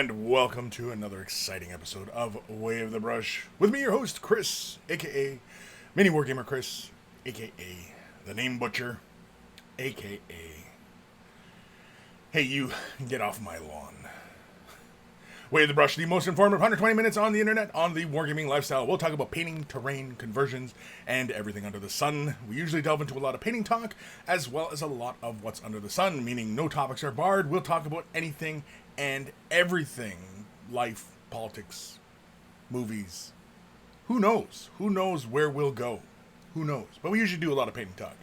and welcome to another exciting episode of Way of the Brush. With me, your host, Kris, aka Mini Wargamer Kris, aka The Name Butcher, aka Hey, you, get off my lawn. Way of the Brush, the most informative 120 minutes on the internet on the wargaming lifestyle. We'll talk about painting, terrain, conversions, and everything under the sun. We usually delve into a lot of painting talk, as well as a lot of what's under the sun, meaning no topics are barred. We'll talk about anything and everything. Life, politics, movies. Who knows? Who knows where we'll go? Who knows? But we usually do a lot of painting talk.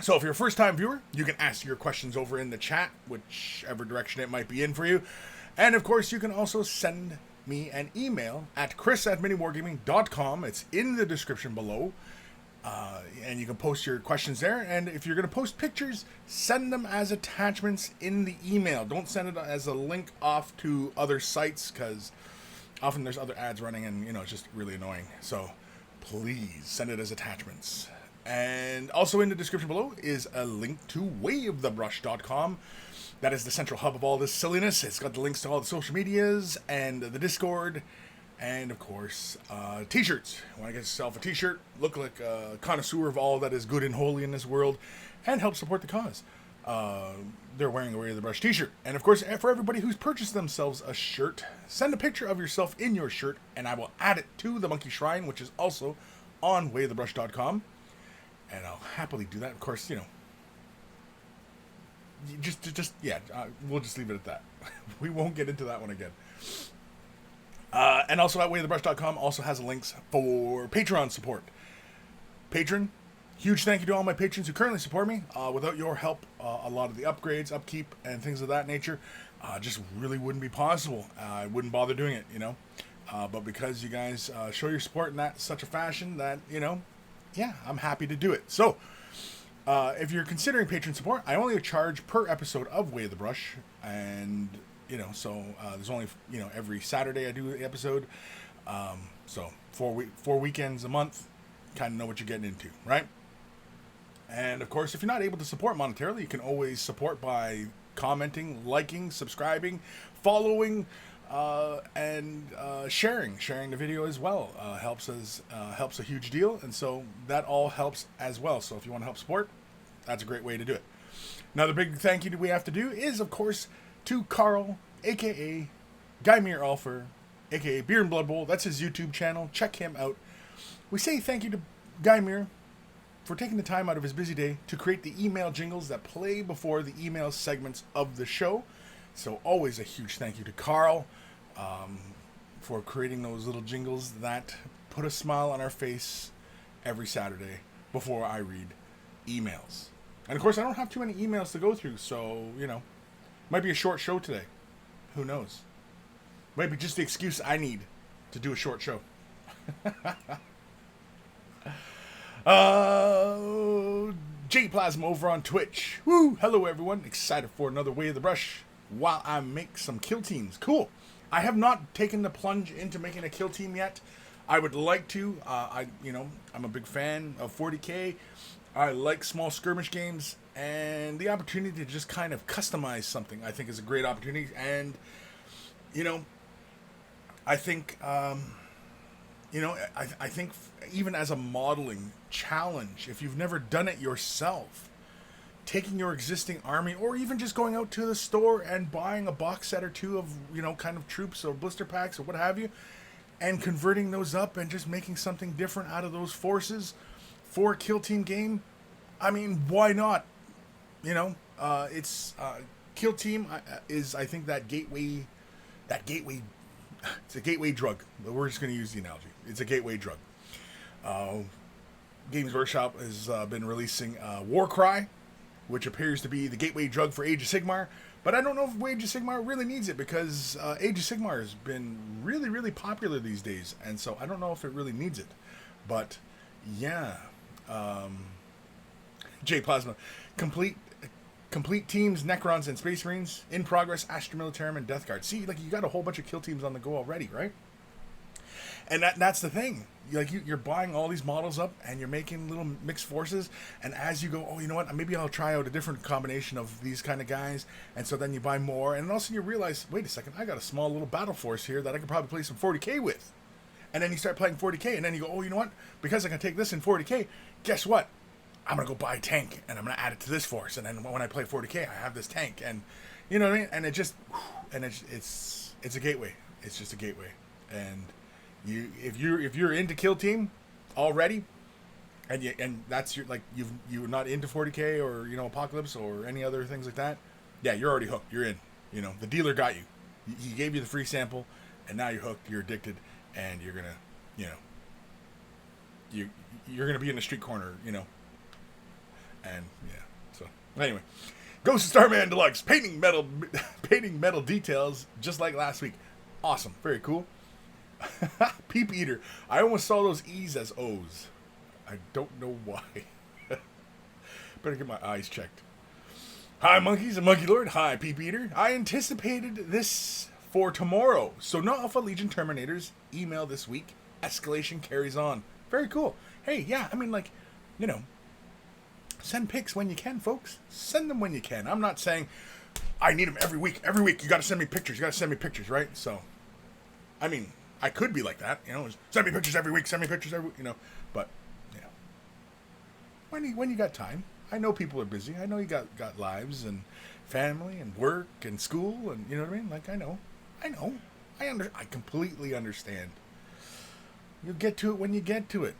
So if you're a first-time viewer, you can ask your questions over in the chat, whichever direction it might be in for you. And, of course, you can also send me an email at kris@miniwargaming.com. It's in the description below. And you can post your questions there. And if you're going to post pictures, send them as attachments in the email. Don't send it as a link off to other sites, because often there's other ads running and, it's just really annoying. So please send it as attachments. And also in the description below is a link to wavethebrush.com. That is the central hub of all this silliness. It's got the links to all the social medias and the Discord. And, of course, t-shirts. You want to get yourself a t-shirt, look like a connoisseur of all that is good and holy in this world, and help support the cause. They're wearing a Way of the Brush t-shirt. And, of course, for everybody who's purchased themselves a shirt, send a picture of yourself in your shirt, and I will add it to the Monkey Shrine, which is also on wayofthebrush.com. And I'll happily do that. Of course, we'll just leave it at that. We won't get into that one again. And also at wayofthebrush.com also has links for Patreon support. Patron, huge thank you to all my patrons who currently support me. Without your help, a lot of the upgrades, upkeep, and things of that nature just really wouldn't be possible. I wouldn't bother doing it, But because you guys show your support in such a fashion that, I'm happy to do it. So, if you're considering patron support, I only charge per episode of Way of the Brush, and there's only every Saturday I do the episode, so four weekends a month, kind of know what you're getting into, right? And of course, if you're not able to support monetarily, you can always support by commenting, liking, subscribing, following, and sharing the video as well. Helps a huge deal, and so that all helps as well. So if you want to help support, that's a great way to do it. Another big thank you we have to do is, of course, to Carl, aka Guymere Alfer, aka Beer and Blood Bowl. That's his YouTube channel. Check him out. We say thank you to Guymere for taking the time out of his busy day to create the email jingles that play before the email segments of the show. So always a huge thank you to Carl for creating those little jingles that put a smile on our face every Saturday before I read emails. And of course, I don't have too many emails to go through, so, might be a short show today. Who knows? Might be just the excuse I need to do a short show. J Plasma over on Twitch. Woo! Hello, everyone. Excited for another Way of the Brush while I make some kill teams. Cool. I have not taken the plunge into making a kill team yet. I would like to. I'm a big fan of 40K. I like small skirmish games, and the opportunity to just kind of customize something, I think, is a great opportunity. And, I think, I think even as a modeling challenge, if you've never done it yourself, taking your existing army, or even just going out to the store and buying a box set or two of, kind of troops or blister packs or what have you, and converting those up and just making something different out of those forces for a kill team game, I mean, why not? It's kill team is, I think, that gateway. It's a gateway drug. But we're just going to use the analogy. It's a gateway drug. Games Workshop has been releasing Warcry, which appears to be the gateway drug for Age of Sigmar. But I don't know if Age of Sigmar really needs it, because Age of Sigmar has been really, really popular these days. And so I don't know if it really needs it. But, yeah. J Plasma. Complete teams, Necrons, and Space Marines. In progress, Astra Militarum and Death Guard. See, you got a whole bunch of kill teams on the go already, right? And that's the thing. You're buying all these models up, and you're making little mixed forces. And as you go, oh, you know what? Maybe I'll try out a different combination of these kind of guys. And so then you buy more, and all of a sudden you realize, wait a second, I got a small little battle force here that I could probably play some 40k with. And then you start playing 40k, and then you go, oh, you know what? Because I can take this in 40k, guess what? I'm gonna go buy a tank, and I'm gonna add it to this force, and then when I play 40k, I have this tank, and you know what I mean? And it just, and it's a gateway. It's just a gateway, and if you're into Kill Team already, and that's your you're not into 40k or Apocalypse or any other things like that, yeah, you're already hooked. You're in. The dealer got you. He gave you the free sample, and now you're hooked. You're addicted, and you're gonna you're gonna be in the street corner, and yeah. So anyway, Ghost of Starman Deluxe painting metal details just like last week. Awesome, very cool. Peep Eater. I almost saw those E's as O's. I don't know why. Better get my eyes checked. Hi, monkeys and Monkey Lord. Hi, Peep Eater. I anticipated this for tomorrow. So no Alpha Legion Terminators. Email this week. Escalation carries on. Very cool. Hey, yeah, I mean, send pics when you can, folks. Send them when you can. I'm not saying I need them every week. Every week, you got to send me pictures. You got to send me pictures, right? So, I mean, I could be like that, send me pictures every week, send me pictures every, but, when you got time. I know people are busy. I know you got lives and family and work and school and, you know what I mean? I completely understand. You'll get to it when you get to it.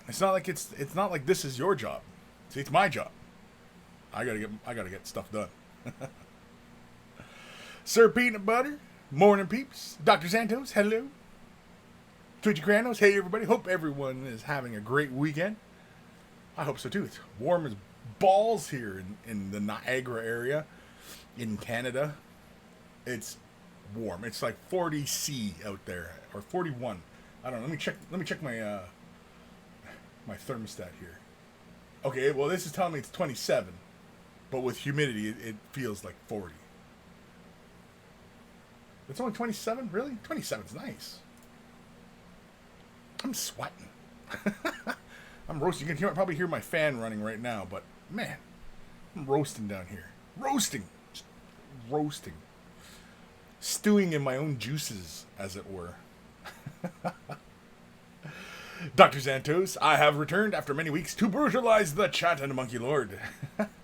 It's not like this is your job. See, it's my job. I gotta get stuff done. Sir Peanut Butter, morning peeps. Dr. Santos, hello. Twitchy Kranos, hey everybody. Hope everyone is having a great weekend. I hope so too. It's warm as balls here in the Niagara area in Canada. It's warm. It's like 40 C out there, or 41. I don't know. Let me check my my thermostat here. Okay, well this is telling me it's 27, but with humidity it feels like 40. It's only 27? Really? 27's nice. I'm sweating. I'm roasting. You can probably hear my fan running right now, but man, I'm roasting down here. Roasting. Just roasting. Stewing in my own juices, as it were. Dr. Santos, I have returned after many weeks to brutalize the chat and Monkey Lord.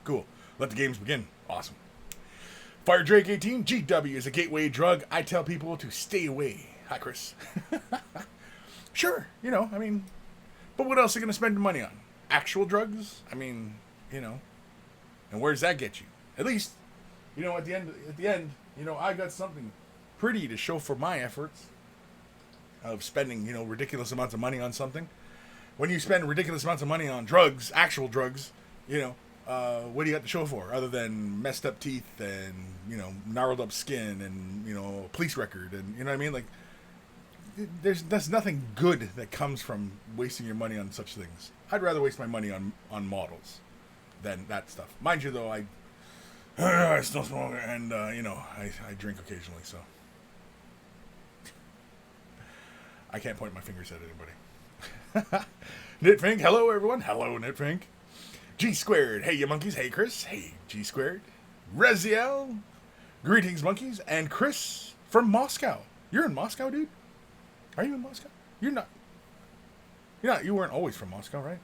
Cool. Let the games begin. Awesome. Fire Drake 18, GW is a gateway drug. I tell people to stay away. Hi, Kris. Sure, but what else are you going to spend your money on? Actual drugs? And where does that get you? At least, at the end, I got something pretty to show for my efforts of spending, ridiculous amounts of money on something. When you spend ridiculous amounts of money on drugs, actual drugs, what do you got to show for other than messed up teeth and, gnarled up skin and, police record and, you know what I mean? Like, there's nothing good that comes from wasting your money on such things. I'd rather waste my money on models than that stuff. Mind you, though, I still smoke and, I drink occasionally, so. I can't point my fingers at anybody. Knitfink, hello, everyone. Hello, Knitfink. G Squared, hey, you monkeys. Hey, Kris. Hey, G Squared. Reziel, greetings, monkeys. And Kris from Moscow. You're in Moscow, dude? Are you in Moscow? You're not. You weren't always from Moscow, right?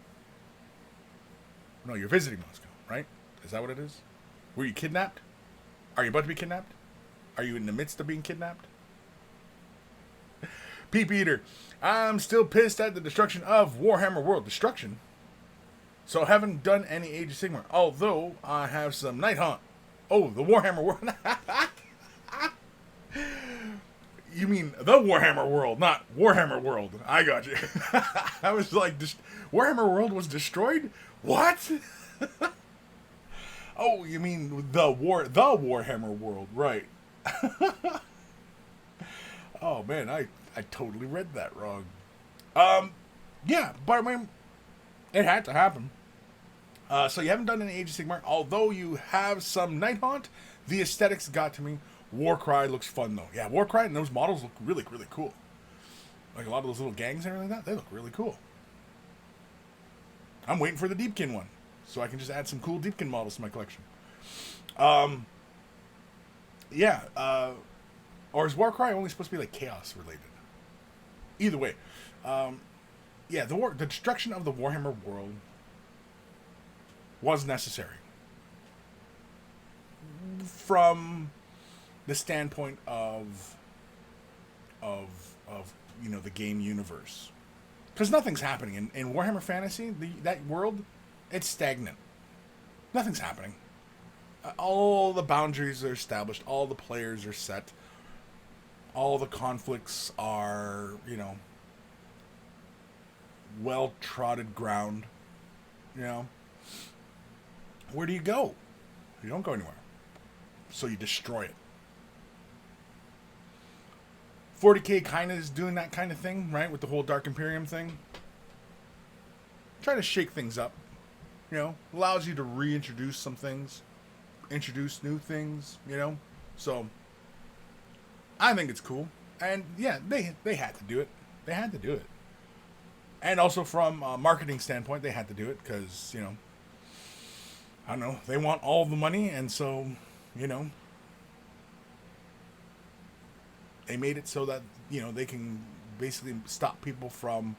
No, you're visiting Moscow, right? Is that what it is? Were you kidnapped? Are you about to be kidnapped? Are you in the midst of being kidnapped? Peep Eater, I'm still pissed at the destruction of Warhammer World. Destruction? So I haven't done any Age of Sigmar, although I have some Night Haunt. Oh, the Warhammer World. You mean the Warhammer World, not Warhammer World. I got you. I was like, Warhammer World was destroyed? What? Oh, you mean the Warhammer World, right. Oh, man, I totally read that wrong. Yeah, but I mean, it had to happen. So you haven't done any Age of Sigmar, although you have some Night Haunt. The aesthetics got to me. Warcry looks fun, though. Yeah, Warcry and those models look really, really cool. Like a lot of those little gangs and everything like that, they look really cool. I'm waiting for the Deepkin one, so I can just add some cool Deepkin models to my collection. Yeah, or is Warcry only supposed to be like chaos related? Either way, yeah, the destruction of the Warhammer world was necessary from the standpoint of the game universe, because nothing's happening in Warhammer Fantasy. That world, it's stagnant. Nothing's happening. All the boundaries are established. All the players are set. All the conflicts are, well-trodden ground. Where do you go? You don't go anywhere. So you destroy it. 40K kind of is doing that kind of thing, right? With the whole Dark Imperium thing. Trying to shake things up. Allows you to reintroduce some things. Introduce new things, So, I think it's cool. And, yeah, they had to do it. They had to do it. And also from a marketing standpoint, they had to do it because, I don't know, they want all the money, and so, they made it so that, they can basically stop people from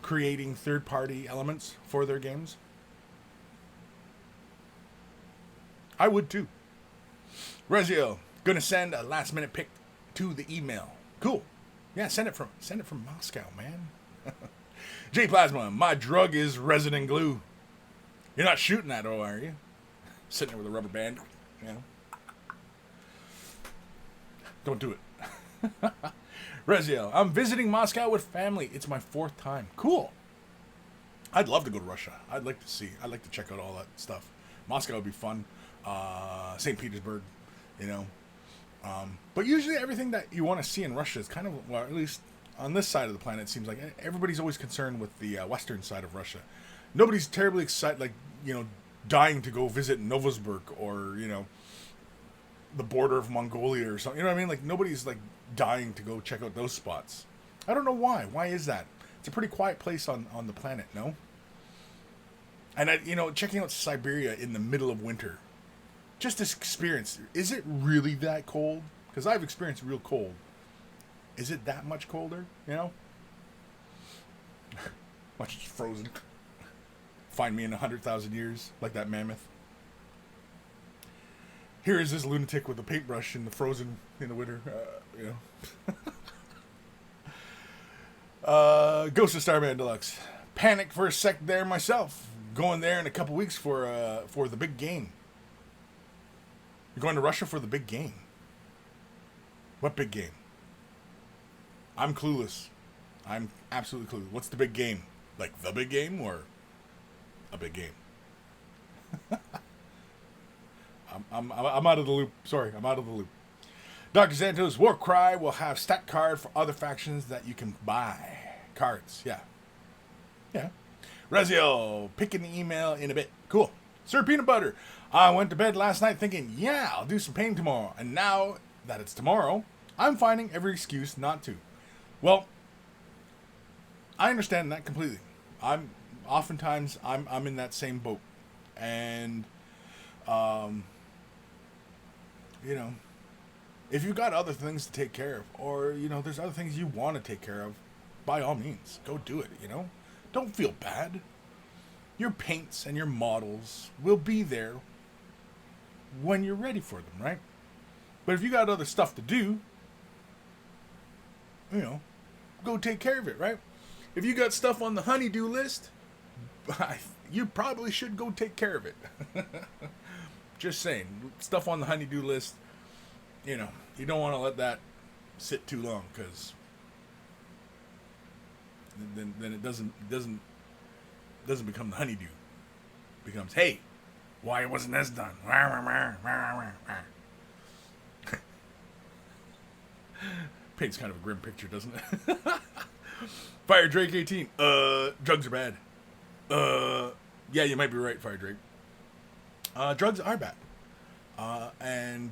creating third-party elements for their games. I would too. Rezio, gonna send a last-minute pic to the email. Cool. Yeah, send it from Moscow, man. J Plasma, my drug is resin glue. You're not shooting that, are you? Sitting there with a rubber band, Don't do it. Rezio, I'm visiting Moscow with family. It's my 4th time. Cool. I'd love to go to Russia. I'd like to check out all that stuff. Moscow would be fun. St. Petersburg, But usually everything that you want to see in Russia is kind of, well, at least on this side of the planet, it seems like everybody's always concerned with the western side of Russia. Nobody's terribly excited, dying to go visit Novosibirsk or, the border of Mongolia or something. You know what I mean? Like, nobody's, dying to go check out those spots. I don't know why. Why is that? It's a pretty quiet place on the planet, no? And, checking out Siberia in the middle of winter, just this experience, is it really that cold? Because I've experienced real cold. Is it that much colder, Much is frozen. Find me in 100,000 years, like that mammoth. Here is this lunatic with a paintbrush in the winter, Ghost of Starman Deluxe. Panicked for a sec there myself. Going there in a couple weeks for the big game. You're going to Russia for the big game. What big game? I'm clueless. I'm absolutely clueless. What's the big game? Like the big game or a big game? I'm out of the loop. Sorry, I'm out of the loop. Dr. Santos, Warcry will have stat card for other factions that you can buy. Cards, yeah. Yeah. Rezio, picking the email in a bit. Cool. Sir Peanut Butter, I went to bed last night thinking, yeah, I'll do some painting tomorrow. And now that it's tomorrow, I'm finding every excuse not to. Well, I understand that completely. I'm in that same boat. And, if you've got other things to take care of, or, there's other things you want to take care of, by all means, go do it, Don't feel bad. Your paints and your models will be there when you're ready for them, right? But if you got other stuff to do, go take care of it, right? If you got stuff on the honeydew list, you probably should go take care of it. Just saying, stuff on the honeydew list, you don't want to let that sit too long, because then it doesn't become the honeydew. It becomes, hey, why wasn't this done? Paints kind of a grim picture, doesn't it? Fire Drake 18. Drugs are bad. Yeah, you might be right, Fire Drake. Drugs are bad.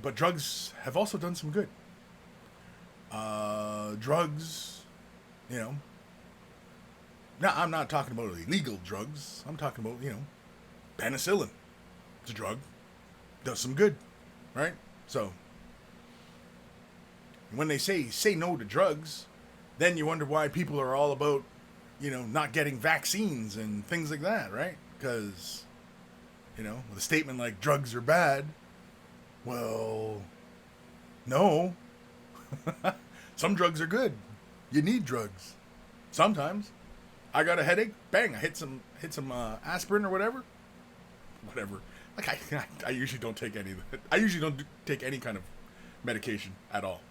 But drugs have also done some good. Drugs You know, now I'm not talking about illegal drugs. I'm talking about, penicillin. It's a drug. Does some good, right? So when they say no to drugs, then you wonder why people are all about, not getting vaccines and things like that, right? Because, with a statement like drugs are bad, well, no. Some drugs are good. You need drugs. Sometimes. I got a headache. Bang! I hit some aspirin or whatever. Like I usually don't take any. I usually don't take any kind of medication at all.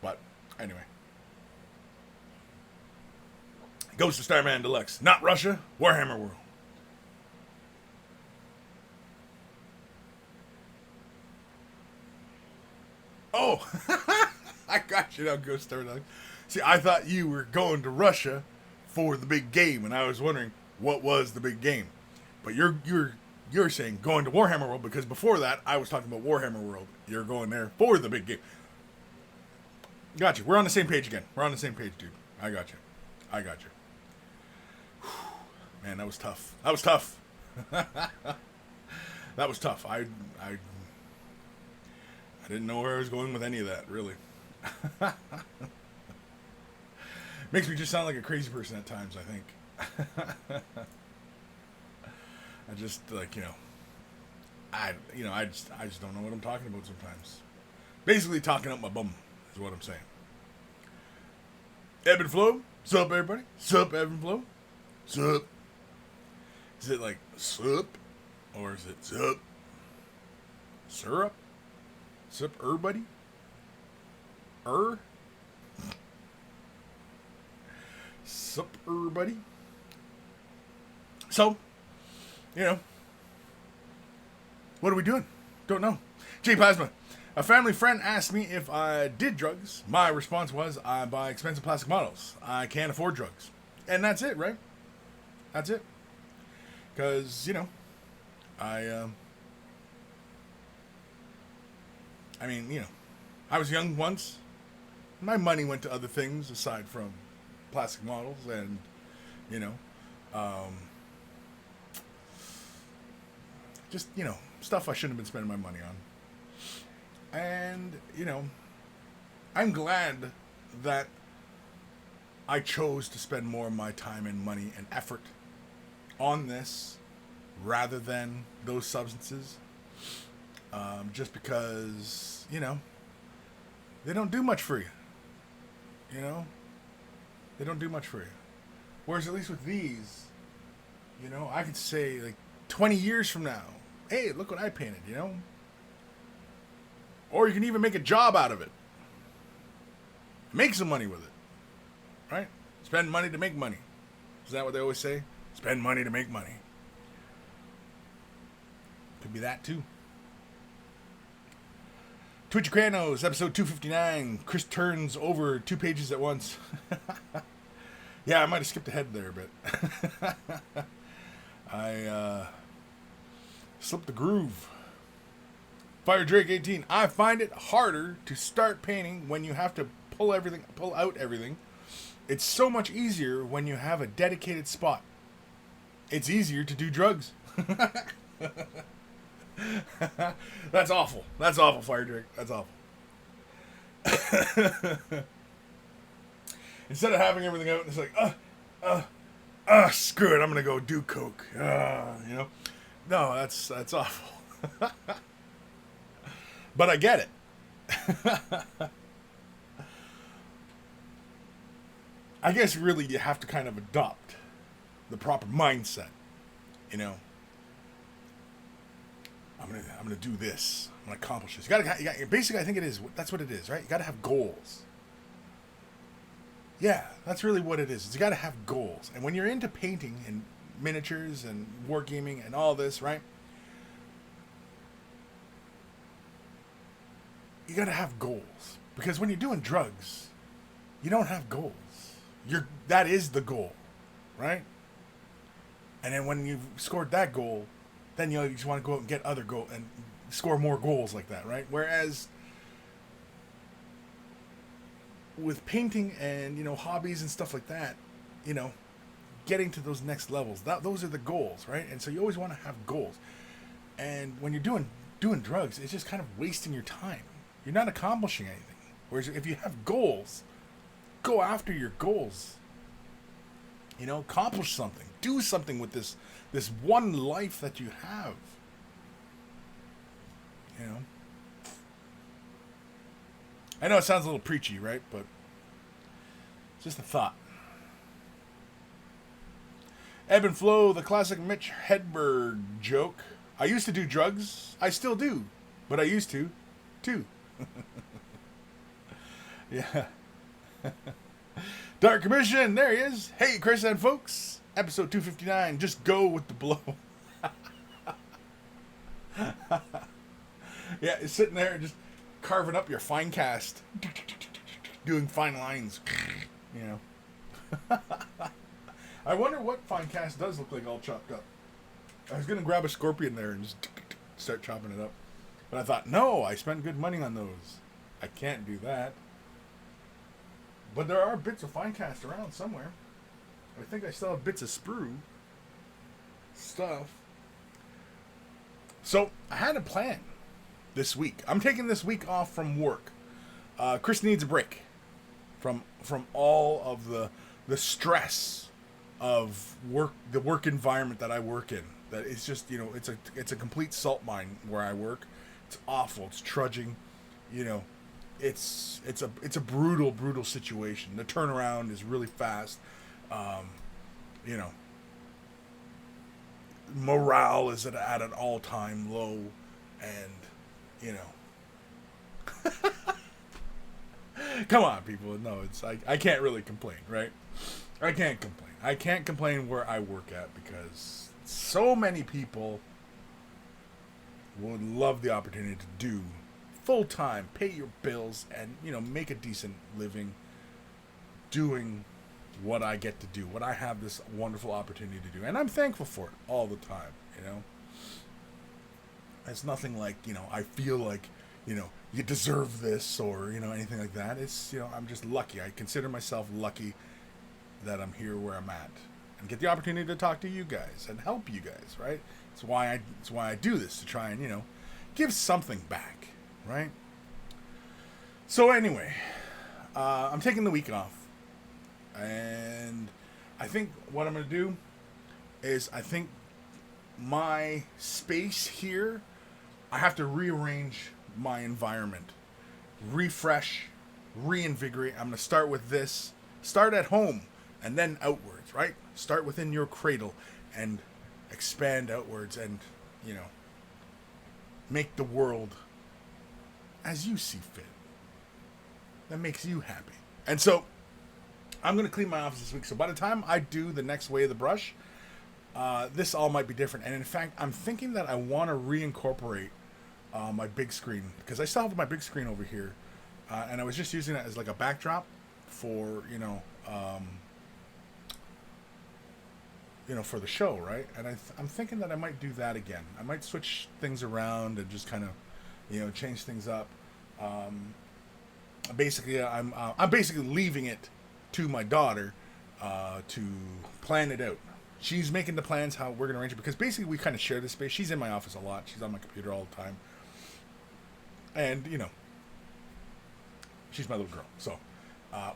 But anyway, Ghost of Starman Deluxe. Not Russia. Warhammer World. Oh, I got you now, Ghost of Starman Deluxe. See, I thought you were going to Russia for the big game, and I was wondering what was the big game. But you're saying going to Warhammer World, because before that I was talking about Warhammer World. You're going there for the big game. Gotcha. We're on the same page again. We're on the same page, dude. I got you. Man, that was tough. That was tough. That was tough. I didn't know where I was going with any of that, really. Makes me just sound like a crazy person at times, I think. I just I just don't know what I'm talking about sometimes. Basically talking up my bum is what I'm saying. Ebb and Flow, sup everybody? Sup Ebb and Flow? Sup? Is it like sup? Or is it sup? Syrup? Sup everybody? Sup everybody? So, what are we doing? Don't know. J Plasma. A family friend asked me if I did drugs. My response was, I buy expensive plastic models. I can't afford drugs. And that's it, right? That's it. Because, I was young once. My money went to other things aside from plastic models and, just, stuff I shouldn't have been spending my money on. And, I'm glad that I chose to spend more of my time and money and effort on this rather than those substances. Just because, they don't do much for you. They don't do much for you. Whereas at least with these, I could say, like, 20 years from now, hey, look what I painted, Or you can even make a job out of it. Make some money with it. Right? Spend money to make money. Is that what they always say? Spend money to make money. Could be that too. Twitch Kranos, episode 259. Kris turns over 2 pages at once. Yeah, I might have skipped ahead there a bit. I slipped the groove. Fire Drake 18. I find it harder to start painting when you have to pull out everything. It's so much easier when you have a dedicated spot. It's easier to do drugs. That's awful. That's awful, Fire Drake. That's awful. Instead of having everything out, it's like, screw it, I'm gonna go do coke. No, that's awful. But I get it. I guess really you have to kind of adopt the proper mindset. I'm gonna do this. I'm gonna accomplish this. You gotta basically, I think it is. That's what it is, right? You gotta have goals. Yeah, that's really what it is. You gotta have goals. And when you're into painting and miniatures and wargaming and all this, right? You gotta have goals. Because when you're doing drugs, you don't have goals. That is the goal, right? And then when you've scored that goal, then you just want to go out and get other goals and score more goals like that, right? Whereas with painting and, hobbies and stuff like that, you know, getting to those next levels, those are the goals, right? And so you always want to have goals. And when you're doing drugs, it's just kind of wasting your time. You're not accomplishing anything. Whereas if you have goals, go after your goals. Accomplish something. Do something with this one life that you have. I know it sounds a little preachy, right? But it's just a thought. Ebb and Flow, the classic Mitch Hedberg joke. I used to do drugs. I still do. But I used to, too. Yeah. Dark Commission, there he is. Hey, Kris and folks. Episode 259, just go with the blow. Yeah, it's sitting there just carving up your fine cast. Doing fine lines. I wonder what fine cast does look like all chopped up. I was going to grab a scorpion there and just start chopping it up. But I thought, no, I spent good money on those. I can't do that. But there are bits of fine cast around somewhere. I think I still have bits of sprue stuff. So, I had a plan this week. I'm taking this week off from work. Kris needs a break from all of the stress of work, the work environment that I work in. That it's just, it's a complete salt mine where I work. It's awful. It's trudging. It's a brutal situation. The turnaround is really fast. Morale is at an all-time low, and come on, people. No, it's I can't really complain, right? I can't complain. I can't complain where I work at because so many people would love the opportunity to do full-time, pay your bills, and, make a decent living doing what I get to do, what I have this wonderful opportunity to do. And I'm thankful for it all the time, It's nothing like, I feel like, you deserve this or, anything like that. It's, I'm just lucky. I consider myself lucky that I'm here where I'm at and get the opportunity to talk to you guys and help you guys, right? It's why I do this, to try and, give something back, right? So anyway, I'm taking the week off. And I think what I'm going to do is I think my space here, I have to rearrange my environment, refresh, reinvigorate. I'm going to start with this. Start at home and then outwards, right? Start within your cradle and expand outwards and, make the world as you see fit. That makes you happy. And so I'm going to clean my office this week. So by the time I do the next Way of the Brush, this all might be different. And in fact, I'm thinking that I want to reincorporate my big screen, because I still have my big screen over here. And I was just using it as like a backdrop for, for the show, right? And I'm thinking that I might do that again. I might switch things around and just kind of, change things up. Basically, I'm basically leaving it to my daughter to plan it out. She's making the plans how we're going to arrange it, because basically we kind of share this space. She's in my office a lot. She's on my computer all the time. And, she's my little girl. So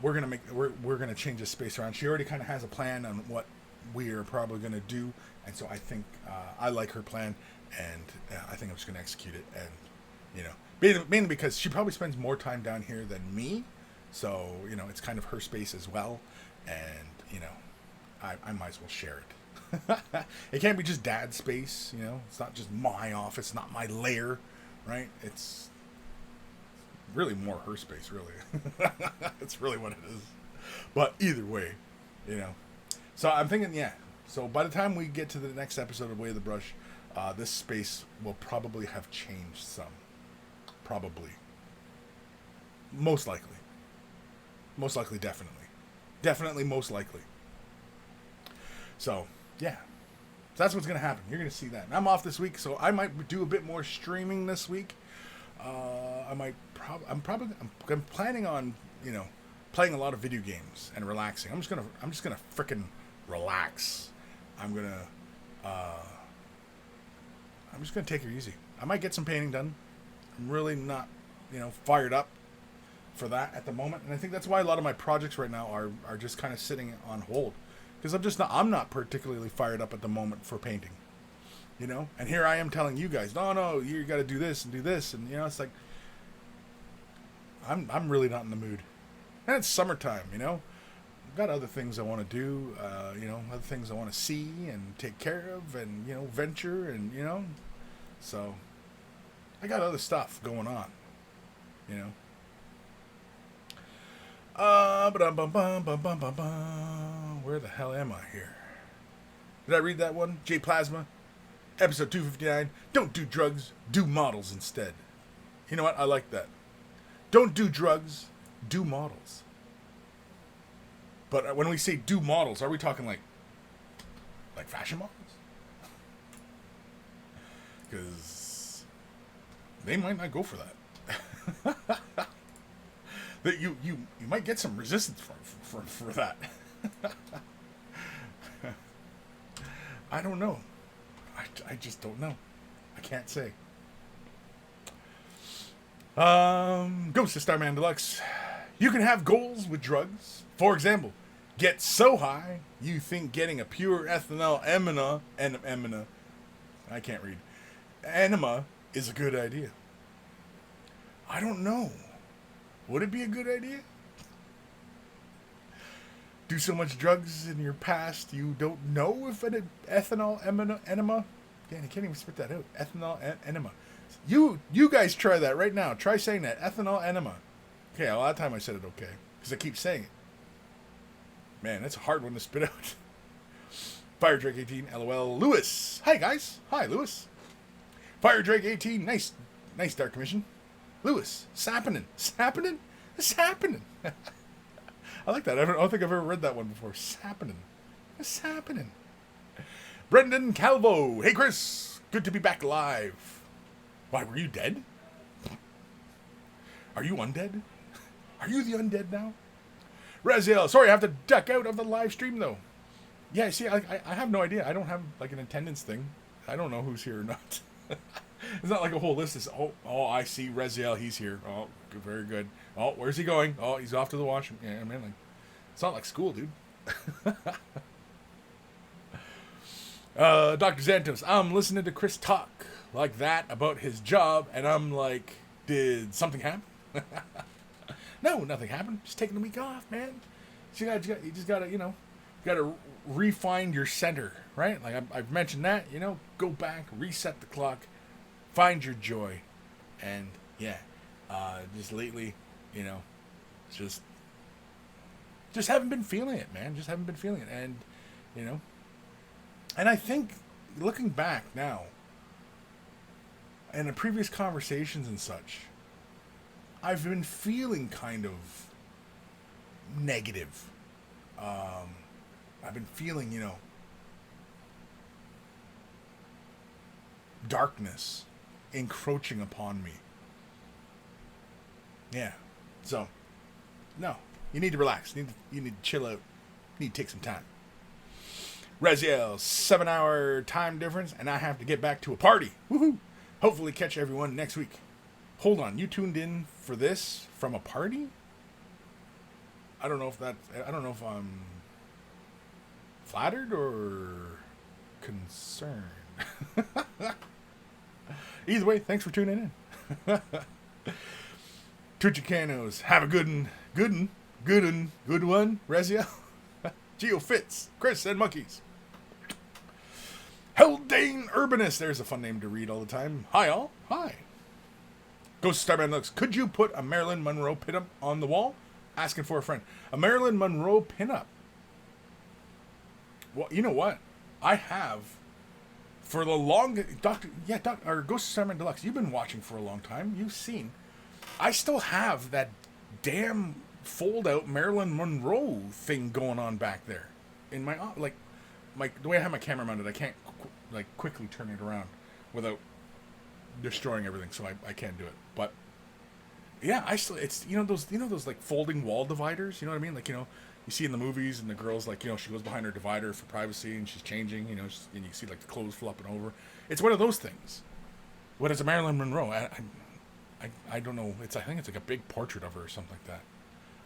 we're going to change this space around. She already kind of has a plan on what we are probably going to do. And so I think I like her plan, and I think I'm just going to execute it. And, mainly because she probably spends more time down here than me. So, it's kind of her space as well. And, I might as well share it. It can't be just dad's space, It's not just my office, not my lair, right? It's really more her space, really. That's really what it is. But either way, So I'm thinking, yeah. So by the time we get to the next episode of Way of the Brush, this space will probably have changed some. Probably. Most likely. Most likely, definitely. Definitely, most likely. So, yeah. So that's what's going to happen. You're going to see that. And I'm off this week, so I might do a bit more streaming this week. I'm planning on, playing a lot of video games and relaxing. I'm just gonna frickin' relax. I'm just gonna take it easy. I might get some painting done. I'm really not, fired up for that at the moment, and I think that's why a lot of my projects right now are just kind of sitting on hold, because I'm not particularly fired up at the moment for painting. And here I am telling you guys, no, you got to do this, and it's like I'm really not in the mood. And it's summertime, I've got other things I want to do, other things I want to see and take care of, and venture, and so I got other stuff going on, Where the hell am I here? Did I read that one? J Plasma, episode 259. Don't do drugs, do models instead. You know what? I like that. Don't do drugs, do models. But when we say do models, are we talking like fashion models? Because they might not go for that. That you might get some resistance for that. I don't know. I just don't know. I can't say. Ghost of Starman Deluxe. You can have goals with drugs. For example, get so high you think getting a pure ethanol I can't read. Enema is a good idea. I don't know. Would it be a good idea? Do so much drugs in your past you don't know if an ethanol enema. Yeah, I can't even spit that out. Ethanol enema. You guys try that right now. Try saying that. Ethanol enema. Okay, a lot of time I said it okay. Because I keep saying it. Man, that's a hard one to spit out. Fire Drake 18, LOL. Lewis. Hi, guys. Hi, Lewis. Fire Drake 18. Nice Dark Commission. Lewis. It's happening. It's happening. It's happening. I like that. I don't think I've ever read that one before. It's happening. It's happening. Brendan Calvo. Hey, Kris. Good to be back live. Why, were you dead? Are you undead? Are you the undead now? Raziel. Sorry, I have to duck out of the live stream, though. Yeah, see, I have no idea. I don't have, an attendance thing. I don't know who's here or not. It's not like a whole list. It's, I see Raziel. He's here. Oh, good, very good. Oh, where's he going? Oh, he's off to the washroom. Yeah, man, it's not like school, dude. Dr. Xantos, I'm listening to Kris talk like that about his job, and I'm like, did something happen? No, nothing happened. Just taking a week off, man. You just gotta refine your center, right? Like I've mentioned that, go back, reset the clock, find your joy, and just lately, just haven't been feeling it, man. Just haven't been feeling it, and and I think looking back now, and in previous conversations and such, I've been feeling kind of negative. I've been feeling, darkness encroaching upon me. Yeah. So, no. You need to relax. You need to chill out. You need to take some time. Raziel, 7-hour time difference, and I have to get back to a party. Woohoo! Hopefully catch everyone next week. Hold on, you tuned in for this from a party? I don't know if I'm flattered or concerned. Either way, thanks for tuning in. Tuchicanos, have a good one, Rezia. Geo Fitz, Kris, and Monkeys. Haldane Urbanist, there's a fun name to read all the time. Hi, all. Hi. Ghost Starman looks. Could you put a Marilyn Monroe pinup on the wall? Asking for a friend. A Marilyn Monroe pinup. Well, you know what? I have for the longest. Or Ghost Starman Deluxe. You've been watching for a long time. You've seen. I still have that damn fold-out Marilyn Monroe thing going on back there in my the way I have my camera mounted. I can't quickly turn it around without destroying everything, so I can't do it. But Yeah, I still it's those like folding wall dividers. You know what I mean? Like you see in the movies, and the girl's like she goes behind her divider for privacy, and she's changing. And you see like the clothes flopping over. It's one of those things. What is a Marilyn Monroe? I don't know. I think it's like a big portrait of her or something like that.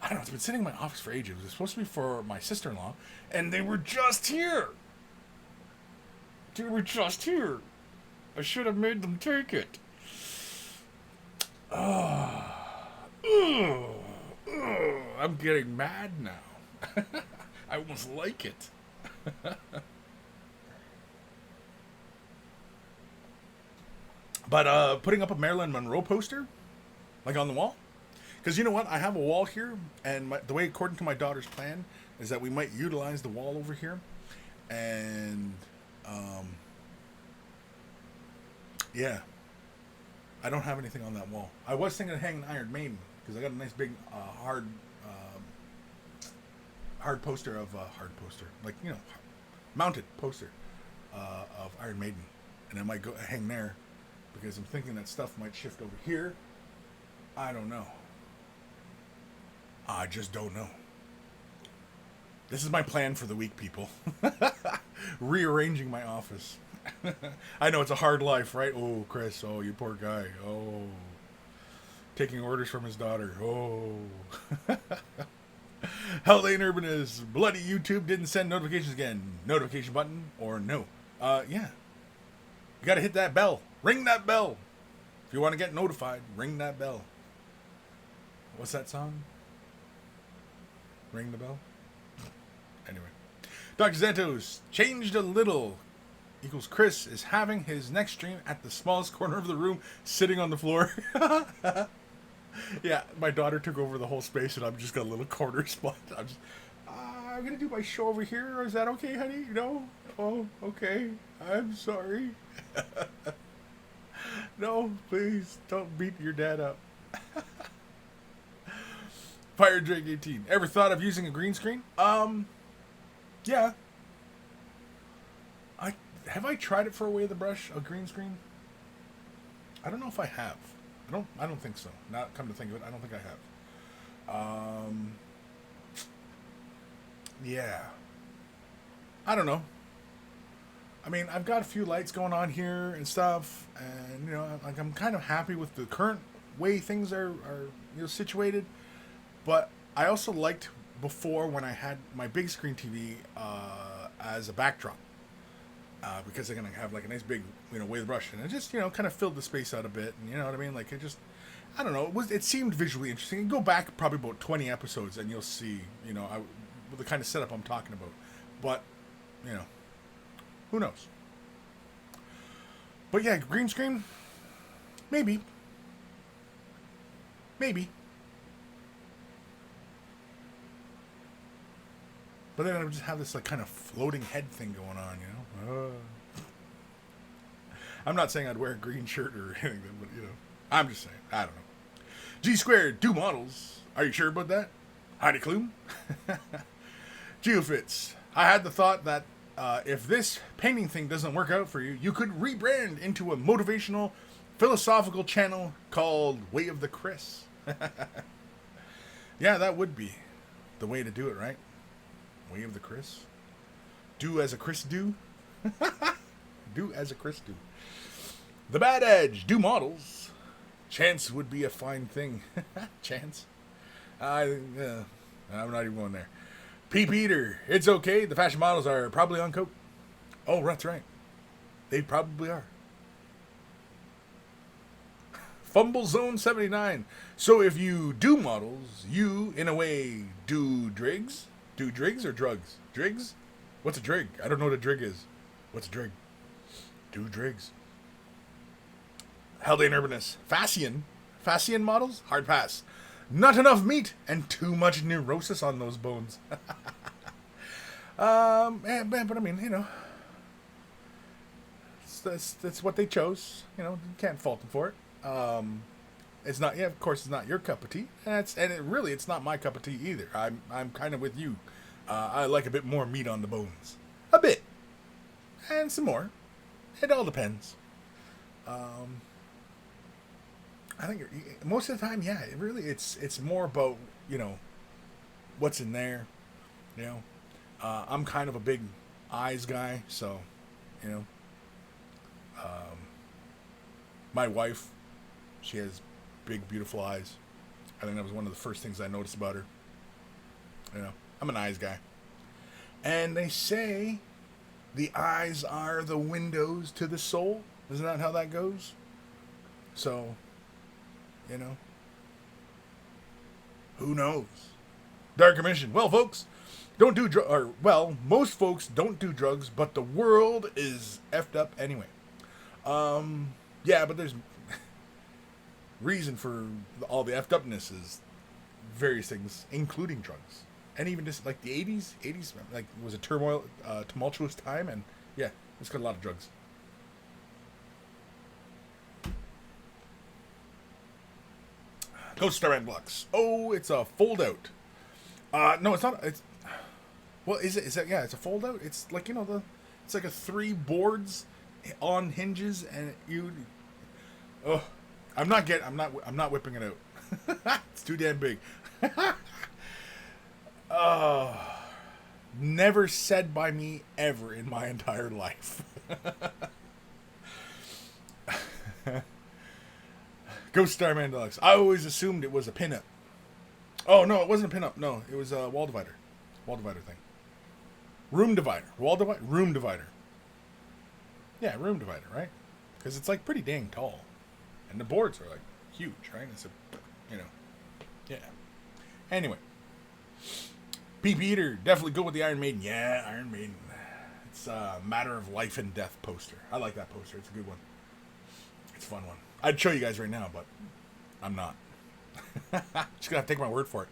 I don't know. It's been sitting in my office for ages. It was supposed to be for my sister-in-law, and they were just here. They were just here. I should have made them take it. I'm getting mad now. I almost like it. But putting up a Marilyn Monroe poster, like on the wall, because you know what, I have a wall here, and the way according to my daughter's plan is that we might utilize the wall over here, and yeah, I don't have anything on that wall. I was thinking of hanging Iron Maiden because I got a nice big hard poster of hard poster, like mounted poster of Iron Maiden, and I might go hang there because I'm thinking that stuff might shift over here. I don't know. I just don't know. This is my plan for the week, people. Rearranging my office. I know it's a hard life, right? Oh, Kris. Oh, you poor guy. Oh. Taking orders from his daughter. Oh. Haldane Urban is bloody YouTube didn't send notifications again. Notification button or no? Yeah. You gotta hit that bell. Ring that bell. If you want to get notified, ring that bell. What's that song? Ring the bell? Anyway. Dr. Zantos changed a little. Equals Kris is having his next stream at the smallest corner of the room, sitting on the floor. Yeah, my daughter took over the whole space, and I've just got a little corner spot. I'm gonna do my show over here. Is that okay, honey? No? Oh, okay. I'm sorry. No, please don't beat your dad up. Fire Drake 18. Ever thought of using a green screen? Yeah. Have I tried it for Away the Brush, a green screen? I don't know if I have. I don't think so. Not come to think of it, I don't think I have. Yeah. I don't know. I mean, I've got a few lights going on here and stuff, and like I'm kind of happy with the current way things are situated. But I also liked before when I had my big screen TV as a backdrop. Because they're gonna have like a nice big, wave brush, and it just, kind of filled the space out a bit, and you know what I mean. Like I don't know. It seemed visually interesting. Go back probably about 20 episodes, and you'll see, the kind of setup I'm talking about. But, who knows? But yeah, green screen, maybe. But then I would just have this like kind of floating head thing going on, I'm not saying I'd wear a green shirt or anything, but I'm just saying. I don't know. G Squared, do models. Are you sure about that? Heidi Klum? Geofits. I had the thought that if this painting thing doesn't work out for you, you could rebrand into a motivational, philosophical channel called Way of the Kris. Yeah, that would be the way to do it, right? Way of the Kris. Do as a Kris do. Do as a Kris do. The Bad Edge. Do models. Chance would be a fine thing. Chance. I'm not even going there. P. Peter. It's okay. The fashion models are probably on coke. Oh, that's right. They probably are. Fumble Zone 79. So if you do models, you, in a way, do drigs? Do drigs or drugs? Drigs? What's a drig? I don't know what a drig is. What's a drig? Do drigs. Haldane Urbanus. Fascian models? Hard pass. Not enough meat and too much neurosis on those bones. But I mean, that's what they chose. You can't fault them for it. It's not. Yeah, of course, it's not your cup of tea, and it's not my cup of tea either. I'm kind of with you. I like a bit more meat on the bones, a bit, and some more. It all depends. I think most of the time, yeah, it's more about, what's in there. You know, I'm kind of a big eyes guy, so you know, um, my wife, she has big, beautiful eyes. I think that was one of the first things I noticed about her. I'm an eyes guy, and they say the eyes are the windows to the soul. Isn't that how that goes? So, you know, who knows? Dark Commission. Well, folks, don't do most folks don't do drugs, but the world is effed up anyway. Yeah, but there's reason for all the effed upness is various things, including drugs, and even just like the '80s, like was a tumultuous time, and yeah, it's got a lot of drugs. Ghost Starman Blocks. Oh, it's a fold out. No, it's not. It's well, is it? Is that? Yeah, it's a fold out. It's like it's like a 3 boards on hinges, and you. Oh, I'm not whipping it out. It's too damn big. Never said by me ever in my entire life. Ghost Starman Deluxe. I always assumed it was a pinup. Oh no, it wasn't a pinup. No, it was a wall divider. Wall divider thing. Room divider. Wall divider. Room divider. Yeah, room divider, right? Because it's like pretty dang tall, and the boards are like huge, right? It's yeah. Anyway, Peep Eater, definitely go with the Iron Maiden. Yeah, Iron Maiden. It's a matter of life and death poster. I like that poster. It's a good one. It's a fun one. I'd show you guys right now, but I'm not. Just gonna have to take my word for it.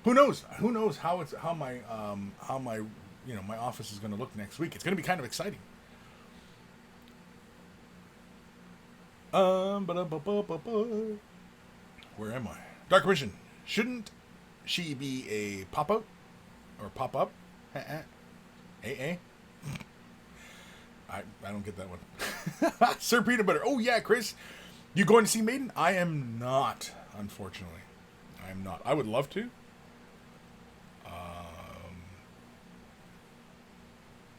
Who knows? Who knows how my my office is gonna look next week? It's gonna be kind of exciting. Where am I? Dark Vision. Shouldn't she be a pop out or pop up? I don't get that one. Sir Peanut Butter. Oh yeah, Kris. You going to see Maiden? I am not, unfortunately. I am not. I would love to.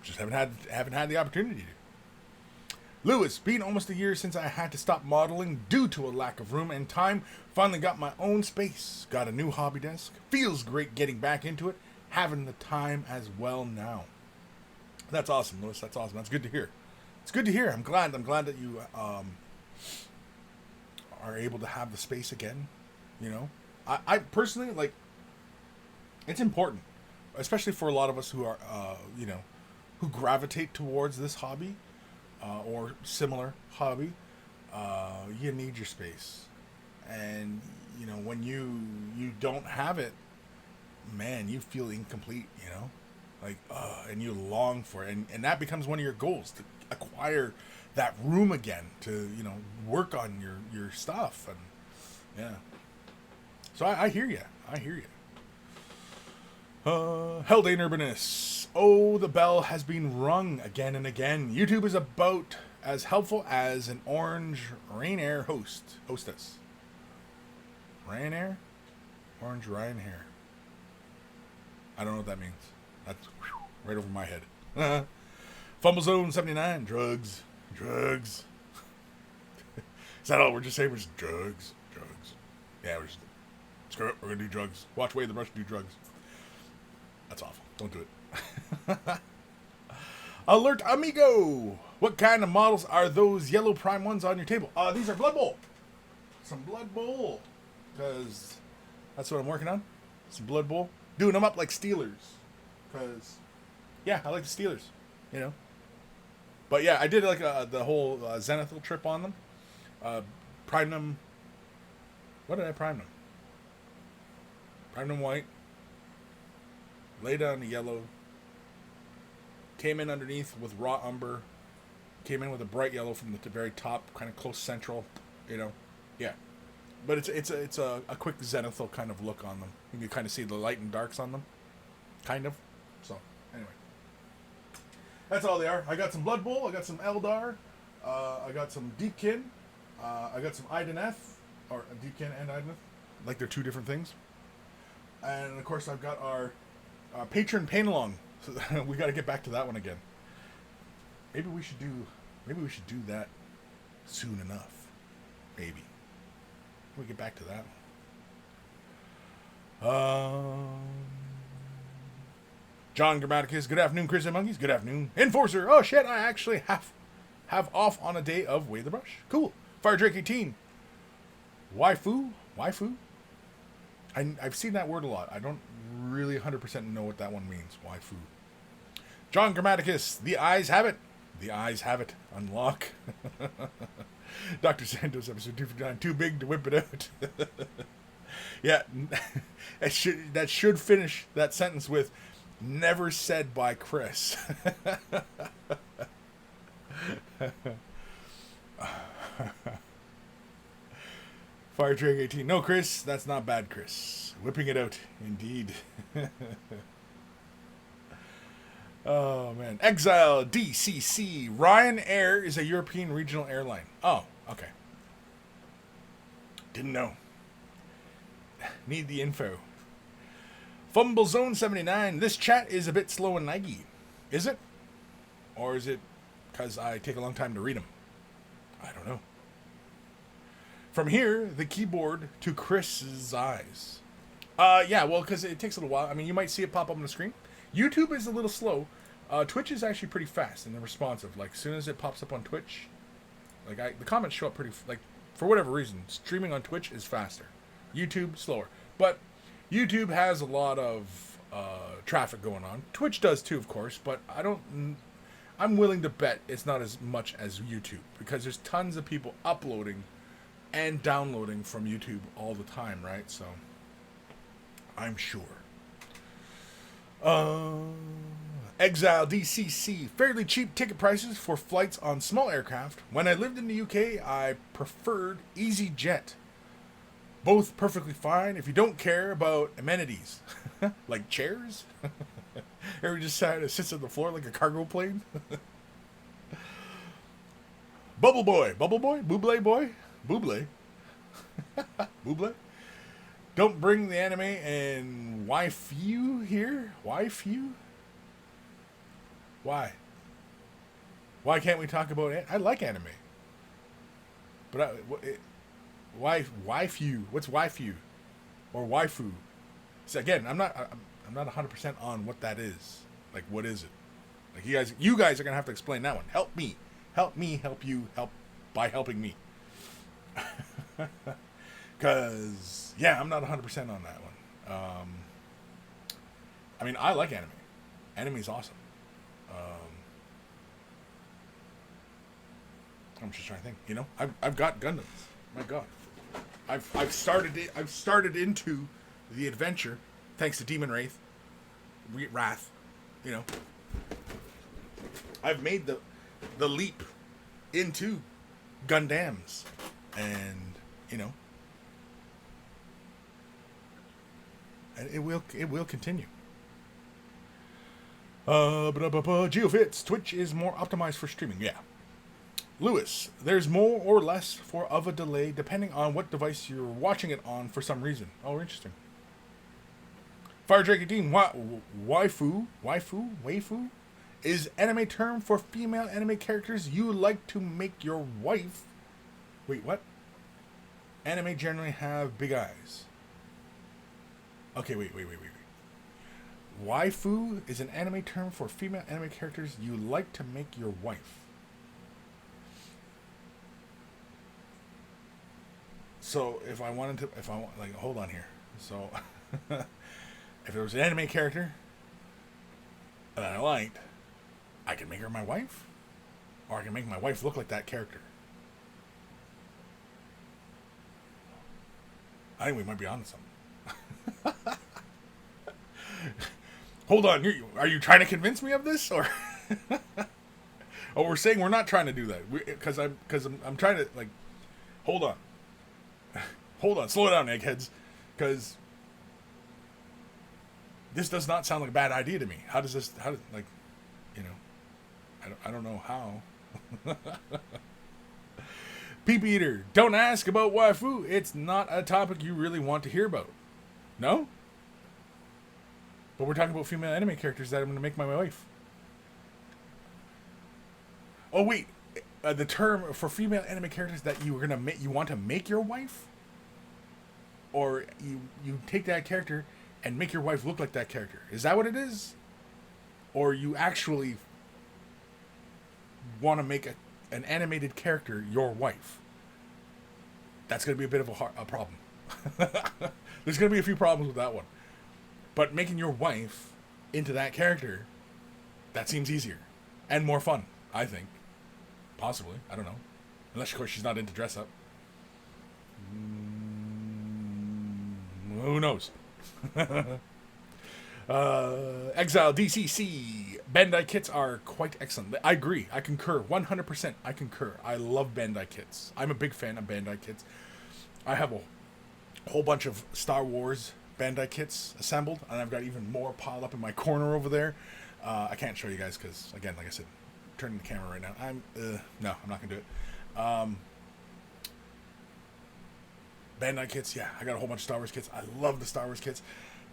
Just haven't had the opportunity to. Lewis, been almost a year since I had to stop modeling due to a lack of room and time. Finally got my own space. Got a new hobby desk. Feels great getting back into it. Having the time as well now. That's awesome, Lewis. That's awesome. That's good to hear. It's good to hear. I'm glad that you are able to have the space again. I personally, like, it's important, especially for a lot of us who are who gravitate towards this hobby or similar hobby. You need your space, and when you don't have it, man, you feel incomplete. And you long for it, and that becomes one of your goals, to acquire that room again, to work on your stuff. And yeah, so I hear you. Haldane Urbanus. Oh, the bell has been rung again and again. YouTube is about as helpful as an orange Ryanair hostess. Ryanair? Orange Ryanair. I don't know what that means. That's right over my head. Fumble Zone 79. Drugs. Is that all we're just saying? We're just drugs. Yeah, screw it. We're going to do drugs. Watch Way the Rush do drugs. That's awful. Don't do it. Alert Amigo. What kind of models are those yellow prime ones on your table? These are Blood Bowl. Some Blood Bowl. Because that's what I'm working on. Some Blood Bowl. Doing them up like Steelers. Because, yeah, I like the Steelers. But yeah, I did like the whole Zenithal trip on them. Primed them. What did I prime them? Primed them white. Laid down the yellow. Came in underneath with raw umber. Came in with a bright yellow from the very top, kind of close central. Yeah. But it's a quick zenithal kind of look on them. You can kind of see the light and darks on them, kind of. So anyway, that's all they are. I got some Blood Bowl. I got some Eldar. I got some Deepkin. I got some Ideneth. or Deepkin and Idmouth, like they're two different things. And of course, I've got our patron paint along. So we got to get back to that one again. Maybe we should do that soon enough. Maybe we get back to that one. John Grammaticus, good afternoon, Kris and Monkeys. Good afternoon, Enforcer. Oh shit, I actually have off on a day of Way the Brush. Cool. Fire Drake 18. Waifu. I've seen that word a lot. I don't really 100% know what that one means. Waifu. John Grammaticus, the eyes have it. The eyes have it. Unlock. Dr. Santos, episode 259. Too big to whip it out. Yeah, that should finish that sentence with never said by Kris. Fire Drake 18. No, Kris, that's not bad, Kris. Whipping it out, indeed. Oh, man. Exile DCC. Ryanair is a European regional airline. Oh, okay. Didn't know. Need the info. Fumble Zone 79. This chat is a bit slow and laggy. Is it? Or is it because I take a long time to read them? I don't know. From here, the keyboard to Kris's eyes. Yeah, well, because it takes a little while. I mean, you might see it pop up on the screen. YouTube is a little slow. Twitch is actually pretty fast and responsive. Like, as soon as it pops up on Twitch, like, the comments show up pretty, like, for whatever reason, streaming on Twitch is faster. YouTube, slower. But YouTube has a lot of traffic going on. Twitch does too, of course, but I'm willing to bet it's not as much as YouTube, because there's tons of people uploading and downloading from YouTube all the time, right? So, I'm sure. Exile DCC. Fairly cheap ticket prices for flights on small aircraft. When I lived in the UK, I preferred EasyJet. Both perfectly fine if you don't care about amenities. Like chairs? Or just sits on the floor like a cargo plane? Bubble Boy? Buble Boy? Buble? Buble? Don't bring the anime and waifu here? Waifu? Why? Why can't we talk about it? I like anime. But waifu? What's waifu? Or waifu? So again, I'm not 100% on what that is. Like, what is it? Like, you guys are gonna have to explain that one. Help me help you, help by helping me. Because yeah, I'm not 100% on that one. I mean, I like anime. Anime's awesome. I'm just trying to think. You know, I've got Gundams. My God, I've started into the adventure thanks to Demon Wrath. You know, I've made the leap into Gundams, and you know, and it will continue. GeoFits, Twitch is more optimized for streaming. Yeah. Lewis, there's more or less of a delay depending on what device you're watching it on for some reason. Oh, interesting. Fire Drake 18, waifu is anime term for female anime characters you like to make your wife. Wait, what? Anime generally have big eyes. Okay, wait. Waifu is an anime term for female anime characters you like to make your wife. So if I want, like, hold on here. So if there was an anime character that I liked, I can make her my wife, or I can make my wife look like that character. I think we might be on to something. Hold on, are you trying to convince me of this, or? Oh, we're saying we're not trying to do that because I'm trying to, like, hold on, slow down, eggheads, because this does not sound like a bad idea to me. How does like, you know, I don't know how. Peep Eater, don't ask about waifu. It's not a topic you really want to hear about. No? But we're talking about female anime characters that I'm going to make my wife. Oh, wait. The term for female anime characters that you want to make your wife? Or you take that character and make your wife look like that character. Is that what it is? Or you actually want to make an animated character your wife? That's going to be a bit of a problem. There's going to be a few problems with that one. But making your wife into that character, that seems easier. And more fun, I think. Possibly. I don't know. Unless, of course, she's not into dress up. Who knows? Exile DCC. Bandai kits are quite excellent. I agree. I concur. 100%. I concur. I love Bandai kits. I'm a big fan of Bandai kits. I have a whole bunch of Star Wars Bandai kits assembled, and I've got even more piled up in my corner over there. I can't show you guys because, again, like I said, I'm turning the camera right now. No, I'm not gonna do it. Bandai kits, yeah, I got a whole bunch of Star Wars kits. I love the Star Wars kits.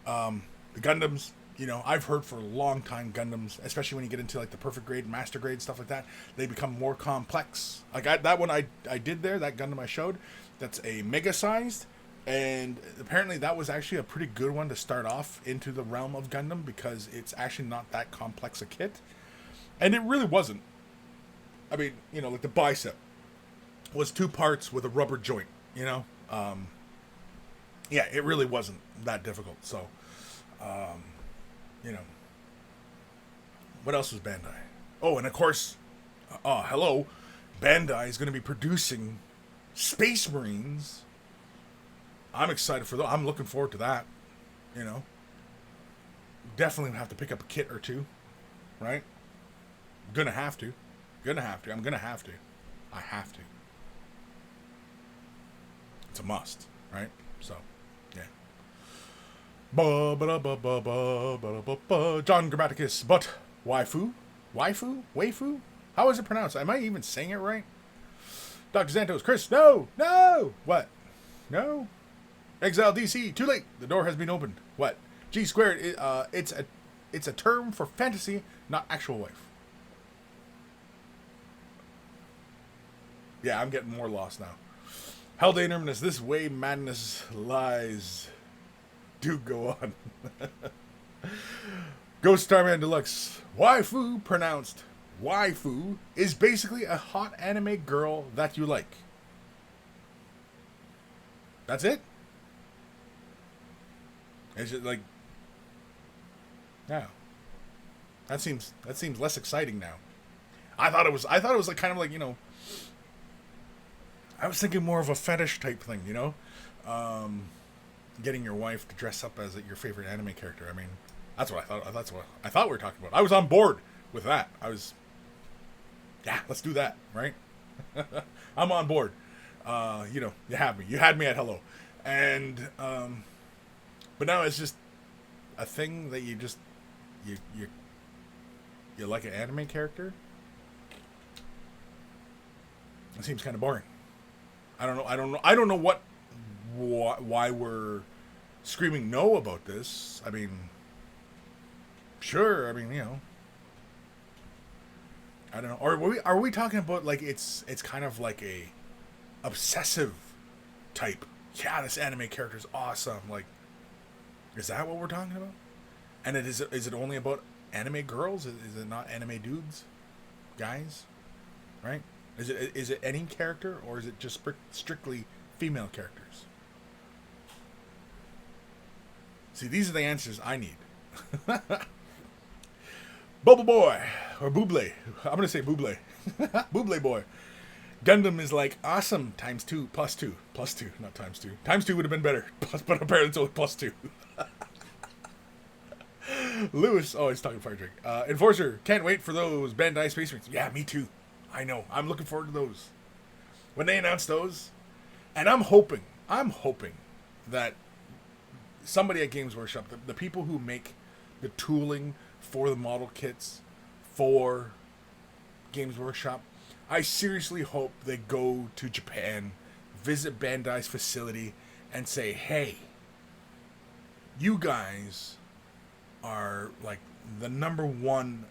The Gundams, you know, I've heard for a long time Gundams, especially when you get into like the perfect grade, master grade, stuff like that, they become more complex. Like that one I did there, that Gundam I showed, that's a mega sized. And apparently that was actually a pretty good one to start off into the realm of Gundam because it's actually not that complex a kit. And it really wasn't. I mean, you know, like the bicep was 2 parts with a rubber joint, you know? Yeah, it really wasn't that difficult. So, you know. What else was Bandai? Oh, and of course, hello, Bandai is going to be producing Space Marines. I'm excited for that. I'm looking forward to that. You know, definitely have to pick up a kit or two, right? Gonna have to. I'm gonna have to. I have to. It's a must, right? So, yeah. John Grammaticus, but waifu? How is it pronounced? Am I even saying it right? Dr. Santos, Kris, no! What? No? Exile DC, too late. The door has been opened. What? G squared. It's a term for fantasy, not actual wife. Yeah, I'm getting more lost now. Hell day terminus. This way madness lies. Do go on. Ghost Starman Deluxe. Waifu, pronounced waifu, is basically a hot anime girl that you like. That's it. Is it like? Yeah. That seems less exciting now. I thought it was like kind of like, you know. I was thinking more of a fetish type thing, you know, getting your wife to dress up as your favorite anime character. I mean, that's what I thought. That's what I thought we were talking about. I was on board with that. Yeah, let's do that, right? I'm on board. You know, you have me. You had me at hello, and but now it's just a thing that you like an anime character. It seems kind of boring. I don't know why we're screaming no about this. I mean, sure. I mean, you know, I don't know. Or are we talking about like it's kind of like a obsessive type? Yeah, this anime character is awesome. Like, is that what we're talking about? And is it only about anime girls? Is it not anime dudes, guys? Right? Is it any character, or is it just strictly female characters? See, these are the answers I need. Bubble Boy, or Buble. I'm going to say Buble. Buble Boy. Gundam is like awesome times 2, plus 2. Plus 2, not times 2. Times 2 would have been better, but apparently it's only plus 2. Lewis, oh, he's talking Fire Drink. Enforcer, can't wait for those Bandai Space Marines. Yeah, me too. I know. I'm looking forward to those. When they announce those, and I'm hoping that somebody at Games Workshop, the people who make the tooling for the model kits for Games Workshop, I seriously hope they go to Japan, visit Bandai's facility, and say, hey, you guys are like the number one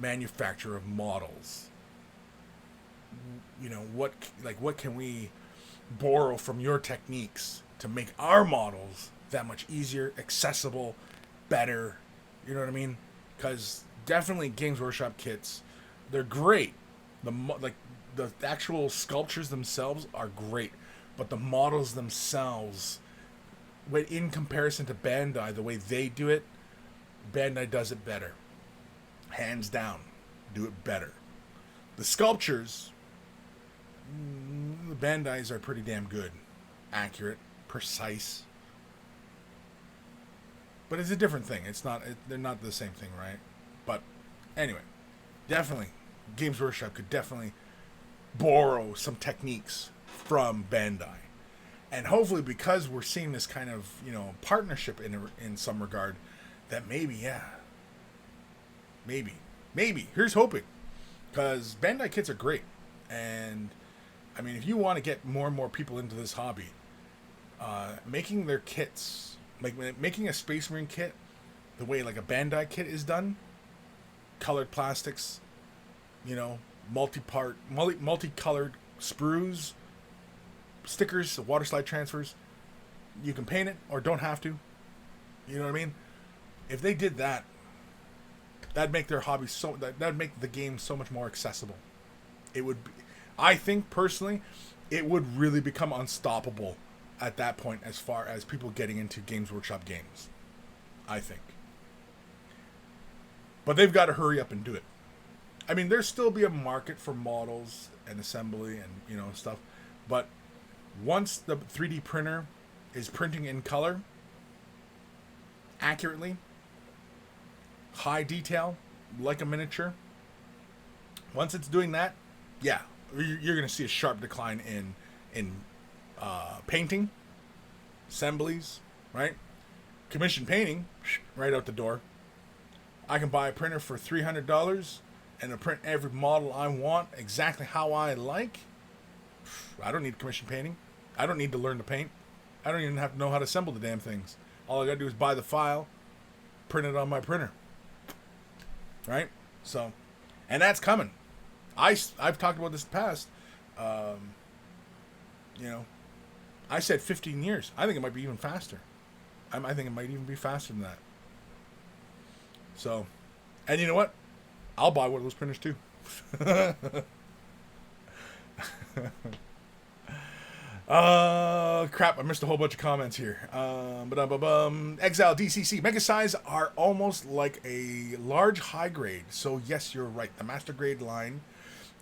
manufacturer of models. You know, what can we borrow from your techniques to make our models that much easier, accessible, better? You know what I mean? Because definitely Games Workshop kits, they're great. The actual sculptures themselves are great, but the models themselves, when in comparison to Bandai, the way they do it, Bandai does it better. Hands down, do it better. The sculptures, the Bandai's are pretty damn good. Accurate, precise. But it's a different thing. They're not the same thing, right? But anyway, definitely, Games Workshop could definitely borrow some techniques from Bandai. And hopefully, because we're seeing this kind of, partnership in some regard, that maybe, here's hoping. Because Bandai kits are great. And, I mean, if you want to get more and more people into this hobby, making their kits, like making a Space Marine kit the way like a Bandai kit is done, colored plastics, multicolored sprues, stickers, water slide transfers. You can paint it or don't have to. You know what I mean? If they did that, that'd make their hobby that'd make the game so much more accessible. It would be, I think personally, it would really become unstoppable at that point as far as people getting into Games Workshop games. I think. But they've got to hurry up and do it. I mean, there'll still be a market for models and assembly and, stuff. But once the 3D printer is printing in color, accurately, high detail, like a miniature, once it's doing that, yeah, you're going to see a sharp decline in painting, assemblies, right? Commission painting, right out the door. I can buy a printer for $300 and it'll print every model I want exactly how I like. I don't need commission painting. I don't need to learn to paint. I don't even have to know how to assemble the damn things. All I gotta do is buy the file, print it on my printer. Right? So, and that's coming. I've talked about this in the past. I said 15 years. I think it might be even faster. I think it might even be faster than that. So, and you know what? I'll buy one of those printers too. Crap, I missed a whole bunch of comments here. Exile DCC. Mega size are almost like a large high grade. So yes, you're right. The master grade line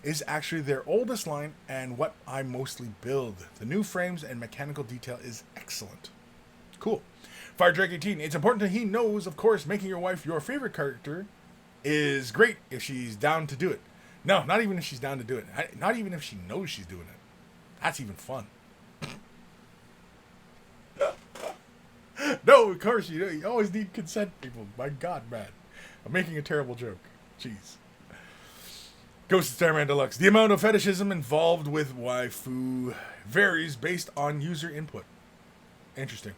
is actually their oldest line and what I mostly build. The new frames and mechanical detail is excellent. Cool. Fire Drake 18. It's important that he knows, of course, making your wife your favorite character is great if she's down to do it. No, not even if she's down to do it. Not even if she knows she's doing it. That's even fun. No, of course, you always need consent, people. My God, man. I'm making a terrible joke. Jeez. Ghost of Starman Deluxe. The amount of fetishism involved with waifu varies based on user input. Interesting.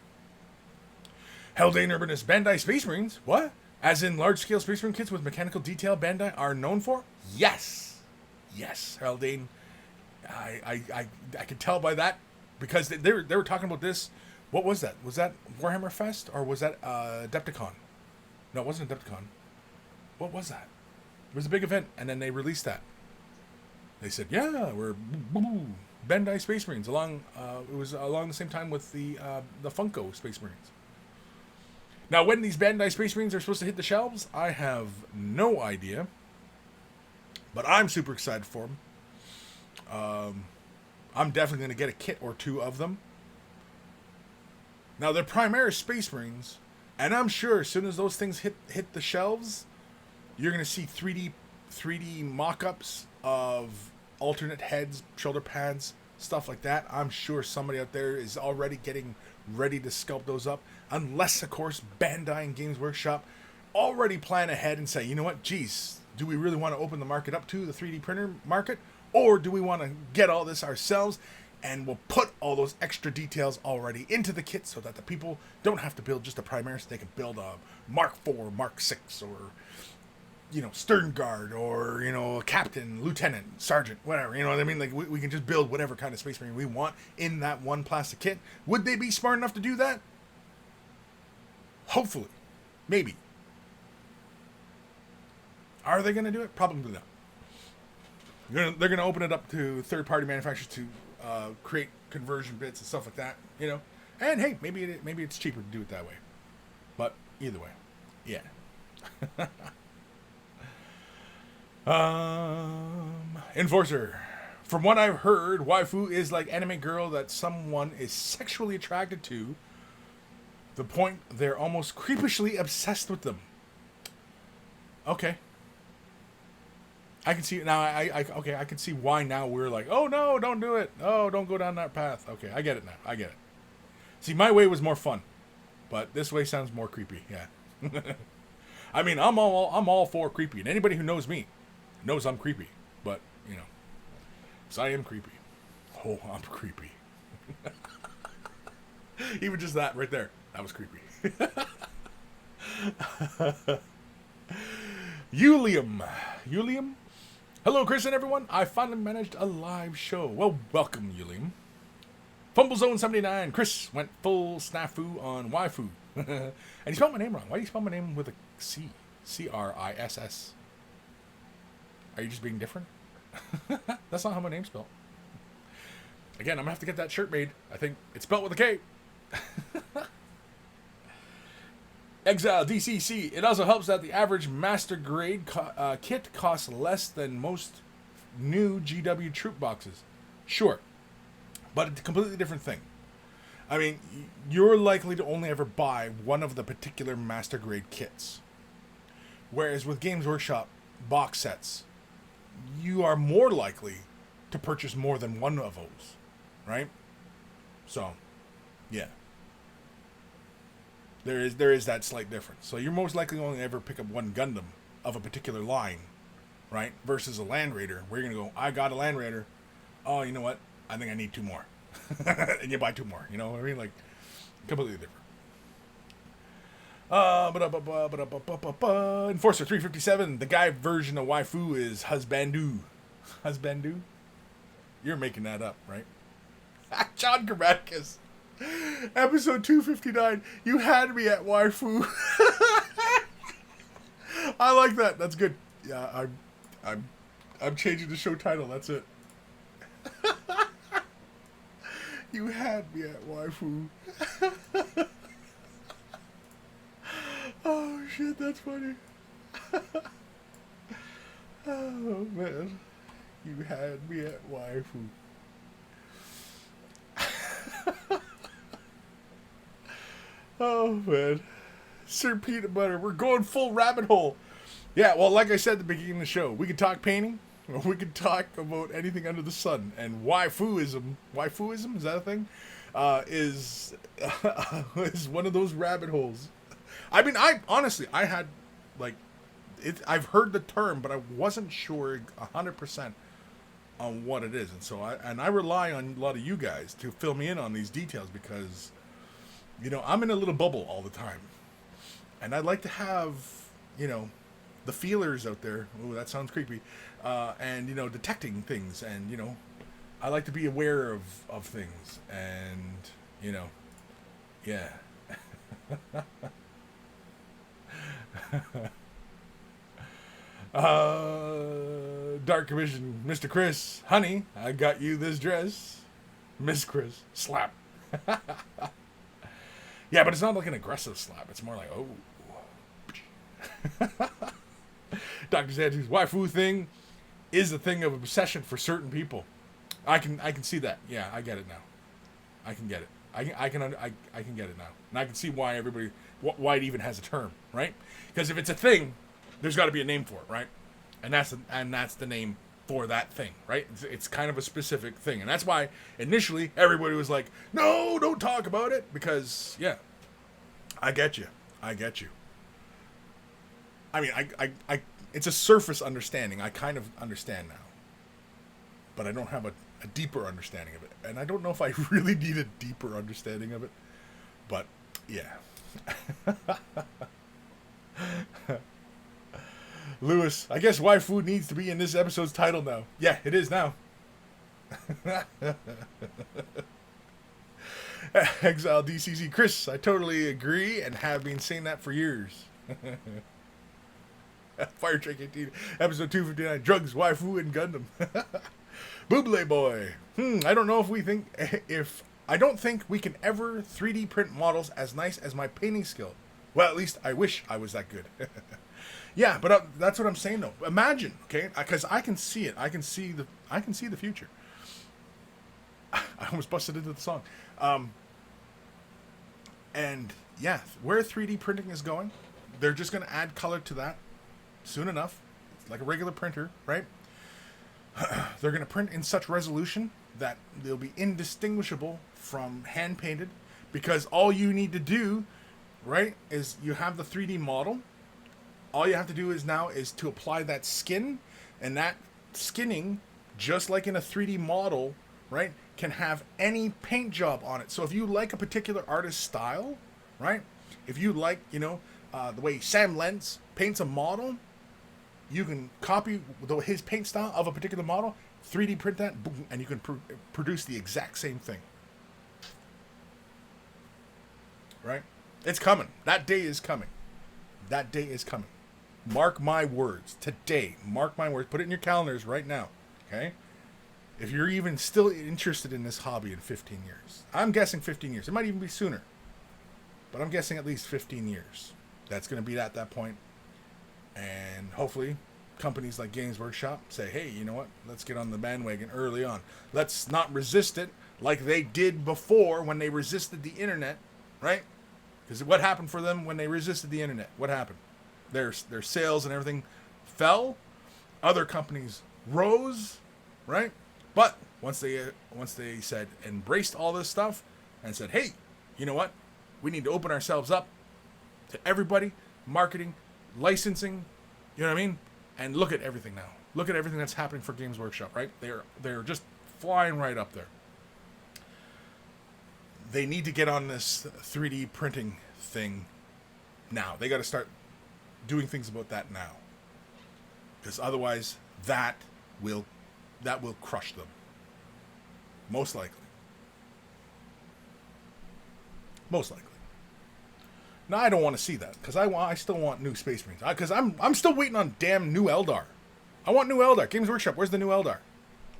Haldane Urbanist. Bandai Space Marines? What? As in large-scale Space Marine kits with mechanical detail Bandai are known for? Yes. Yes, Haldane. I could tell by that because they were talking about this. What was that? Was that Warhammer Fest or was that Adepticon? No, it wasn't Adepticon. What was that? It was a big event, and then they released that. They said, "Yeah, we're Bandai Space Marines." It was along the same time with the Funko Space Marines. Now, when these Bandai Space Marines are supposed to hit the shelves, I have no idea. But I'm super excited for them. I'm definitely going to get a kit or two of them. Now, they're Primaris Space Marines, and I'm sure as soon as those things hit the shelves, you're going to see 3D mock-ups of alternate heads, shoulder pads, stuff like that. I'm sure somebody out there is already getting ready to sculpt those up. Unless, of course, Bandai and Games Workshop already plan ahead and say, you know what, geez, do we really want to open the market up to the 3D printer market? Or do we want to get all this ourselves and we'll put all those extra details already into the kit so that the people don't have to build just a Primaris. They can build a Mark IV, Mark VI, or, Stern Guard, or, a Captain, Lieutenant, Sergeant, whatever. You know what I mean? Like, we can just build whatever kind of Space Marine we want in that one plastic kit. Would they be smart enough to do that? Hopefully. Maybe. Are they going to do it? Probably not. They're going to open it up to third-party manufacturers to create conversion bits and stuff like that, And hey, maybe it's cheaper to do it that way. But either way, yeah. Enforcer. From what I've heard, waifu is like anime girl that someone is sexually attracted to. The point they're almost creepishly obsessed with them. Okay. I can see now. I can see why now we're like, oh no, don't do it. Oh, don't go down that path. Okay, I get it now. I get it. See, my way was more fun, but this way sounds more creepy. Yeah. I mean, I'm all for creepy, and anybody who knows me knows I'm creepy. But so I am creepy. Oh, I'm creepy. Even just that right there, that was creepy. Ulium. Hello, Kris and everyone. I finally managed a live show. Well, welcome, Ulium. Fumblezone 79. Kris went full snafu on waifu. And he spelled my name wrong. Why do you spell my name with a C? Criss. Are you just being different? That's not how my name's spelled. Again, I'm going to have to get that shirt made. I think it's spelled with a K. Exile DCC. It also helps that the average master grade kit costs less than most new GW troop boxes. Sure. But it's a completely different thing. I mean, you're likely to only ever buy one of the particular master grade kits. Whereas with Games Workshop box sets, you are more likely to purchase more than one of those. Right? So, yeah. There is that slight difference. So you're most likely only ever pick up one Gundam of a particular line, right? Versus a Land Raider, where you're going to go, I got a Land Raider. Oh, you know what? I think I need two more. And you buy two more. You know what I mean? Like, completely different. Enforcer 357. The guy version of waifu is husbandu. Husbandu? You're making that up, right? John Grammaticus. Episode 259. You had me at waifu. I like that. That's good. Yeah, I'm changing the show title. That's it. You had me at waifu. Oh shit, that's funny. Oh man, you had me at waifu. Oh man, Sir Peanut Butter, we're going full rabbit hole. Yeah, well, like I said at the beginning of the show, we could talk painting, or we could talk about anything under the sun. And waifuism, is that a thing? Is one of those rabbit holes. I mean, I had, like, I've heard the term, but I wasn't sure 100% on what it is. And so I rely on a lot of you guys to fill me in on these details because, I'm in a little bubble all the time. And I'd like to have, the feelers out there. Ooh, that sounds creepy. And, detecting things. And, I like to be aware of things. And, yeah. Dark Commission, Mr. Kris, honey, I got you this dress. Miss Kris, slap. Yeah, but it's not like an aggressive slap. It's more like, oh. Dr. Zantu's waifu thing is a thing of obsession for certain people. I can see that. Yeah, I get it now. I can get it. I can get it now. And I can see why why it even has a term, right? Because if it's a thing, there's got to be a name for it, right? And that's the name for that thing, right? It's kind of a specific thing, and that's why initially everybody was like, "No, don't talk about it," because yeah, I get you. I mean, I it's a surface understanding. I kind of understand now. but I don't have a deeper understanding of it. And I don't know if I really need a deeper understanding of it. But, yeah. Lewis, I guess waifu needs to be in this episode's title now. Yeah, it is now. Exile DCC Kris, I totally agree and have been saying that for years. Fire Trek 18, episode 259, drugs, waifu, and Gundam. Booble boy. I don't know I don't think we can ever 3D print models as nice as my painting skill. Well, at least I wish I was that good. Yeah, but that's what I'm saying though. Imagine, okay? Because I can see it. I can see the future. I almost busted into the song. And yeah, where 3D printing is going, they're just going to add color to that soon enough. It's like a regular printer, right? They're going to print in such resolution that they'll be indistinguishable from hand painted, because all you need to do, right, is you have the 3D model. All you have to do is to apply that skin, and that skinning, just like in a 3D model, right, can have any paint job on it. So if you like a particular artist's style, right, if you like, the way Sam Lentz paints a model, you can copy his paint style of a particular model, 3D print that, boom, and you can produce the exact same thing. Right? It's coming. That day is coming. That day is coming. Mark my words. Today. Mark my words. Put it in your calendars right now. Okay? If you're even still interested in this hobby in 15 years. I'm guessing 15 years. It might even be sooner. But I'm guessing at least 15 years. That's going to be at that point. And hopefully companies like Games Workshop say, hey, you know what? Let's get on the bandwagon early on. Let's not resist it like they did before when they resisted the internet, right? Because what happened for them when they resisted the internet? What happened? Their sales and everything fell. Other companies rose, right? But once they said, embraced all this stuff and said, hey, you know what? We need to open ourselves up to everybody, marketing, licensing, you know what I mean? And look at everything now. Look at everything that's happening for Games Workshop, right? They're just flying right up there. They need to get on this 3D printing thing now. They got to start doing things about that now. Because otherwise, that will crush them. Most likely. Most likely. Now, I don't want to see that, because I still want new Space Marines. Because I'm still waiting on damn new Eldar. I want new Eldar. Games Workshop, where's the new Eldar?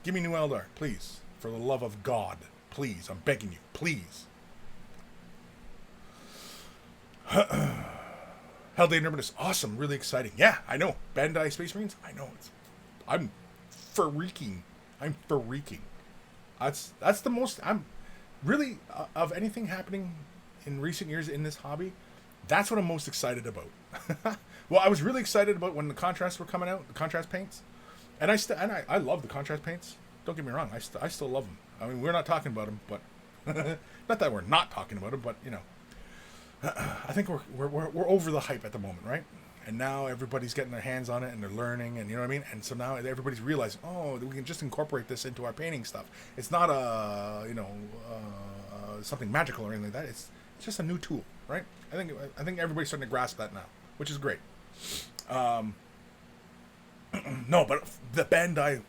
Give me new Eldar, please. For the love of God. Please, I'm begging you. Please. Hell Day Nervous. Awesome. Really exciting. Yeah, I know. Bandai Space Marines. I know. I'm freaking. That's the most. I'm really, of anything happening in recent years in this hobby, that's what I'm most excited about. Well, I was really excited about when the contrasts were coming out, the contrast paints. And I love the contrast paints. Don't get me wrong. I still love them. I mean, we're not talking about them, but not that we're not talking about them, but I think we're over the hype at the moment, right? And now everybody's getting their hands on it and they're learning, and you know what I mean? And so now everybody's realizing, oh, we can just incorporate this into our painting stuff. It's not something magical or anything like that. It's just a new tool, right? I think everybody's starting to grasp that now, which is great. No, but the Bandai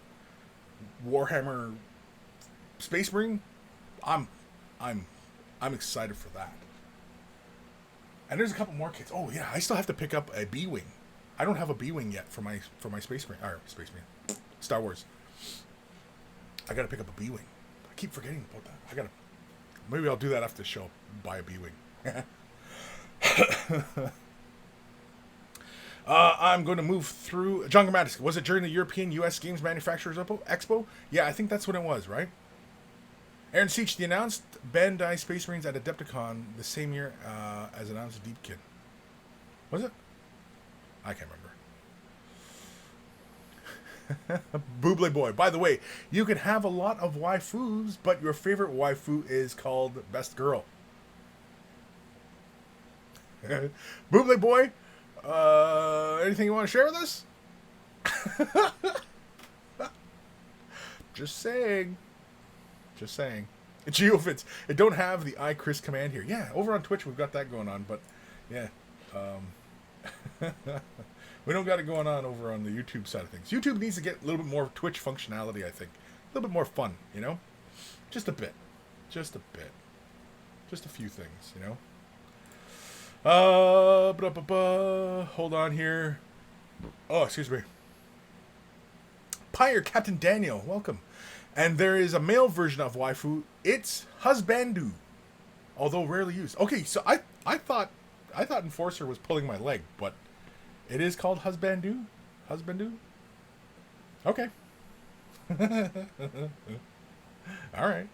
Warhammer Space Marine, I'm excited for that. And there's a couple more kits. Oh yeah, I still have to pick up a B-wing. I don't have a B-wing yet for my Space Marine. Star Wars. I gotta pick up a B-wing. I keep forgetting about that. Maybe I'll do that after the show. Buy a B-wing. I'm going to move through John Grammatis. Was it during the European U.S. Games Manufacturers Expo? Yeah, I think that's what it was, right? Aaron Seach, the announced Bandai Space Marines at Adepticon the same year as announced Deepkin. Was it? I can't remember. Booble Boy. By the way, you can have a lot of waifus, but your favorite waifu is called Best Girl. Booble Boy, anything you want to share with us? Just saying. Just saying. Geofits. It don't have the iChris command here. Yeah, over on Twitch we've got that going on, but yeah. We don't got it going on over on the YouTube side of things. YouTube needs to get a little bit more Twitch functionality, I think. A little bit more fun, you know? Just a bit. Just a bit. Just a few things, you know? Hold on here. Oh, excuse me. Pyre, Captain Daniel, welcome. And there is a male version of Waifu. It's Husbandu, although rarely used. Okay, so I thought Enforcer was pulling my leg, but it is called Husbandu? Husbandu? Okay. Alright.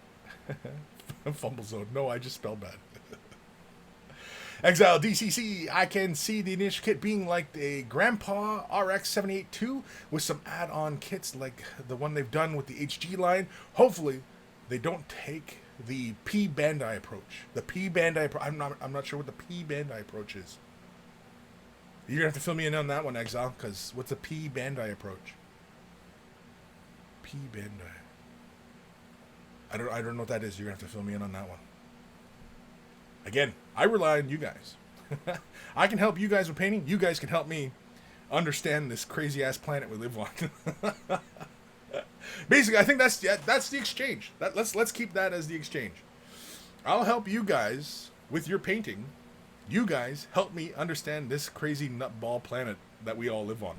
Fumble zone. No, I just spelled bad. Exile DCC. I can see the initial kit being like a Grandpa RX 782 with some add-on kits like the one they've done with the HG line. Hopefully, they don't take the P Bandai approach. The P Bandai. I'm not sure what the P Bandai approach is. You're gonna have to fill me in on that one, Exile. Because what's the P Bandai approach? P Bandai. I don't know what that is. You're gonna have to fill me in on that one. Again, I rely on you guys. I can help you guys with painting. You guys can help me understand this crazy ass planet we live on. Basically, I think that's the exchange. Let's keep that as the exchange. I'll help you guys with your painting. You guys help me understand this crazy nutball planet that we all live on.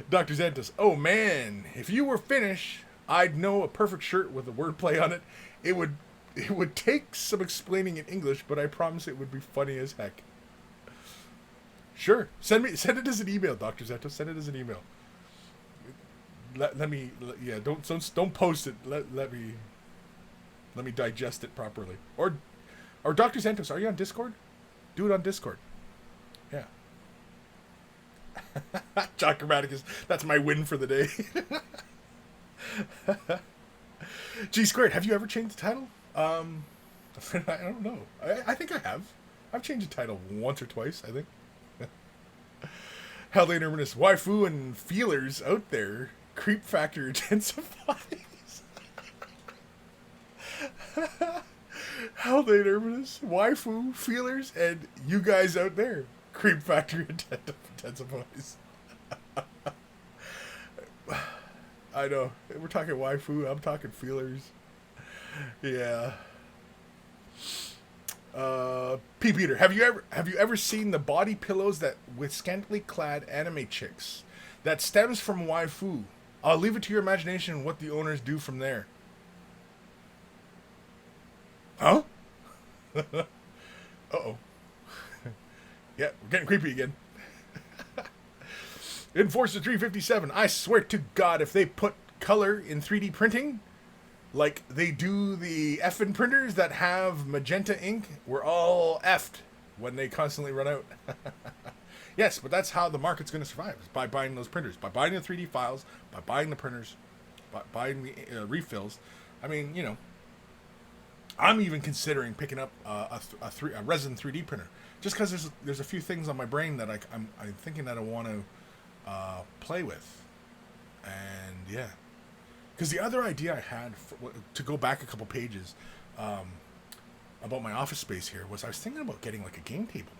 Dr. Xantos. Oh man, if you were Finnish, I'd know a perfect shirt with a wordplay on it. It would take some explaining in English, but I promise it would be funny as heck. Sure, send it as an email, Dr. Xantos. Send it as an email. Let me don't post it. Let me digest it properly. Or Dr. Xantos, are you on Discord? Do it on Discord. Yeah. John Grammaticus, that's my win for the day. G squared, have you ever changed the title? I don't know. I think I have. I've changed the title once or twice, I think. Hellday Urbanus, Waifu and feelers out there. Creep factor intensifies. Hellday Urbanus, Waifu, feelers, and you guys out there. Creep factor intensifies. I know. We're talking waifu. I'm talking feelers. Yeah. P. Peter, have you ever seen the body pillows that with scantily clad anime chicks? That stems from waifu. I'll leave it to your imagination what the owners do from there. Huh? Uh-oh. Yeah, we're getting creepy again. Enforcer 357, I swear to God, if they put color in 3D printing, like they do the effing printers that have magenta ink, we're all effed when they constantly run out. Yes, but that's how the market's going to survive, is by buying those printers, by buying the 3D files, by buying the printers, by buying the refills. I mean, you know, I'm even considering picking up a resin 3D printer, just because there's a few things on my brain that I'm thinking that I want to play with. And yeah, because the other idea I had to go back a couple pages about my office space here was I was thinking about getting like a game table.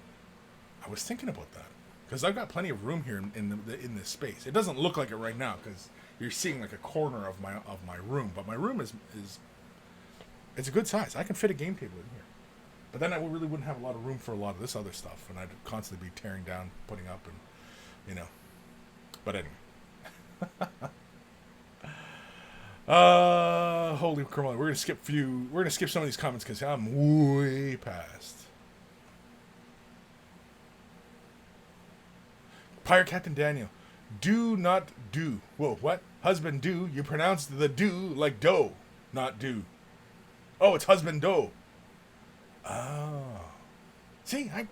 I was thinking about that because I've got plenty of room here in this space. It doesn't look like it right now because you're seeing like a corner of my room, but my room is it's a good size. I can fit a game table in here, but then I really wouldn't have a lot of room for a lot of this other stuff, and I'd constantly be tearing down, putting up, and you know. But anyway. Holy crap! We're gonna skip some of these comments because I'm way past. Pyre Captain Daniel, do not do. Whoa, what? Husband do? You pronounced the do like dough, not do. Oh, it's husband dough. Oh, see, I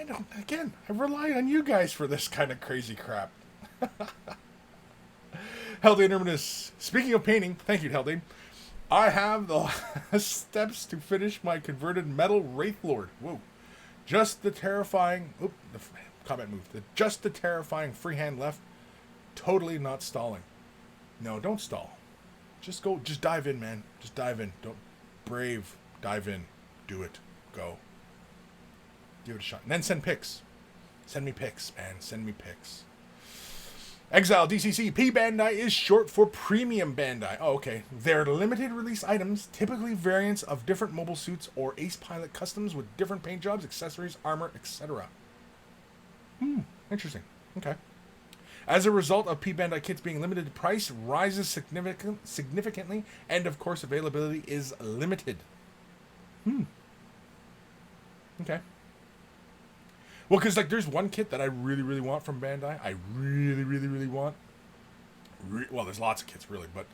don't. Again, I rely on you guys for this kind of crazy crap. Hellday Nerminus. Speaking of painting, thank you, Hellday. I have the last steps to finish my converted metal Wraith Lord. Whoa. Just the terrifying... Oop, the comment moved. Just the terrifying freehand left. totally not stalling. No, don't stall. Just go. Just dive in, man. Just dive in. Don't brave. Dive in. Do it. Go. Give it a shot. And then send pics. Send me pics, man. Send me pics. Exile DCC. P Bandai is short for Premium Bandai. Oh, okay. They're limited release items, typically variants of different mobile suits or Ace Pilot customs with different paint jobs, accessories, armor, etc. Interesting. Okay. As a result of P Bandai kits being limited, price rises significantly, and of course availability is limited. Okay. Well, because like there's one kit that I really, really want from Bandai. I really, really, really want. Well, there's lots of kits really, but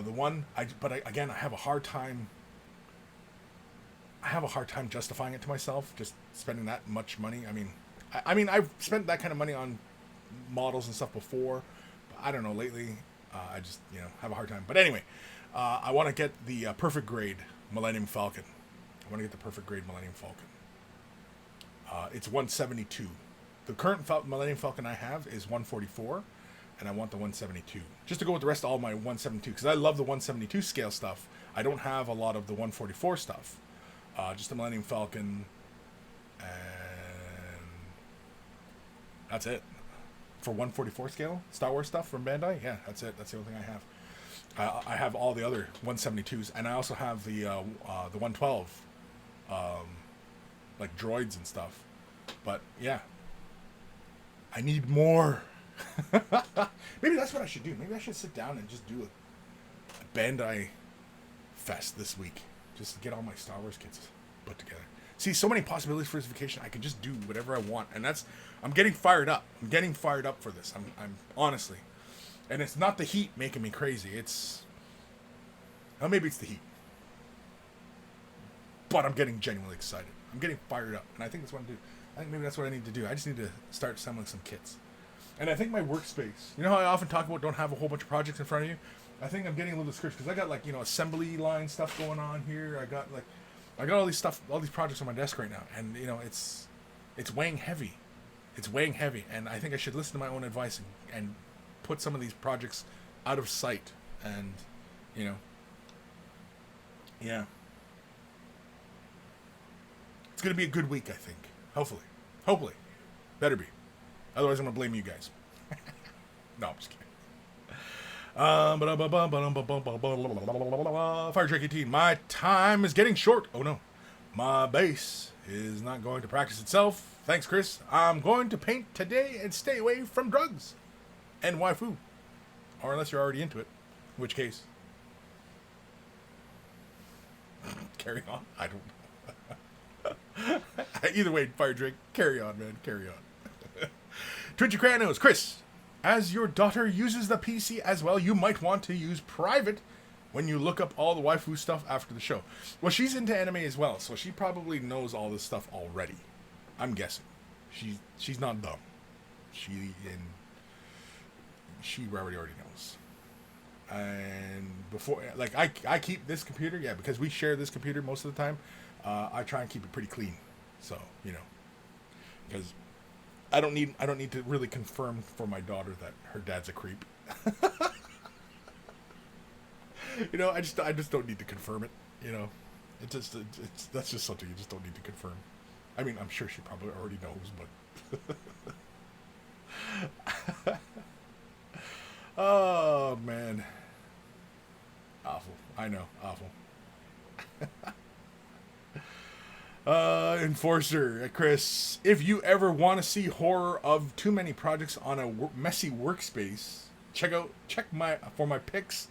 the one again, I have a hard time. I have a hard time justifying it to myself, just spending that much money. I mean, I've spent that kind of money on models and stuff before, but I don't know, lately I just have a hard time. But anyway, I want to get the perfect grade Millennium Falcon. It's 172. The current Millennium Falcon I have is 144, and I want the 172 just to go with the rest of all my 172, because I love the 172 scale stuff. I don't have a lot of the 144 stuff. Just the Millennium Falcon, and that's it. For 144 scale Star Wars stuff from Bandai, yeah, that's it. That's the only thing I have. I have all the other 172s, and I also have the 112, like droids and stuff. But yeah, I need more. Maybe that's what I should do. Maybe I should sit down and just do a Bandai fest this week, just to get all my Star Wars kits put together. See, so many possibilities for this vacation. I can just do whatever I want, and I'm getting fired up. I'm getting fired up for this. I'm honestly, and it's not the heat making me crazy. Maybe it's the heat, but I'm getting genuinely excited. I'm getting fired up, and I think that's what I'm doing. I think maybe that's what I need to do. I just need to start assembling some kits. And I think my workspace, you know how I often talk about don't have a whole bunch of projects in front of you? I think I'm getting a little discouraged because I got assembly line stuff going on here. I got all these projects on my desk right now, and it's weighing heavy. It's weighing heavy, and I think I should listen to my own advice and put some of these projects out of sight. And yeah, it's gonna be a good week, I think. Hopefully, better be. Otherwise, I'm gonna blame you guys. No, I'm just kidding. Fire Drake 18. My time is getting short. Oh no, my base is not going to practice itself. Thanks, Kris. I'm going to paint today and stay away from drugs and waifu, or unless you're already into it, in which case, carry on. I don't know. Either way, Fire Drake, carry on, man. Carry on. Twitchy Kranos, Kris, as your daughter uses the PC as well, you might want to use private when you look up all the waifu stuff after the show. Well, she's into anime as well, so she probably knows all this stuff already. I'm guessing. She's not dumb. She already knows. And before, like, I keep this computer, yeah, because we share this computer most of the time. I try and keep it pretty clean, so because I don't need to really confirm for my daughter that her dad's a creep. I just don't need to confirm it. That's just something you just don't need to confirm. I mean, I'm sure she probably already knows, but oh man, awful. I know, awful. Enforcer, Kris, if you ever want to see horror of too many projects on a messy workspace, check for my pics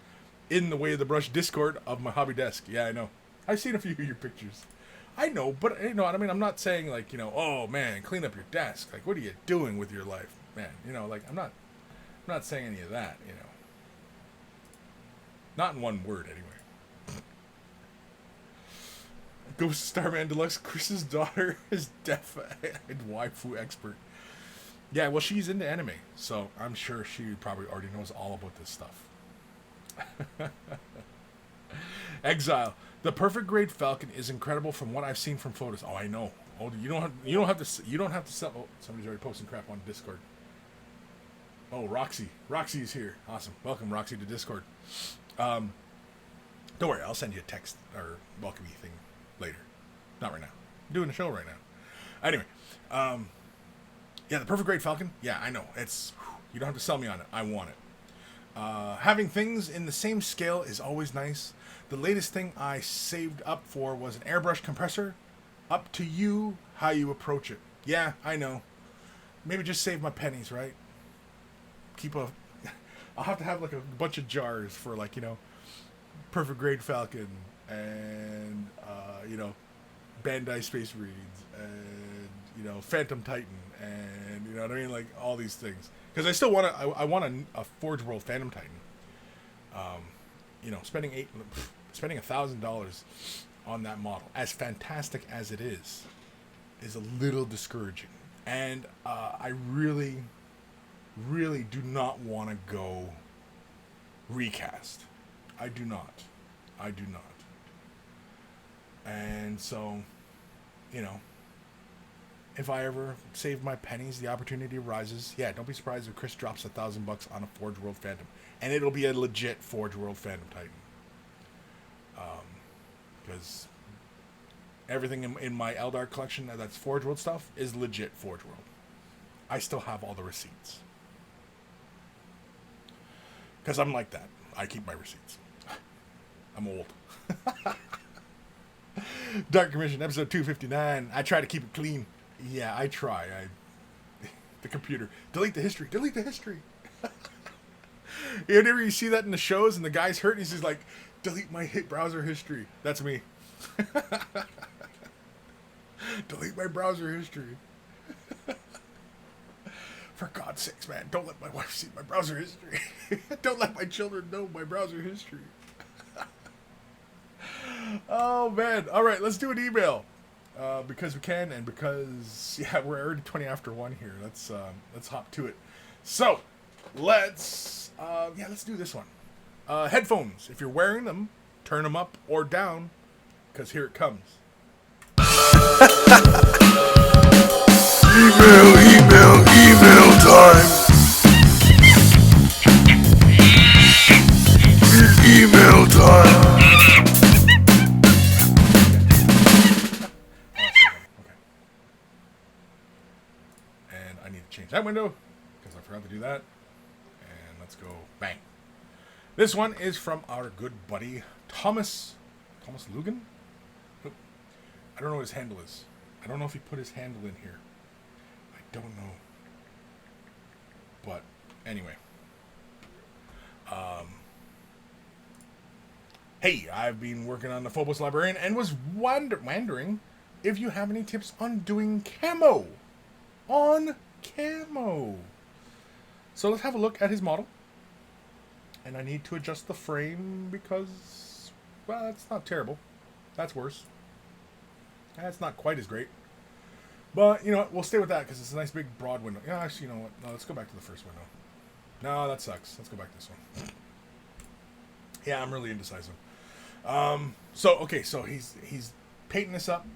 in the Way of the Brush Discord of my hobby desk. Yeah, I know. I've seen a few of your pictures. I know, but what I mean, I'm not saying like, oh man, clean up your desk. Like, what are you doing with your life, man? Like I'm not saying any of that. Not in one word, anyway. Ghost Starman Deluxe, Kris's daughter is deaf and waifu expert. Yeah, well, she's into anime, so I'm sure she probably already knows all about this stuff. Exile, the perfect grade Falcon is incredible from what I've seen from photos. Oh, I know. Oh, you don't have to sell. Oh, somebody's already posting crap on Discord. Oh, Roxy. Roxy's here. Awesome. Welcome, Roxy, to Discord. Don't worry, I'll send you a text or welcome thing later. Not right now. I'm doing a show right now. Anyway, yeah, the Perfect Grade Falcon. Yeah, I know. You don't have to sell me on it. I want it. Having things in the same scale is always nice. The latest thing I saved up for was an airbrush compressor. Up to you how you approach it. Yeah, I know. Maybe just save my pennies, right? I'll have to have like a bunch of jars for like, Perfect Grade Falcon and, Bandai Space Marines and, Phantom Titan and, you know what I mean? Like all these things. Because I still want I want a Forge World Phantom Titan. Spending $1,000 on that model, as fantastic as it is a little discouraging. And I really do not want to go recast. I do not. And so, if I ever save my pennies, the opportunity arises. Yeah, don't be surprised if Kris drops $1,000 on a Forge World Phantom, and it'll be a legit Forge World Phantom Titan. Because everything in my Eldar collection that's Forge World stuff is legit Forge World. I still have all the receipts. Because I'm like that. I keep my receipts. I'm old. Dark Commission, episode 259. I try to keep it clean. Yeah, I try. The computer. Delete the history. Delete the history. Whenever you see that in the shows and the guy's hurt, he's just like, delete my browser history. That's me. Delete my browser history. For God's sakes, man, don't let my wife see my browser history. Don't let my children know my browser history. Oh, man. All right, let's do an email. Because we can, and because, we're already 20 after 1 here. Let's hop to it. So, let's do this one. Headphones. If you're wearing them, turn them up or down, because here it comes. Email time. Email time. Okay. And I need to change that window because I forgot to do that. And let's go bang. This one is from our good buddy Thomas Lugan. I don't know what his handle is. I don't know if he put his handle in here. I don't know. But anyway. Hey, I've been working on the Phobos Librarian and was wondering if you have any tips on doing camo. On camo. So let's have a look at his model. And I need to adjust the frame because, well, that's not terrible. That's worse. That's not quite as great. But, you know what? We'll stay with that because it's a nice big broad window. Yeah, actually, you know what? No, let's go back to the first window. No, that sucks. Let's go back to this one. Yeah, I'm really indecisive. So he's painting this up.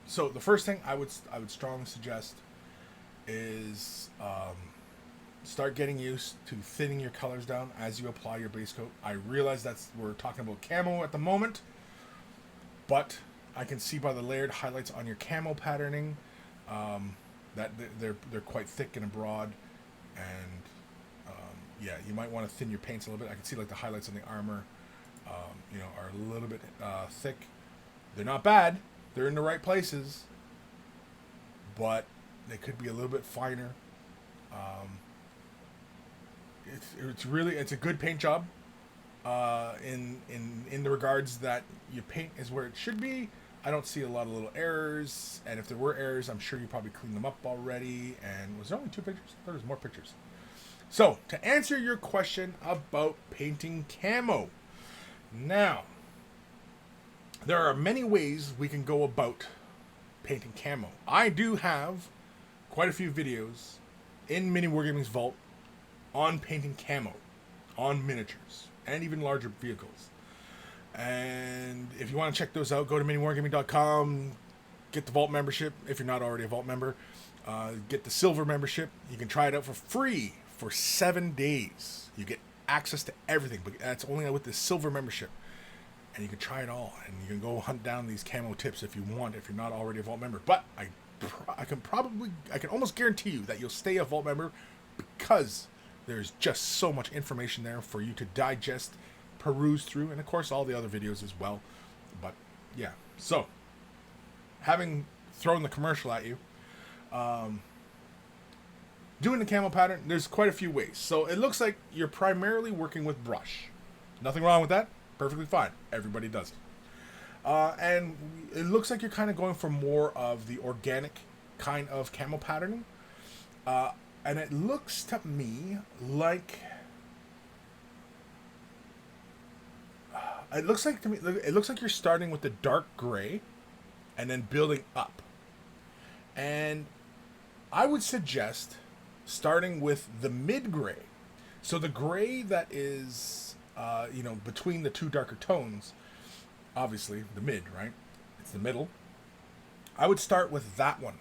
So the first thing I would strongly suggest is start getting used to thinning your colors down as you apply your base coat. I realize we're talking about camo at the moment, but I can see by the layered highlights on your camo patterning that they're quite thick and broad, and you might want to thin your paints a little bit. I can see like the highlights on the armor, are a little bit thick. They're not bad. They're in the right places, but they could be a little bit finer. It's a good paint job. In the regards that your paint is where it should be. I don't see a lot of little errors, and if there were errors, I'm sure you probably cleaned them up already. And was there only 2 pictures? There was more pictures. So, to answer your question about painting camo. Now, there are many ways we can go about painting camo. I do have quite a few videos in Mini Wargaming's vault on painting camo, on miniatures, and even larger vehicles. And if you want to check those out, go to miniwargaming.com, get the vault membership if you're not already a vault member. Get the silver membership. You can try it out for free for 7 days. You get access to everything, but that's only with the silver membership. And you can try it all, and you can go hunt down these camo tips if you want, if you're not already a Vault member. But I can almost guarantee you that you'll stay a Vault member, because there's just so much information there for you to digest, peruse through, and of course all the other videos as well. But yeah, so having thrown the commercial at you, doing the camo pattern, there's quite a few ways. So it looks like you're primarily working with brush. Nothing wrong with that. Perfectly fine. Everybody does it. And it looks like you're kind of going for more of the organic kind of camo patterning. And it looks to me like it looks like you're starting with the dark gray and then building up. And I would suggest starting with the mid gray. So the gray that is between the two darker tones, obviously the mid, right? It's the middle. I would start with that one.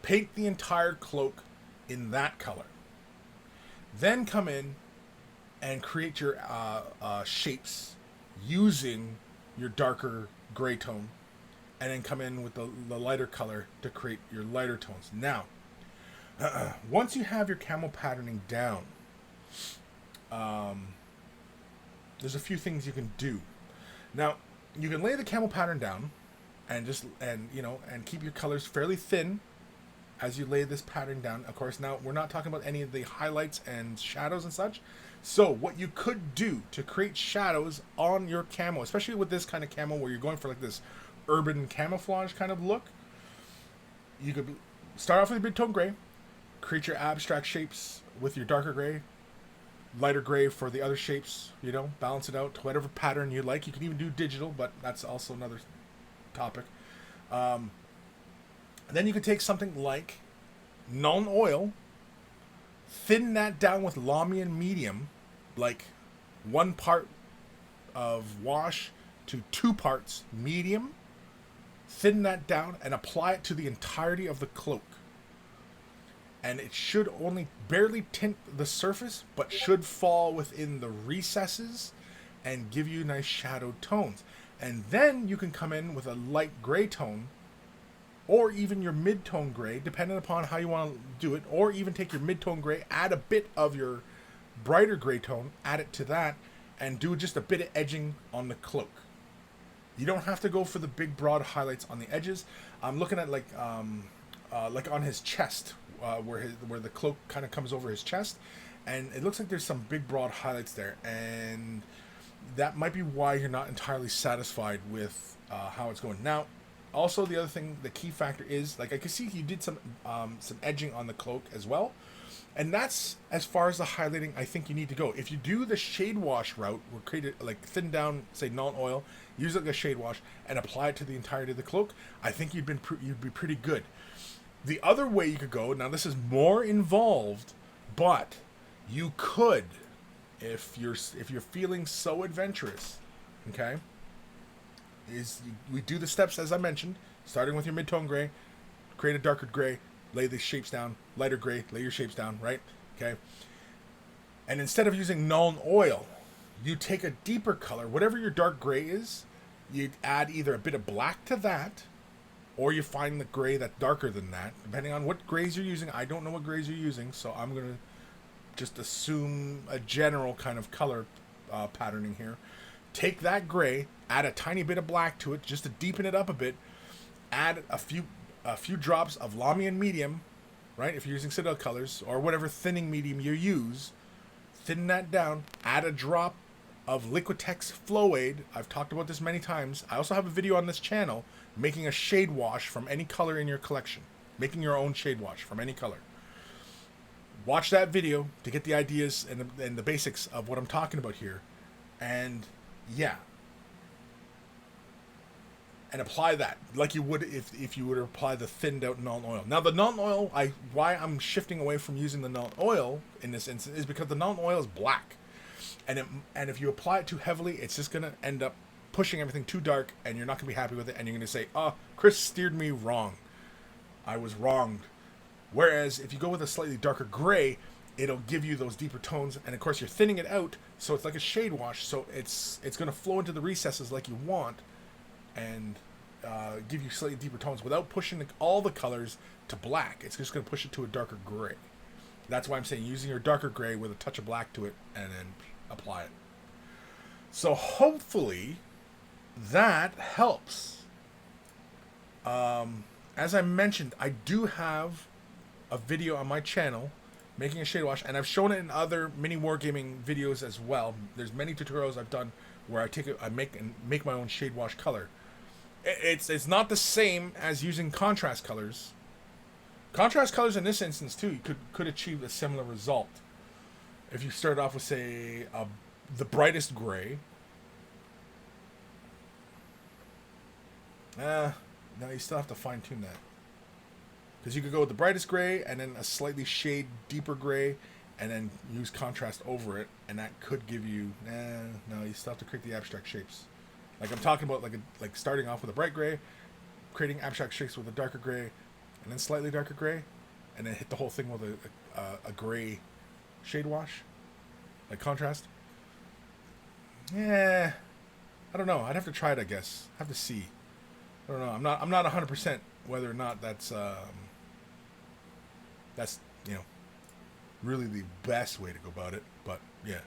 Paint the entire cloak in that color. Then come in and create your shapes using your darker gray tone, and then come in with the lighter color to create your lighter tones. Now, once you have your camo patterning down, there's a few things you can do. Now, you can lay the camo pattern down and keep your colors fairly thin as you lay this pattern down. Of course, now we're not talking about any of the highlights and shadows and such. So what you could do to create shadows on your camo, especially with this kind of camo where you're going for like this urban camouflage kind of look, you could start off with a mid-tone gray, create your abstract shapes with your darker gray, lighter gray for the other shapes, balance it out to whatever pattern you like. You can even do digital, but that's also another topic. Then you could take something like Nuln Oil, thin that down with Lamian medium, like 1 part of wash to 2 parts medium, thin that down and apply it to the entirety of the cloak. And it should only barely tint the surface, but should fall within the recesses and give you nice shadowed tones. And then you can come in with a light gray tone, or even your mid-tone gray, depending upon how you want to do it, or even take your mid-tone gray, add a bit of your brighter gray tone, add it to that, and do just a bit of edging on the cloak. You don't have to go for the big broad highlights on the edges. I'm looking at like on his chest, where the cloak kind of comes over his chest, and it looks like there's some big broad highlights there, and that might be why you're not entirely satisfied with how it's going. Now, also the other thing, the key factor is, like I can see you did some edging on the cloak as well, and that's as far as the highlighting I think you need to go. If you do the shade wash route, or create it like thin down, say Nuln Oil, use it like a shade wash, and apply it to the entirety of the cloak, I think you'd be pretty good. The other way you could go, now this is more involved, but you could, if you're feeling so adventurous, okay, we do the steps as I mentioned, starting with your mid-tone gray, create a darker gray, lay the shapes down, lighter gray, lay your shapes down, right? Okay. And instead of using Nuln Oil, you take a deeper color, whatever your dark gray is, you add either a bit of black to that, or you find the gray that's darker than that, depending on what grays you're using. I don't know what grays you're using, so I'm going to just assume a general kind of color patterning here. Take that gray, add a tiny bit of black to it, just to deepen it up a bit. Add a few drops of Lamian medium, right? If you're using Citadel colors, or whatever thinning medium you use, thin that down. Add a drop of Liquitex Flow Aid. I've talked about this many times. I also have a video on this channel making a shade wash from any color in your collection. Making your own shade wash from any color. Watch that video to get the ideas and the basics of what I'm talking about here. And yeah. And apply that like you would if you would apply the thinned out Nuln Oil. Now the Nuln Oil, why I'm shifting away from using the Nuln Oil in this instance is because the Nuln Oil is black. And if you apply it too heavily, it's just going to end up pushing everything too dark, and you're not going to be happy with it, and you're going to say, oh, Kris steered me wrong. I was wronged. Whereas if you go with a slightly darker gray, it'll give you those deeper tones, and of course you're thinning it out, so it's like a shade wash, so it's going to flow into the recesses like you want, and give you slightly deeper tones without pushing all the colors to black. It's just going to push it to a darker gray. That's why I'm saying using your darker gray with a touch of black to it, and then apply it. So hopefully that helps. As I mentioned, I do have a video on my channel making a shade wash, and I've shown it in other mini wargaming videos as well. There's many tutorials I've done where I make my own shade wash color. It's not the same as using contrast colors. Contrast colors in this instance too, you could achieve a similar result. If you start off with, say, the brightest gray. No, you still have to fine tune that. Because you could go with the brightest gray and then a slightly shade deeper gray, and then use contrast over it, and that could give you. No, you still have to create the abstract shapes. Like I'm talking about, like starting off with a bright gray, creating abstract shapes with a darker gray, and then slightly darker gray, and then hit the whole thing with a gray shade wash, like contrast. Yeah, I don't know. I'd have to try it, I guess. Have to see. I don't know. I'm not 100% whether or not that's really the best way to go about it. But yeah.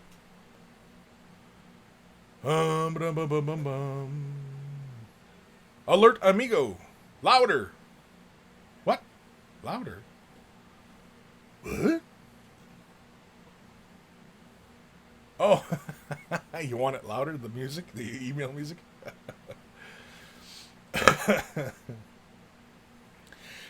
Alert, amigo. Louder. What? Louder? What? Oh, you want it louder? The music? The email music?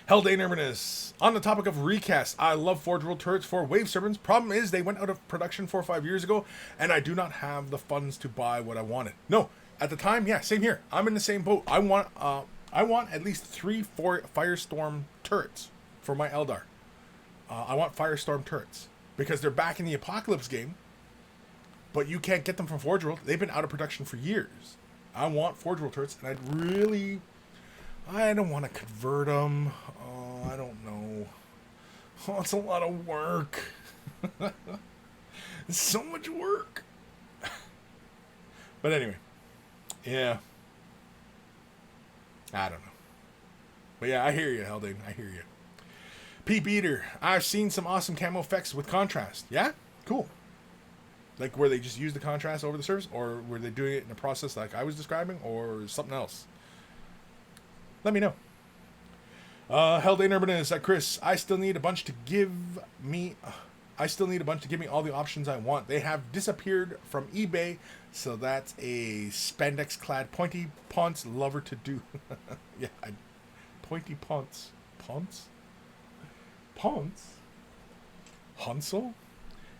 Hellday Nerviness. On the topic of recast, I love Forge World turrets for Wave Serpents. Problem is, they went out of production 4 or 5 years ago, and I do not have the funds to buy what I wanted. No, at the time, yeah, same here. I'm in the same boat. I want at least 3-4 Firestorm turrets for my Eldar. I want Firestorm turrets because they're back in the Apocalypse game, but you can't get them from Forge World. They've been out of production for years. I want Forge World turrets, and I don't want to convert them. Oh, I don't know. Oh, it's a lot of work. It's so much work. But anyway, yeah. I don't know. But yeah, I hear you, Haldane. I hear you. Peep Eater. I've seen some awesome camo effects with contrast. Yeah? Cool. Like where they just use the contrast over the surface, or were they doing it in a process like I was describing, or something else? Let me know. Hellday Urban is Kris. I still need a bunch to give me all the options I want. They have disappeared from eBay, so that's a spandex-clad pointy ponce lover to do. Yeah, pointy ponce. Ponce? Ponce? Hansel?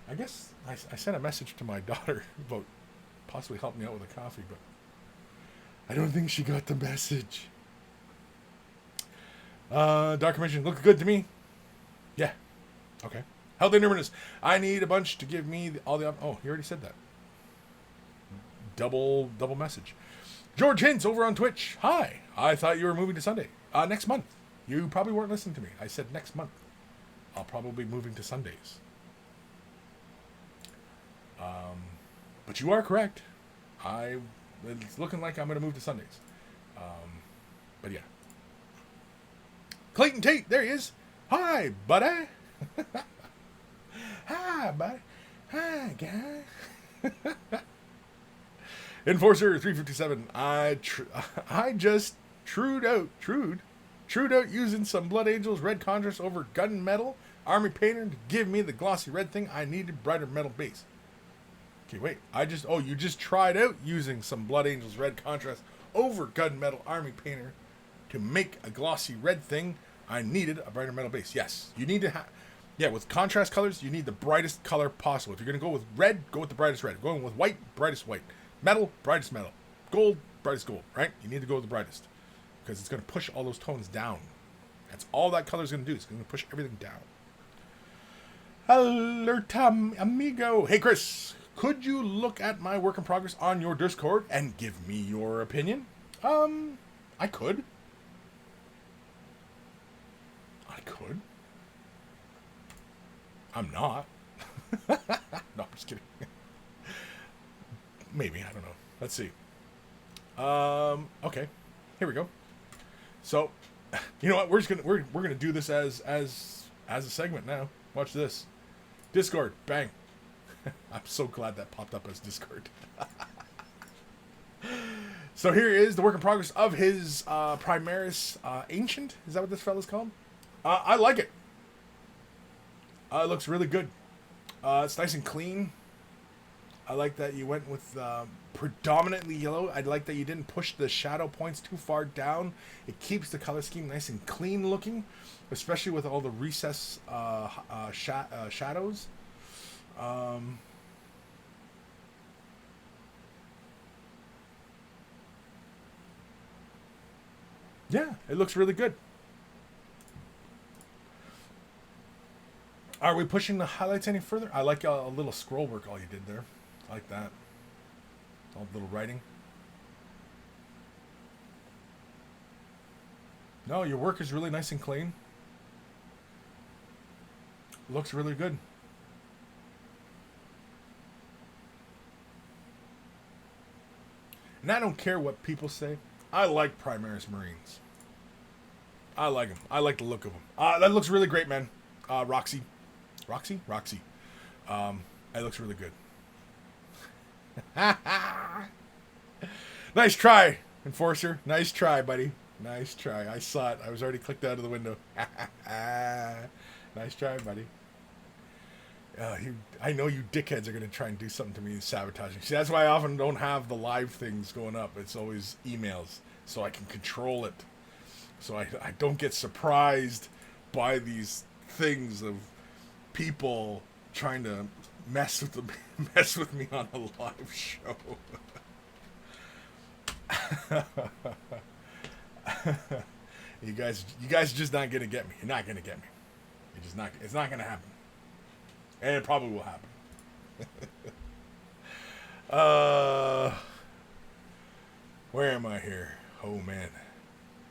I guess I sent a message to my daughter about possibly helping me out with a coffee, but I don't think she got the message. Dark Commission, look good to me. Yeah. Okay. Hellday Nerviness. I need a bunch to give me all the... Oh, he already said that. Double message. George Hintz over on Twitch. Hi. I thought you were moving to Sunday. Next month. You probably weren't listening to me. I said next month. I'll probably be moving to Sundays. But you are correct. It's looking like I'm going to move to Sundays. But yeah. Clayton Tate, there he is. Hi, buddy. Hi, buddy. Hi, guy. Enforcer 357. I just trued out using some Blood Angels red contrast over gunmetal army painter to give me the glossy red thing I needed, brighter metal base. Okay, wait. You just tried out using some Blood Angels red contrast over gunmetal army painter to make a glossy red thing. I needed a brighter metal base. Yes, you need to have... Yeah, with contrast colors, you need the brightest color possible. If you're going to go with red, go with the brightest red. Going with white, brightest white. Metal, brightest metal. Gold, brightest gold, right? You need to go with the brightest. Because it's going to push all those tones down. That's all that color is going to do. It's going to push everything down. Alerta amigo. Hey, Kris. Could you look at my work in progress on your Discord and give me your opinion? I could. I'm not. No, I'm just kidding. Maybe, I don't know. Let's see. Okay, here we go. So, you know what? We're gonna do this as a segment now. Watch this. Discord, bang. I'm so glad that popped up as Discord. So here is the work in progress of his Primaris Ancient. Is that what this fella's called? I like it. It looks really good. It's nice and clean. I like that you went with predominantly yellow. I like that you didn't push the shadow points too far down. It keeps the color scheme nice and clean looking, especially with all the recess shadows. Yeah, it looks really good. Are we pushing the highlights any further? I like a little scroll work all you did there. I like that. All the little writing. No, your work is really nice and clean. Looks really good. And I don't care what people say. I like Primaris Marines. I like them. I like the look of them. That looks really great, man. Roxy. Roxy? Roxy. It looks really good. Nice try, Enforcer. Nice try, buddy. Nice try. I saw it. I was already clicked out of the window. Nice try, buddy. I know you dickheads are going to try and do something to me and sabotage me. See, that's why I often don't have the live things going up. It's always emails, so I can control it. So I don't get surprised by these things of people trying to mess with me on a live show. You guys are just not gonna get me. You're not gonna get me. You're just not. It's not gonna happen. And it probably will happen. Where am I here? Oh man.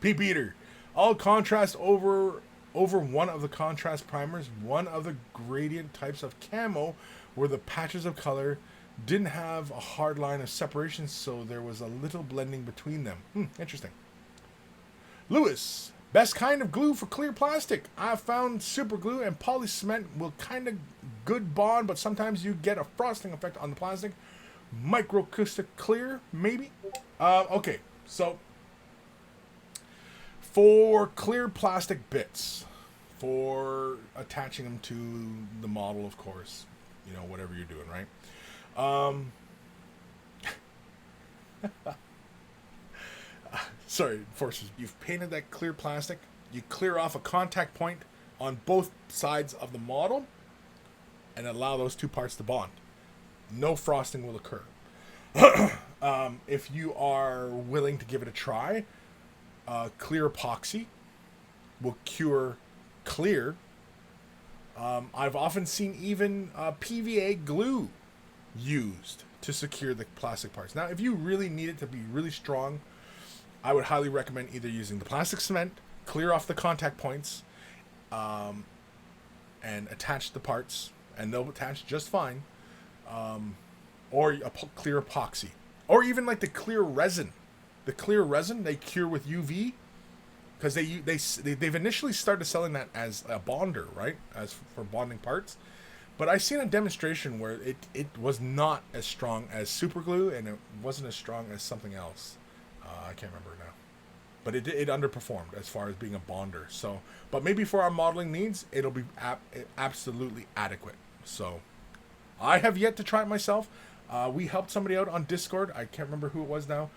Peep Eater. All contrast over one of the contrast primers, one of the gradient types of camo where the patches of color didn't have a hard line of separation, so there was a little blending between them. Interesting. Lewis. Best kind of glue for clear plastic. I found super glue and poly cement will kind of good bond, but sometimes you get a frosting effect on the plastic. Microcrystal clear, maybe? Okay, so for clear plastic bits, for attaching them to the model, of course, you know, whatever you're doing, right? Sorry, Forces. You've painted that clear plastic. You clear off a contact point on both sides of the model and allow those two parts to bond. No frosting will occur. If you are willing to give it a try, clear epoxy will cure clear. I've often seen even PVA glue used to secure the plastic parts. Now, if you really need it to be really strong, I would highly recommend either using the plastic cement, clear off the contact points, and attach the parts, and they'll attach just fine, or a clear epoxy, or even like the clear resin. The clear resin they cure with UV, because they've initially started selling that as a bonder, right, as for bonding parts. But I've seen a demonstration where it was not as strong as super glue, and it wasn't as strong as something else. I can't remember now, but it underperformed as far as being a bonder. So, but maybe for our modeling needs, it'll be absolutely adequate. So, I have yet to try it myself. We helped somebody out on Discord. I can't remember who it was now.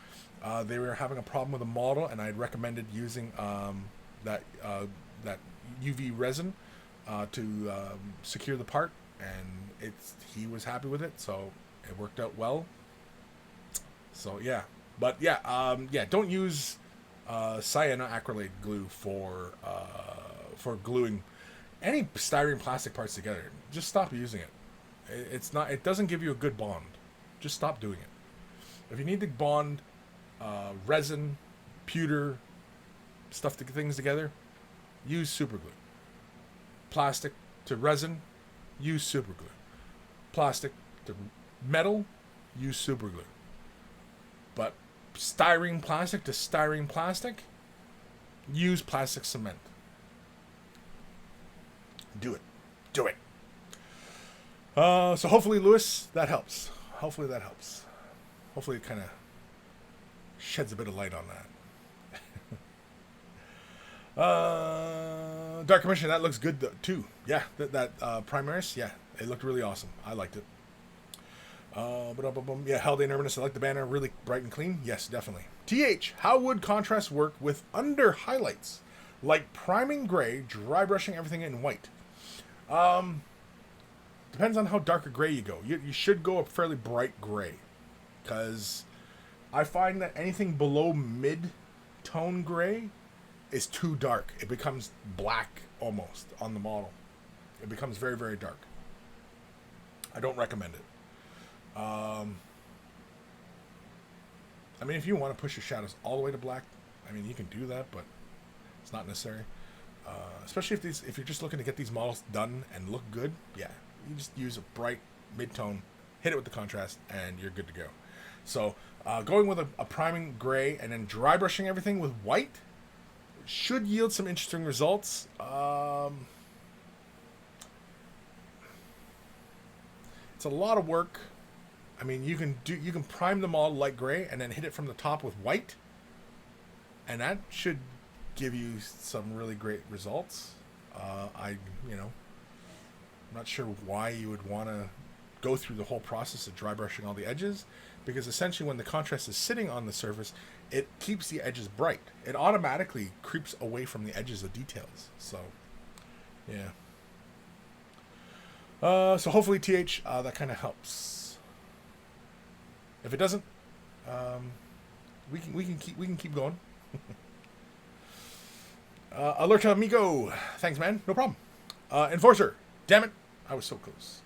They were having a problem with a model, and I had recommended using that UV resin to secure the part, and he was happy with it, so it worked out well. So yeah. But yeah, don't use cyanoacrylate glue for gluing any styrene plastic parts together. Just stop using it. It doesn't give you a good bond. Just stop doing it. If you need to bond resin, pewter, stuff to get things together, use super glue. Plastic to resin, use super glue. Plastic to metal, use super glue. But styrene plastic to styrene plastic, use plastic cement. Do it. Do it. So hopefully, Lewis, that helps. Hopefully that helps. Hopefully it kind of sheds a bit of light on that. Dark Commission, that looks good too. Yeah, that Primaris, yeah, it looked really awesome. I liked it. Yeah, Haldane Urbanist, I like the banner, really bright and clean. Yes, definitely. TH, how would contrast work with under highlights? Like priming gray, dry brushing everything in white. Depends on how dark a gray you go. You should go a fairly bright gray. Because I find that anything below mid-tone gray is too dark. It becomes black almost on the model. It becomes very, very dark. I don't recommend it. I mean, if you want to push your shadows all the way to black, I mean, you can do that, but it's not necessary. Especially if you're just looking to get these models done and look good, yeah, you just use a bright mid-tone, hit it with the contrast, and you're good to go. So, going with a priming gray and then dry brushing everything with white should yield some interesting results. It's a lot of work. I mean, you can prime them all light gray and then hit it from the top with white, and that should give you some really great results. I'm not sure why you would want to go through the whole process of dry brushing all the edges, because essentially when the contrast is sitting on the surface, it keeps the edges bright. It automatically creeps away from the edges of details. So, yeah. So hopefully, TH, that kind of helps. If it doesn't, we can keep going. Alerta Amigo, thanks, man. No problem. Enforcer, damn it, I was so close.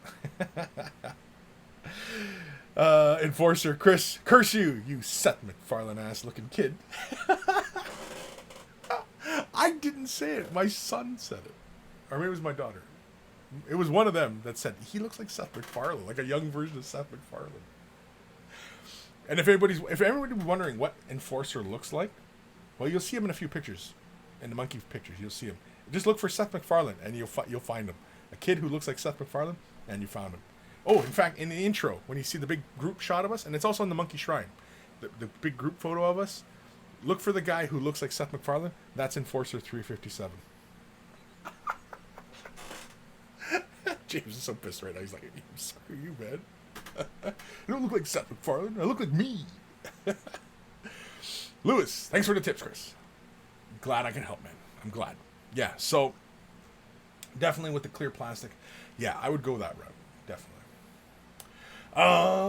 Enforcer, Kris, curse you, you Seth MacFarlane ass looking kid. I didn't say it. My son said it, or maybe it was my daughter. It was one of them that said he looks like Seth MacFarlane, like a young version of Seth MacFarlane. And if everybody's wondering what Enforcer looks like, well, you'll see him in a few pictures, in the monkey pictures. You'll see him. Just look for Seth MacFarlane, and you'll find him. A kid who looks like Seth MacFarlane, and you found him. Oh, in fact, in the intro, when you see the big group shot of us, and it's also in the Monkey Shrine, the big group photo of us, look for the guy who looks like Seth MacFarlane. That's Enforcer 357. James is so pissed right now. He's like, screw you, man. I don't look like Seth MacFarlane. I look like me. Lewis, thanks for the tips, Kris. Glad I can help, man. I'm glad. Yeah, so definitely with the clear plastic. Yeah, I would go that route. Definitely.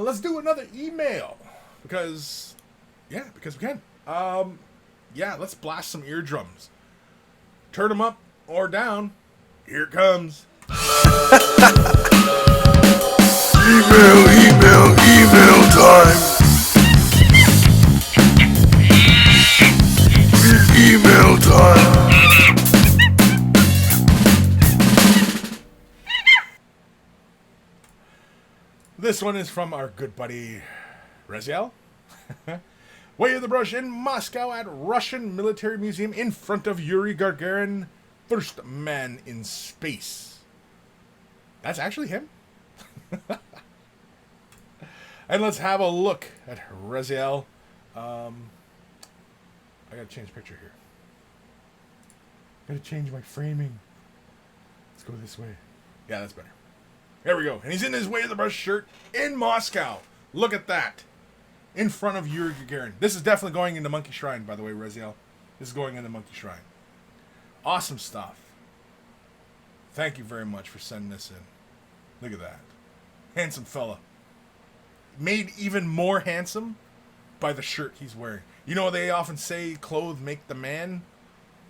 Let's do another email. Because we can. Yeah, let's blast some eardrums. Turn them up or down. Here it comes. Email time. Email time. This one is from our good buddy Reziel. Way of the Brush in Moscow at Russian Military Museum in front of Yuri Gagarin, first man in space. That's actually him. And let's have a look at Reziel. I gotta change picture here. Gotta change my framing. Let's go this way. Yeah, that's better. There we go. And he's in his Way of the Brush shirt in Moscow. Look at that. In front of Yuri Gagarin. This is definitely going in the Monkey Shrine, by the way, Reziel. This is going in the Monkey Shrine. Awesome stuff. Thank you very much for sending this in. Look at that. Handsome fella. Made even more handsome by the shirt he's wearing. You know, they often say clothes make the man.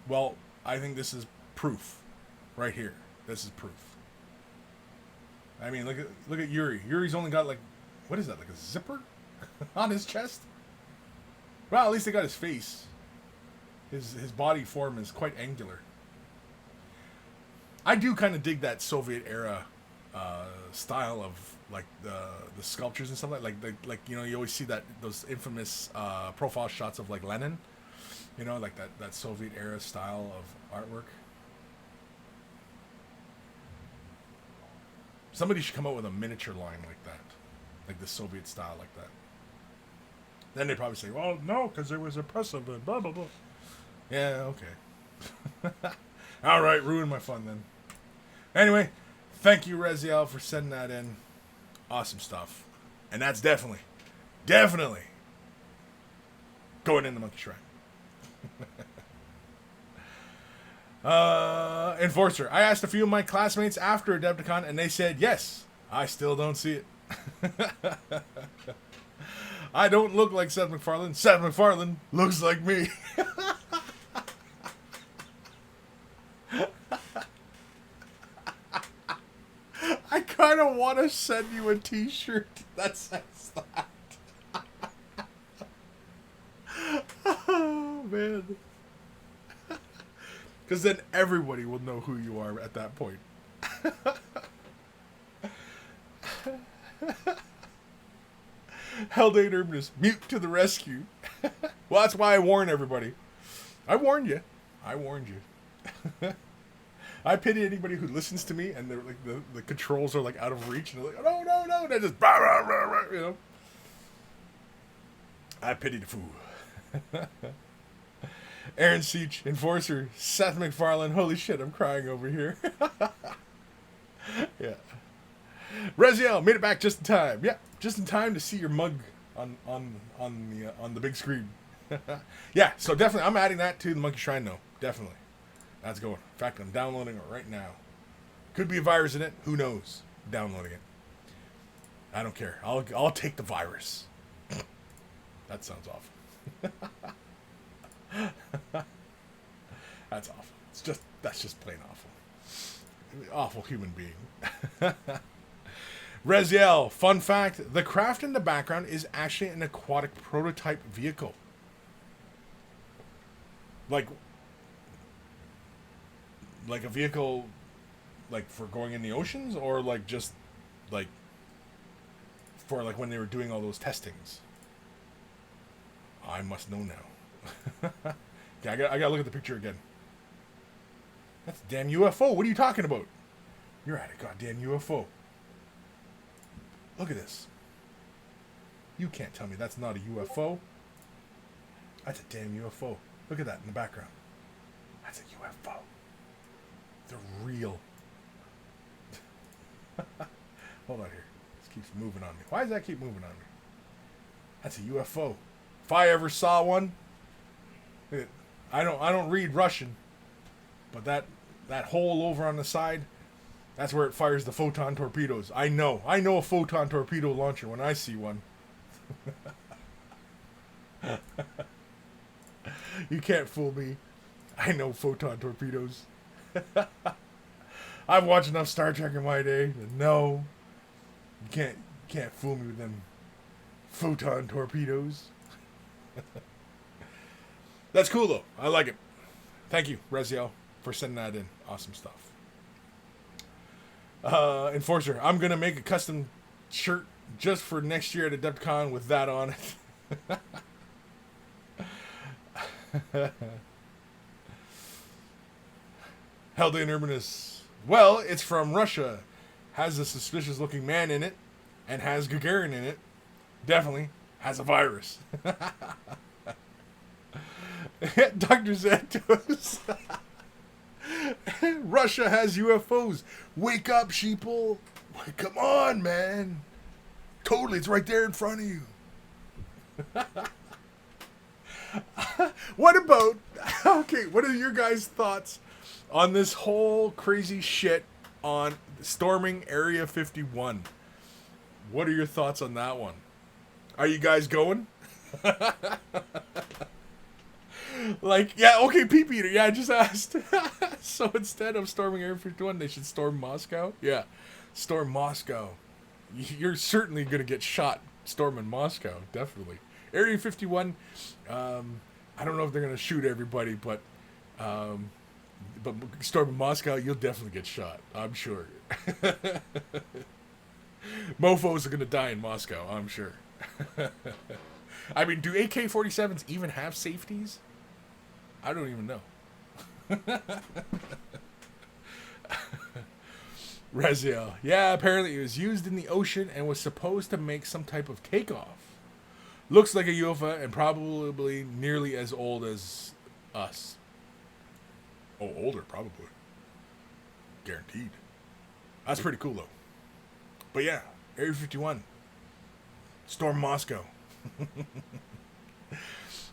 Well, I think this is proof. Right here. This is proof. I mean, look at Yuri. Yuri's only got, like, what is that, like a zipper on his chest? Well, at least they got his face. His body form is quite angular. I do kind of dig that Soviet era style of like the sculptures and stuff like you know, you always see that those infamous profile shots of like Lenin, you know, like that Soviet era style of artwork. Somebody should come out with a miniature line like that, like the Soviet style like that. Then they'd probably say, well, no, because it was oppressive and blah, blah, blah. Yeah, okay. All right, ruin my fun then. Anyway, thank you, Reziel, for sending that in. Awesome stuff. And that's definitely going in the Monkey Shrine. Enforcer. I asked a few of my classmates after Adepticon, and they said yes. I still don't see it. I don't look like Seth MacFarlane. Seth MacFarlane looks like me. I kind of want to send you a t-shirt that says that. Oh, man. Because then everybody will know who you are at that point. Haldane Urbanus, mute to the rescue. Well, that's why I warn everybody. I warned you. I pity anybody who listens to me and they're like the controls are like out of reach and they're like, oh, no, they're just rah, rah, rah, rah, you know. I pity the fool. Aaron Seach, Enforcer, Seth MacFarlane. Holy shit, I'm crying over here. Yeah. Reziel made it back just in time. Yeah, just in time to see your mug on the big screen. Yeah, so definitely I'm adding that to the Monkey Shrine now. Definitely. That's going. In fact, I'm downloading it right now. Could be a virus in it. Who knows? Downloading it. I don't care. I'll take the virus. That sounds awful. That's awful. That's just plain awful. Awful human being. Reziel, fun fact, the craft in the background is actually an aquatic prototype vehicle. Like a vehicle like for going in the oceans, or like just like for like when they were doing all those testings. I must know now. Okay, I gotta look at the picture again. That's a damn UFO. What are you talking about? You're at a goddamn UFO. Look at this. You can't tell me that's not a UFO. That's a damn UFO. Look at that in the background. That's a UFO. They're real. Hold on here. This keeps moving on me. Why does that keep moving on me? That's a UFO. If I ever saw one, I don't read Russian, but that hole over on the side, that's where it fires the photon torpedoes. I know a photon torpedo launcher when I see one. You can't fool me. I know photon torpedoes. I've watched enough Star Trek in my day to know you can't fool me with them photon torpedoes. That's cool though. I like it. Thank you, Reziel, for sending that in. Awesome stuff. Enforcer, I'm gonna make a custom shirt just for next year at Adepticon with that on it. Haldane Urbanus. Well, it's from Russia. Has a suspicious looking man in it. And has Gagarin in it. Definitely has a virus. Dr. Santos. Russia has UFOs. Wake up, sheeple. Come on, man. Totally, it's right there in front of you. What about... Okay, what are your guys' thoughts on this whole crazy shit on storming Area 51? What are your thoughts on that one? Are you guys going? Like, yeah, okay, Pee Peter, yeah, I just asked. So instead of storming Area 51, they should storm Moscow? Yeah, storm Moscow. You're certainly going to get shot storming Moscow, definitely. Area 51, I don't know if they're going to shoot everybody, but But storming Moscow, you'll definitely get shot. I'm sure. Mofos are gonna die in Moscow. I'm sure. I mean, do AK-47s even have safeties? I don't even know. Raziel. Yeah, apparently it was used in the ocean and was supposed to make some type of takeoff. Looks like a UFO and probably nearly as old as us. Oh, older, probably. Guaranteed. That's pretty cool, though. But yeah, Area 51. Storm Moscow.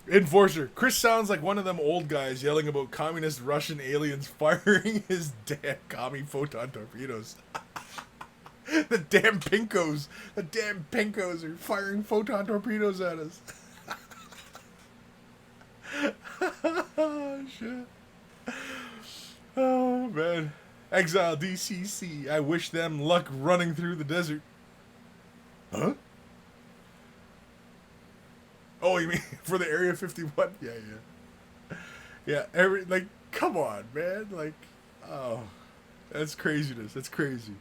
Enforcer. Kris sounds like one of them old guys yelling about communist Russian aliens firing his damn commie photon torpedoes. The damn pinkos. The damn pinkos are firing photon torpedoes at us. Oh, shit. Oh, man. Exile DCC. I wish them luck running through the desert. Huh? Oh, you mean for the Area 51? Yeah, yeah. Yeah, come on, man. Like, oh, that's craziness. That's crazy.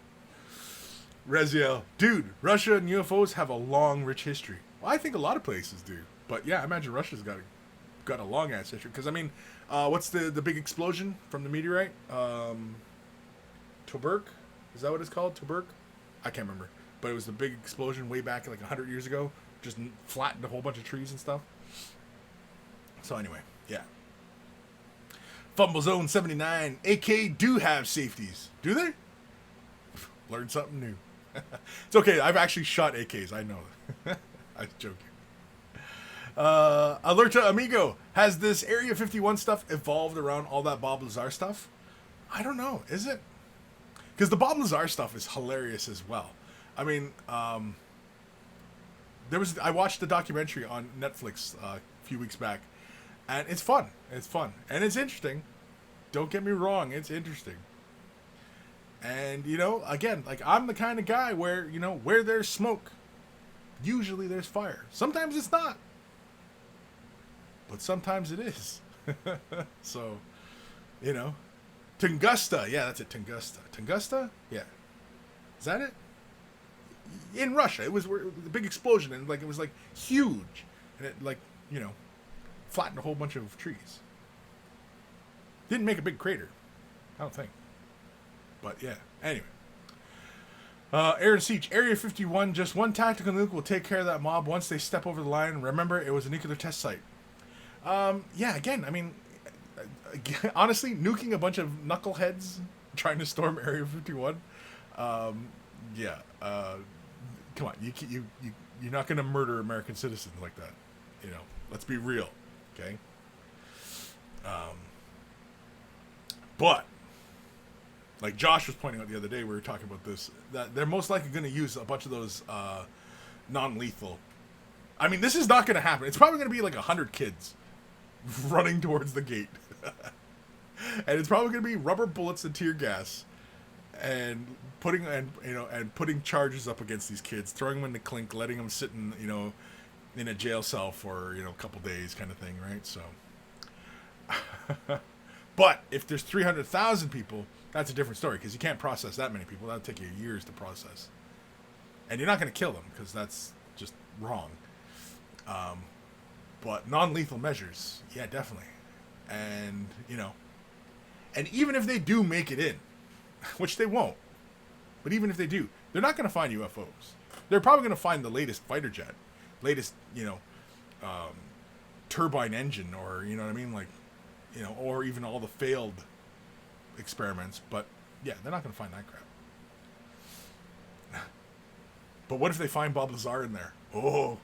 Reziel. Dude, Russia and UFOs have a long, rich history. Well, I think a lot of places do. But yeah, I imagine Russia's got a long-ass history. Because, I mean, what's the big explosion from the meteorite? Tobruk? Is that what it's called? Tobruk? I can't remember. But it was the big explosion way back like 100 years ago. Just flattened a whole bunch of trees and stuff. So anyway, yeah. Fumble Zone 79. AK do have safeties. Do they? Learned something new. It's okay. I've actually shot AKs. I know. I was joking. Alert to Amigo. Has this Area 51 stuff evolved around all that Bob Lazar stuff? I don't know. Is it? Because the Bob Lazar stuff is hilarious as well. I mean, I watched the documentary on Netflix a few weeks back, and it's fun. It's fun. And it's interesting. Don't get me wrong. It's interesting. And, again, like, I'm the kind of guy where, where there's smoke, usually there's fire. Sometimes it's not. But sometimes it is. So, Tunguska. Yeah, that's it, Tunguska. Tunguska? Yeah. Is that it? In Russia. It was the big explosion, and, it was, huge. And it, flattened a whole bunch of trees. Didn't make a big crater. I don't think. But, yeah. Anyway. Aaron Siege. Area 51. Just one tactical nuke will take care of that mob once they step over the line. Remember, it was a nuclear test site. Yeah, again, I mean, honestly, nuking a bunch of knuckleheads trying to storm Area 51. Yeah. Come on. You're not going to murder American citizens like that. Let's be real. Okay? But, like Josh was pointing out the other day, we were talking about this, that they're most likely going to use a bunch of those non-lethal. I mean, this is not going to happen. It's probably going to be 100 kids running towards the gate. And it's probably going to be rubber bullets and tear gas and putting charges up against these kids, throwing them in the clink, letting them sit in a jail cell for, a couple days kind of thing, right? So but if there's 300,000 people, that's a different story, because you can't process that many people. That'll take you years to process. And you're not going to kill them, because that's just wrong. But non-lethal measures, yeah, definitely. And, and even if they do make it in, which they won't, but even if they do, they're not going to find UFOs. They're probably going to find the latest fighter jet, latest, turbine engine, or, you know what I mean? Or even all the failed experiments. But, yeah, they're not going to find that crap. But what if they find Bob Lazar in there? Oh.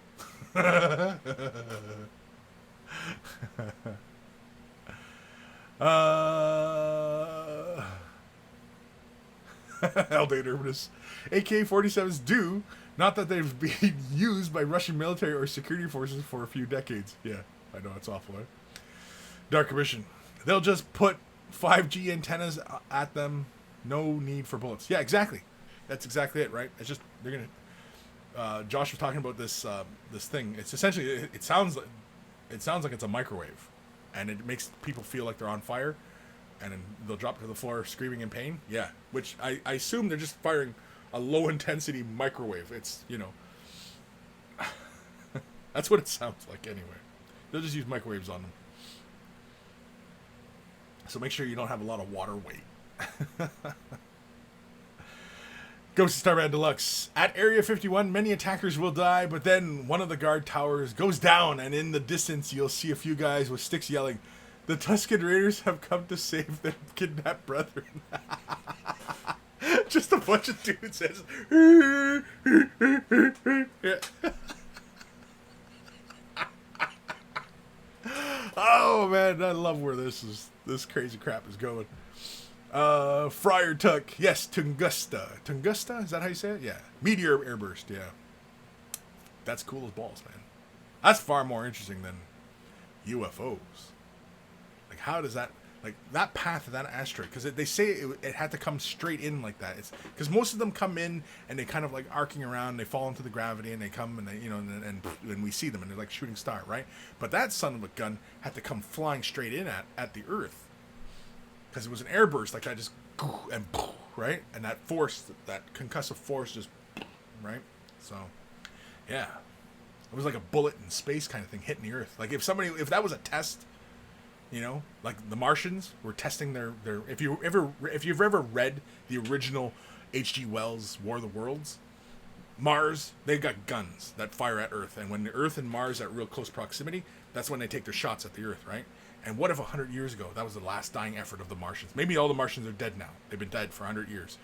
Eldate Urbanus. AK-47s do, not that they've been used by Russian military or security forces for a few decades. Yeah, I know, it's awful, right? Dark Commission. They'll just put 5G antennas at them. No need for bullets. Yeah, exactly. That's exactly it, right? It's just, they're going to... Josh was talking about this this thing. It's essentially, it sounds like it's a microwave, and it makes people feel like they're on fire. and then they'll drop to the floor screaming in pain. Yeah, which I assume they're just firing a low intensity microwave. It's, you know, that's what it sounds like anyway. They'll just use microwaves on them. So make sure you don't have a lot of water weight. Ghost of Starman Deluxe. At Area 51, many attackers will die, but then one of the guard towers goes down, and in the distance you'll see a few guys with sticks yelling, "The Tusken Raiders have come to save their kidnapped brethren." Just a bunch of dudes says, yeah. Oh man, I love where this crazy crap is going. Friar Tuck, yes, Tunguska. Tunguska, is that how you say it? Yeah. Meteor airburst, yeah. That's cool as balls, man. That's far more interesting than UFOs. Like, how does that, like, that path of that asteroid, because they say it had to come straight in like that. It's because most of them come in and they kind of like arcing around, they fall into the gravity, and they come and they, you know, and we see them and they're like shooting star, right? But that son of a gun had to come flying straight in at the Earth. Because it was an airburst, like that, just and right, and that force, that concussive force, just right. So, yeah, it was like a bullet in space kind of thing hitting the Earth. Like if that was a test, you know, like the Martians were testing their. If you've ever read the original H.G. Wells' War of the Worlds, Mars, they've got guns that fire at Earth, and when the Earth and Mars are at real close proximity, that's when they take their shots at the Earth, right? And what if 100 years ago, that was the last dying effort of the Martians? Maybe all the Martians are dead now. They've been dead for 100 years.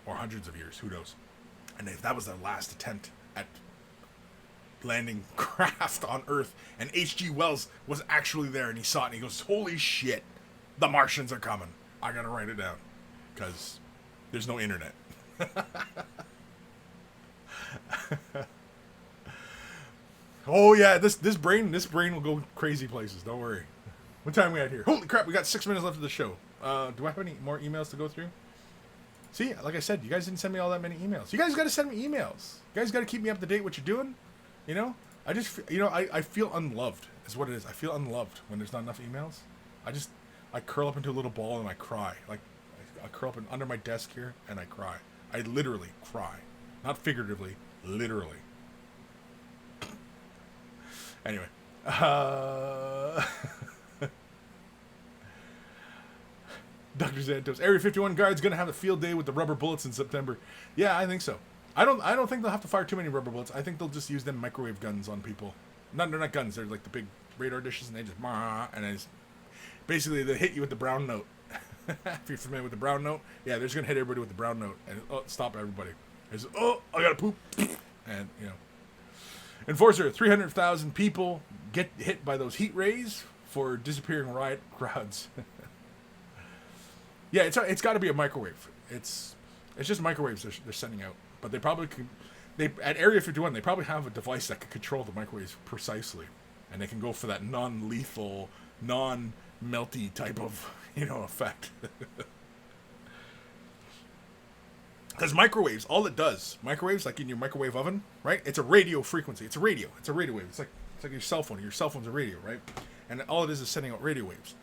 Or hundreds of years, who knows? And if that was their last attempt at landing craft on Earth, and H.G. Wells was actually there, and he saw it, and he goes, "Holy shit, the Martians are coming. I gotta write it down. Because there's no internet." Oh yeah, this brain will go crazy places, don't worry. What time we at here? Holy crap, we got 6 minutes left of the show. Do I have any more emails to go through? See, like I said, you guys didn't send me all that many emails. You guys got to send me emails. You guys got to keep me up to date what you're doing. You know? I just, you know, I feel unloved is what it is. I feel unloved when there's not enough emails. I curl up into a little ball and I cry. Like, I curl up under my desk here and I cry. I literally cry. Not figuratively, literally. Anyway. Dr. Santos, Area 51 guards gonna have a field day with the rubber bullets in September. Yeah, I think so. I don't think they'll have to fire too many rubber bullets. I think they'll just use them microwave guns on people. They're not guns. They're like the big radar dishes, and they just basically they hit you with the brown note. If you're familiar with the brown note, yeah, they're just gonna hit everybody with the brown note and stop everybody. There's, I gotta poop, and you know. Enforcer, 300,000 people get hit by those heat rays for disappearing riot crowds. Yeah, it's got to be a microwave. It's just microwaves they're sending out. But they probably could. At Area 51, they probably have a device that could control the microwaves precisely, and they can go for that non-lethal, non-melty type of effect. Because microwaves, all it does, microwaves like in your microwave oven, right? It's a radio frequency. It's a radio. It's a radio wave. It's like your cell phone. Your cell phone's a radio, right? And all it is sending out radio waves.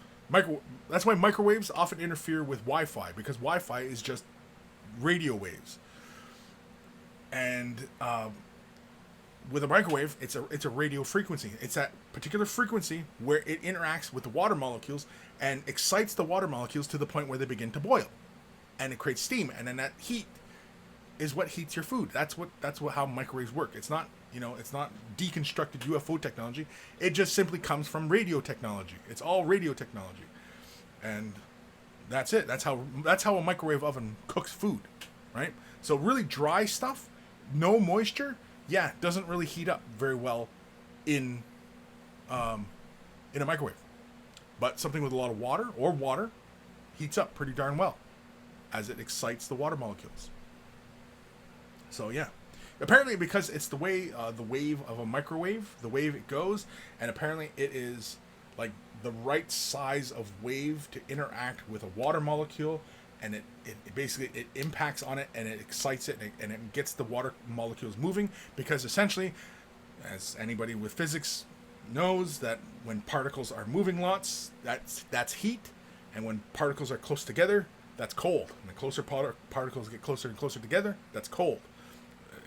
That's why microwaves often interfere with Wi-Fi, because Wi-Fi is just radio waves. And with a microwave, it's a radio frequency. It's that particular frequency where it interacts with the water molecules and excites the water molecules to the point where they begin to boil, and it creates steam. And then that heat is what heats your food. That's how microwaves work. It's not deconstructed UFO technology. It just simply comes from radio technology. It's all radio technology, and that's it. That's how a microwave oven cooks food, right? So really dry stuff, no moisture, yeah, doesn't really heat up very well in a microwave. But something with a lot of water heats up pretty darn well, as it excites the water molecules. So yeah. Apparently, because it's the way the wave of a microwave, the wave it goes, and apparently it is like the right size of wave to interact with a water molecule, and it basically impacts on it and it excites it and it gets the water molecules moving, because essentially, as anybody with physics knows, that when particles are moving lots, that's heat, And when particles are close together, that's cold. And the closer particles get closer and closer together, that's cold.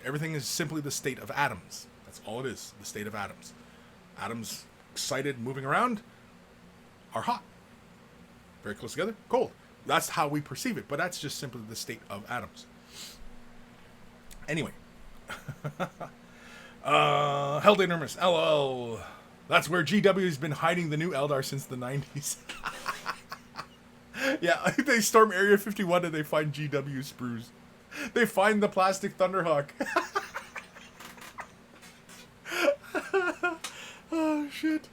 Everything is simply the state of atoms. That's all it is, the state of atoms. Atoms excited, moving around, are hot. Very close together, cold. That's how we perceive it, but that's just simply the state of atoms. Anyway. Held enormous. LOL. That's where GW's been hiding the new Eldar since the 90s. Yeah, they storm Area 51 and they find GW sprues. They find the plastic Thunderhawk. Oh shit!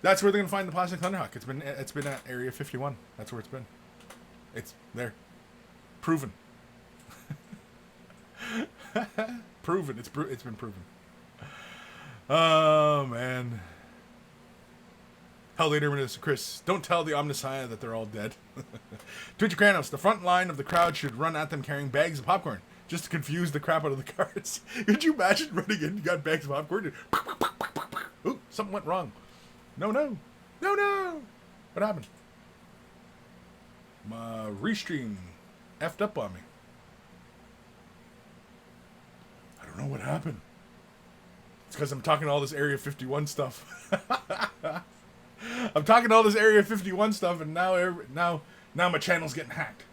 That's where they're gonna find the plastic Thunderhawk. It's been at Area 51. That's where it's been. It's there. Proven. Proven. It's been proven. Oh man. Hell later, Kris. Don't tell the Omnissiah that they're all dead. Twitch Kranos, the front line of the crowd should run at them carrying bags of popcorn, just to confuse the crap out of the guards. Could you imagine running in, you got bags of popcorn, and ooh, something went wrong. No. What happened? My restream effed up on me. I don't know what happened. It's because I'm talking all this Area 51 stuff. I'm talking all this Area 51 stuff, and now my channel's getting hacked.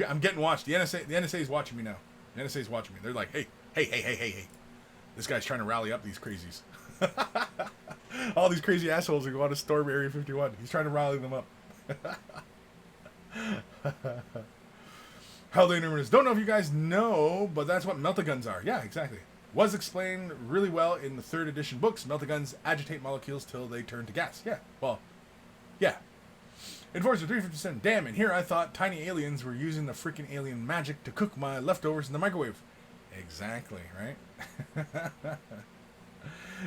I'm getting watched. The NSA is watching me now. The NSA is watching me. They're like, hey. This guy's trying to rally up these crazies. All these crazy assholes who want to storm Area 51. He's trying to rally them up. How they numerous. Don't know if you guys know, but that's what meltaguns are. Yeah, exactly. Was explained really well in the 3rd edition books. Meltaguns agitate molecules till they turn to gas. Yeah, well, yeah. Enforcer 357. Damn, and here I thought tiny aliens were using the freaking alien magic to cook my leftovers in the microwave. Exactly, right?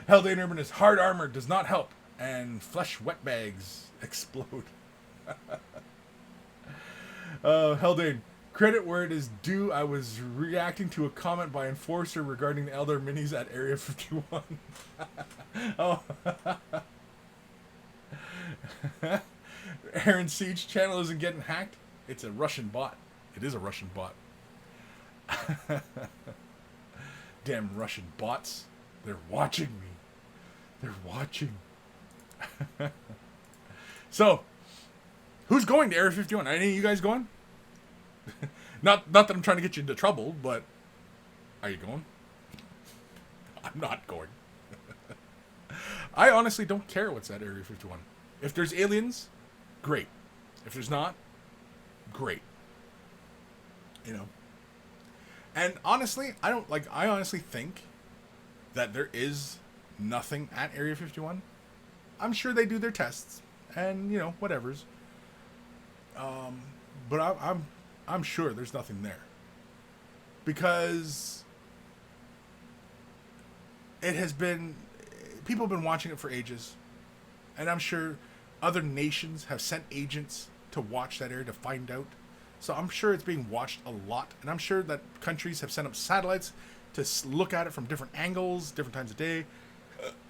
Hellday Urban is hard armor does not help, and flesh wet bags explode. Hellday, credit where it is due. I was reacting to a comment by Enforcer regarding the Eldar minis at Area 51. Oh. Aaron Siege channel isn't getting hacked. It's a Russian bot. It is a Russian bot. Damn Russian bots. They're watching me. They're watching. So, who's going to Area 51? Are any of you guys going? Not that I'm trying to get you into trouble, but are you going? I'm not going. I honestly don't care what's at Area 51. If there's aliens, great. If there's not, great. You know. And honestly, I honestly think that there is nothing at Area 51. I'm sure they do their tests and, you know, whatever's. But I'm sure there's nothing there. Because it has been, people have been watching it for ages. And I'm sure other nations have sent agents to watch that area to find out. So I'm sure it's being watched a lot. And I'm sure that countries have sent up satellites to look at it from different angles, different times of day,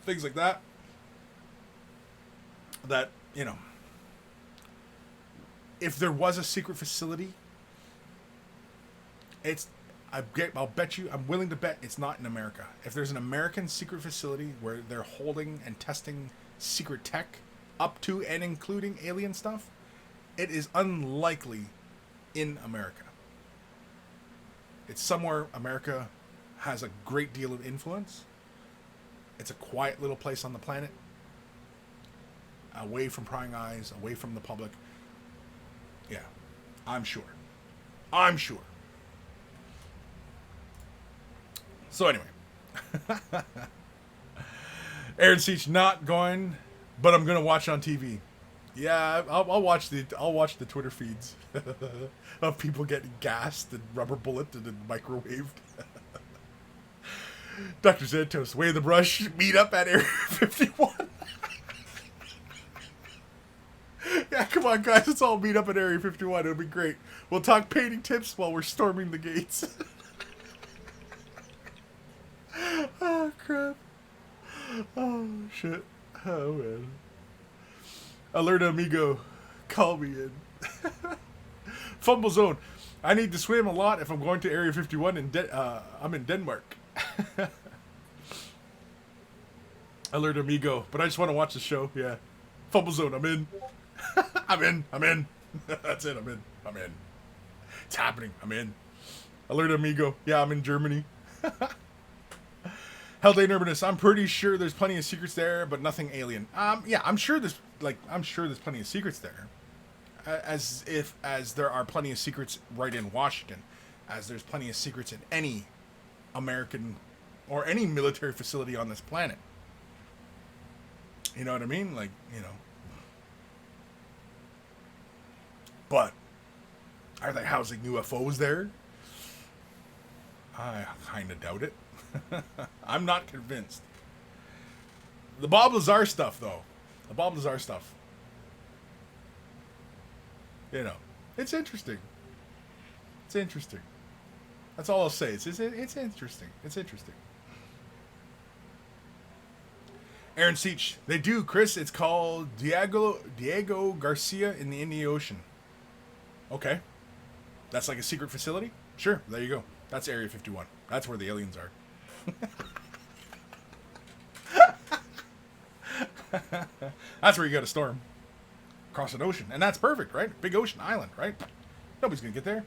things like that. That, you know, if there was a secret facility, I'll bet you, I'm willing to bet it's not in America. If there's an American secret facility where they're holding and testing secret tech up to and including alien stuff, it is unlikely in America. It's somewhere America has a great deal of influence. It's a quiet little place on the planet, away from prying eyes, away from the public. Yeah, I'm sure. So anyway, Aaron Siege not going, but I'm gonna watch on TV. Yeah, I'll watch the Twitter feeds of people getting gassed and rubber bulleted and microwaved. Dr. Zantos, Way of the Brush, meet up at Area 51. Yeah, come on, guys, let's all meet up at Area 51. It'll be great. We'll talk painting tips while we're storming the gates. Oh, crap. Oh, shit. Oh, man. Alert amigo. Call me in. Fumble zone. I need to swim a lot if I'm going to Area 51 and I'm in Denmark. Alert amigo, but I just want to watch the show. Yeah. Fumble zone. I'm in. I'm in. That's it. I'm in. It's happening. I'm in. Alert amigo. Yeah, I'm in Germany. Haldane Urbanus. I'm pretty sure there's plenty of secrets there, but nothing alien. Yeah, I'm sure there's plenty of secrets there. As there are plenty of secrets right in Washington, as there's plenty of secrets in any American or any military facility on this planet. You know what I mean? Like, you know. But are they housing UFOs there? I kind of doubt it. I'm not convinced. The Bob Lazar stuff, though. The Bob Lazar stuff. You know, it's interesting. It's interesting. That's all I'll say. It's interesting. It's interesting. Aaron Seach. They do, Chris. It's called Diego Garcia in the Indian Ocean. Okay. That's like a secret facility? Sure. There you go. That's Area 51. That's where the aliens are. That's where you got a storm. Across an ocean. And that's perfect, right? Big ocean island, right? Nobody's going to get there.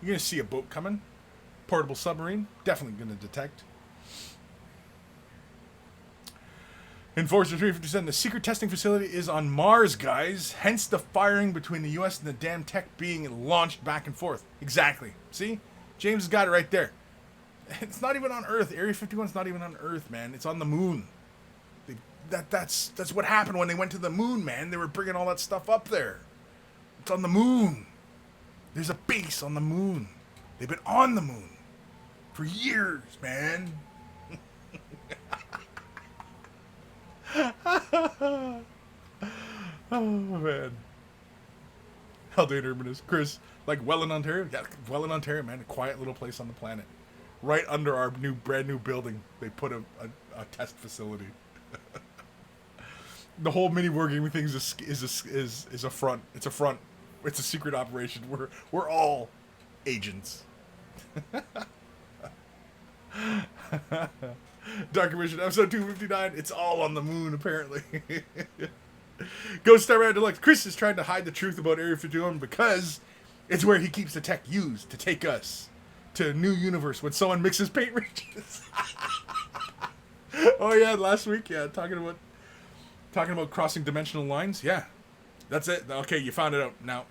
You're going to see a boat coming. Portable submarine. Definitely going to detect. Enforcer 357. The secret testing facility is on Mars, guys. Hence the firing between the U.S. and the damn tech being launched back and forth. Exactly. See? James has got it right there. It's not even on Earth. Area 51 is not even on Earth, man. It's on the moon. That's what happened when they went to the moon, man. They were bringing all that stuff up there. It's on the moon. There's a base on the moon. They've been on the moon for years, man. Oh, man. Haldane Urbanus. Chris, like Welland, Ontario? Yeah, Welland, Ontario, man. A quiet little place on the planet. Right under our brand new building, they put a test facility. The whole mini wargaming thing is a front. It's a front. It's a secret operation. We're all agents. Dark Mission episode 259. It's all on the moon, apparently. Ghost Star Red Deluxe. Chris is trying to hide the truth about Area 51 because it's where he keeps the tech used to take us to a new universe when someone mixes paint ranges. Oh yeah, last week, yeah, talking about crossing dimensional lines. Yeah, that's it. Okay, you found it out now.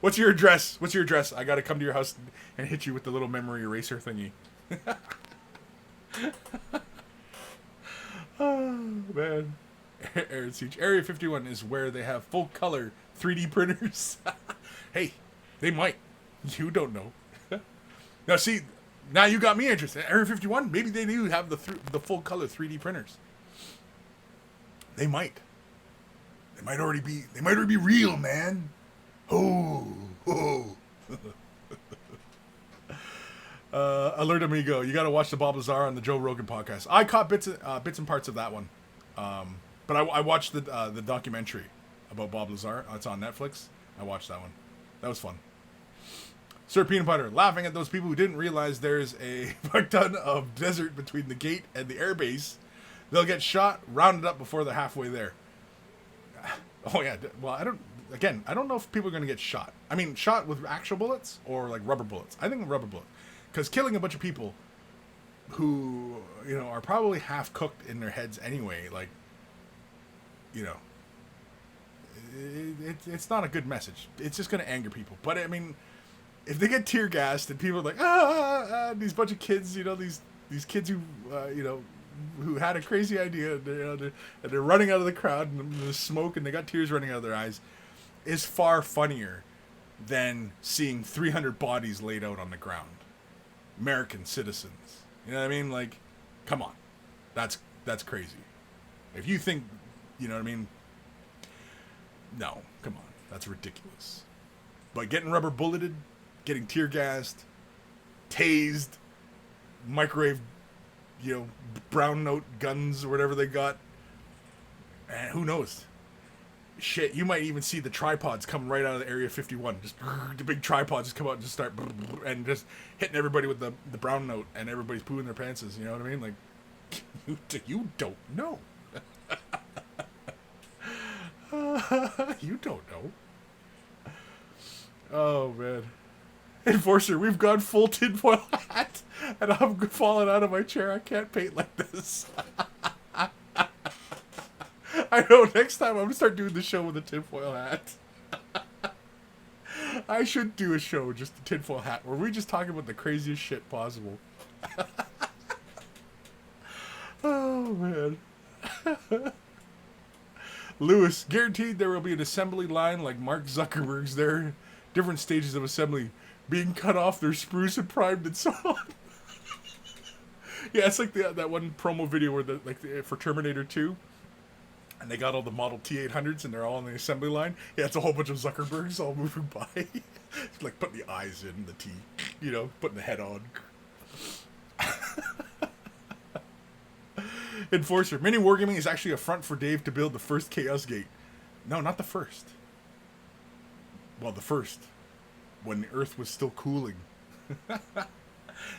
What's your address? I gotta come to your house and hit you with the little memory eraser thingy. Oh man. Aaron Siege. Area 51 is where they have full color 3D printers. Hey, they might. You don't know. Now see, now you got me interested. Area 51, maybe they do have the full color 3D printers. They might. They might already be real, man. Oh. Alert amigo, you got to watch the Bob Lazar on the Joe Rogan podcast. I caught bits and parts of that one, but I watched the documentary about Bob Lazar. It's on Netflix. I watched that one. That was fun. Sir Peanut Butter, laughing at those people who didn't realize there's a fuck ton of desert between the gate and the airbase. They'll get shot, rounded up before they're halfway there. Oh yeah, well I don't know if people are going to get shot. I mean, shot with actual bullets or like rubber bullets. I think rubber bullets. Because killing a bunch of people who, you know, are probably half cooked in their heads anyway, like, you know, it's not a good message. It's just going to anger people. But I mean, if they get tear gassed and people are like, these bunch of kids, you know, these kids who, you know, who had a crazy idea, and they're running out of the crowd and the smoke and they got tears running out of their eyes, is far funnier than seeing 300 bodies laid out on the ground. American citizens. You know what I mean? Like, come on. That's crazy. If you think, you know what I mean? No, come on. That's ridiculous. But getting rubber bulleted, getting tear gassed, tased, microwave, you know, brown note guns or whatever they got, who knows? shit, you might even see the tripods coming right out of the Area 51. Just the big tripods just come out and just start and just hitting everybody with the brown note, and everybody's pooing their pantses. You know what I mean? Like, you don't know. You don't know. Oh man. Enforcer, we've gone full tinfoil hat, and I'm falling out of my chair. I can't paint like this. I know, next time I'm going to start doing the show with a tinfoil hat. I should do a show, just a tinfoil hat, where we just talk about the craziest shit possible. Oh, man. Lewis, guaranteed there will be an assembly line like Mark Zuckerberg's there. Different stages of assembly. Being cut off, they're spruce and primed and so on. Yeah, it's like that one promo video where for Terminator 2. And they got all the Model T-800s, and they're all on the assembly line. Yeah, it's a whole bunch of Zuckerbergs all moving by. Like putting the eyes in, the T, putting the head on. Enforcer, mini wargaming is actually a front for Dave to build the first Chaos Gate. No, not the first. Well, the first. When the Earth was still cooling.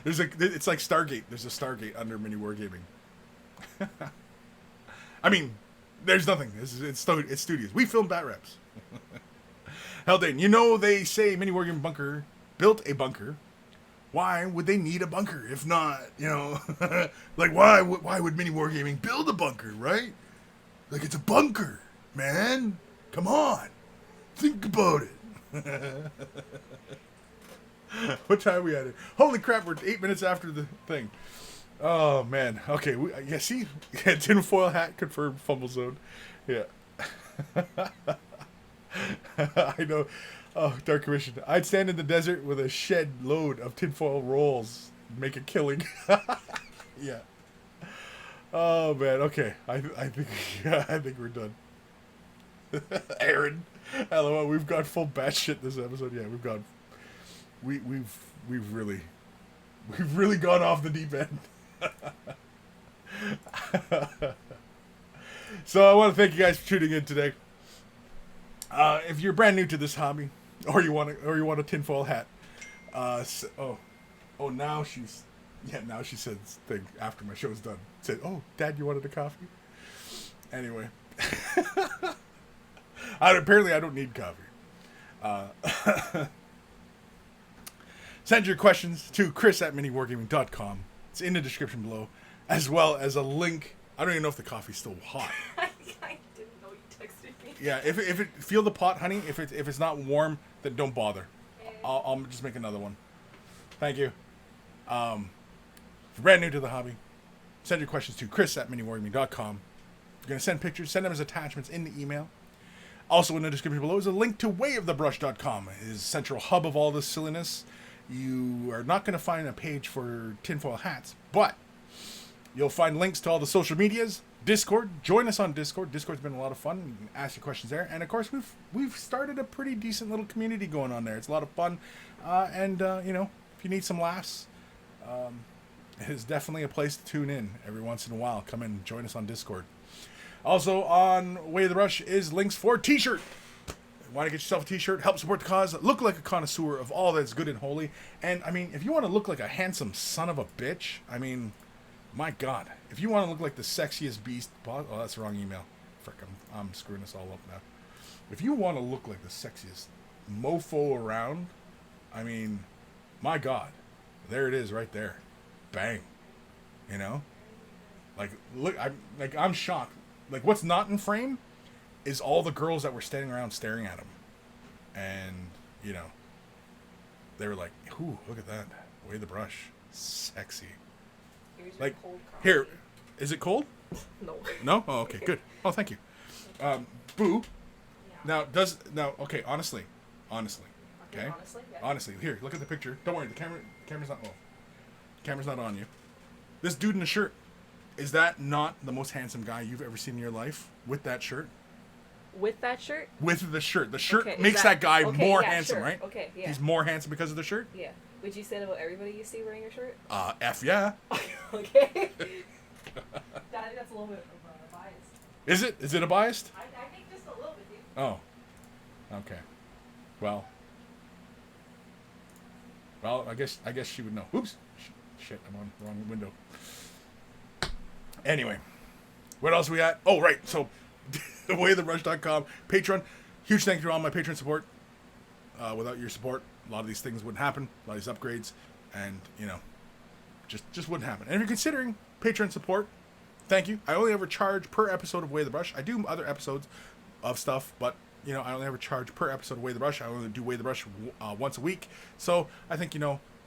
It's like Stargate. There's a Stargate under mini wargaming. I mean... There's nothing. It's studios. We filmed Bat Reps. Haldane, they say Mini Wargaming Bunker built a bunker. Why would they need a bunker if not, like why would Mini Wargaming build a bunker, right? Like it's a bunker, man. Come on. Think about it. What time are we at it? Holy crap, we're 8 minutes after the thing. Oh, man. Okay, see? Yeah, tinfoil hat confirmed, fumble zone. Yeah. I know. Oh, Dark Commission. I'd stand in the desert with a shed load of tinfoil rolls. Make a killing. Yeah. Oh, man. Okay. I think we're done. Aaron. LOL. We've got full batch shit this episode. Yeah, we've gone. We've really gone off the deep end. So I want to thank you guys for tuning in today. If you're brand new to this hobby, or you want a tinfoil hat, now she said thing after my show's done. Said, "Oh, Dad, you wanted a coffee?" Anyway, apparently I don't need coffee. Send your questions to Kris@miniwargaming.com. It's in the description below, as well as a link. I don't even know if the coffee's still hot. I didn't know you texted me. Yeah, if it feel the pot, honey. If it's not warm, then don't bother. Okay. I'll just make another one. Thank you. If you're brand new to the hobby, send your questions to Kris@miniwargaming.com. If you're gonna send pictures, send them as attachments in the email. Also in the description below is a link to wayofthebrush.com. It is central hub of all this silliness. You are not going to find a page for tinfoil hats, but you'll find links to all the social medias, Discord. Join us on Discord. Discord's been a lot of fun. You can ask your questions there. And, of course, we've started a pretty decent little community going on there. It's a lot of fun. If you need some laughs, it is definitely a place to tune in every once in a while. Come in and join us on Discord. Also, on Way of the Brush is links for T-shirt. Want to get yourself a T-shirt, help support the cause, look like a connoisseur of all that's good and holy. And, I mean, if you want to look like a handsome son of a bitch, I mean, my God. If you want to look like the sexiest beast... Oh, that's the wrong email. Frick, I'm screwing this all up now. If you want to look like the sexiest mofo around, I mean, my God. There it is right there. Bang. Like, look, I'm shocked. Like, what's not in frame is all the girls that were standing around staring at him. And, they were like, ooh, look at that. Way the brush. Sexy. Like, here, is it cold? No. No? Oh, okay, good. Oh, thank you. Boo. Yeah. Okay, honestly. Okay? Yeah. Honestly, here, look at the picture. Don't worry, the camera's not off. Camera's not on you. This dude in the shirt, is that not the most handsome guy you've ever seen in your life with that shirt? With that shirt? With the shirt. The shirt makes that guy more handsome, sure. right? Okay, yeah. He's more handsome because of the shirt? Yeah. Would you say that about everybody you see wearing your shirt? F yeah. Okay. I think that's a little bit of a bias. Is it? Is it a bias? I think just a little bit, dude. Oh. Okay. Well, I guess she would know. Oops. Shit, I'm on the wrong window. Anyway, what else we at? Oh, right. So, waytherush.com, Patreon. Huge thank you to all my Patreon support. Without your support, a lot of these things wouldn't happen. A lot of these upgrades, and just wouldn't happen. And if you're considering Patreon support, thank you. I only ever charge per episode of Way the Brush. I do other episodes of stuff, but I only ever charge per episode of Way the Brush. I only do Way the Brush once a week. So I think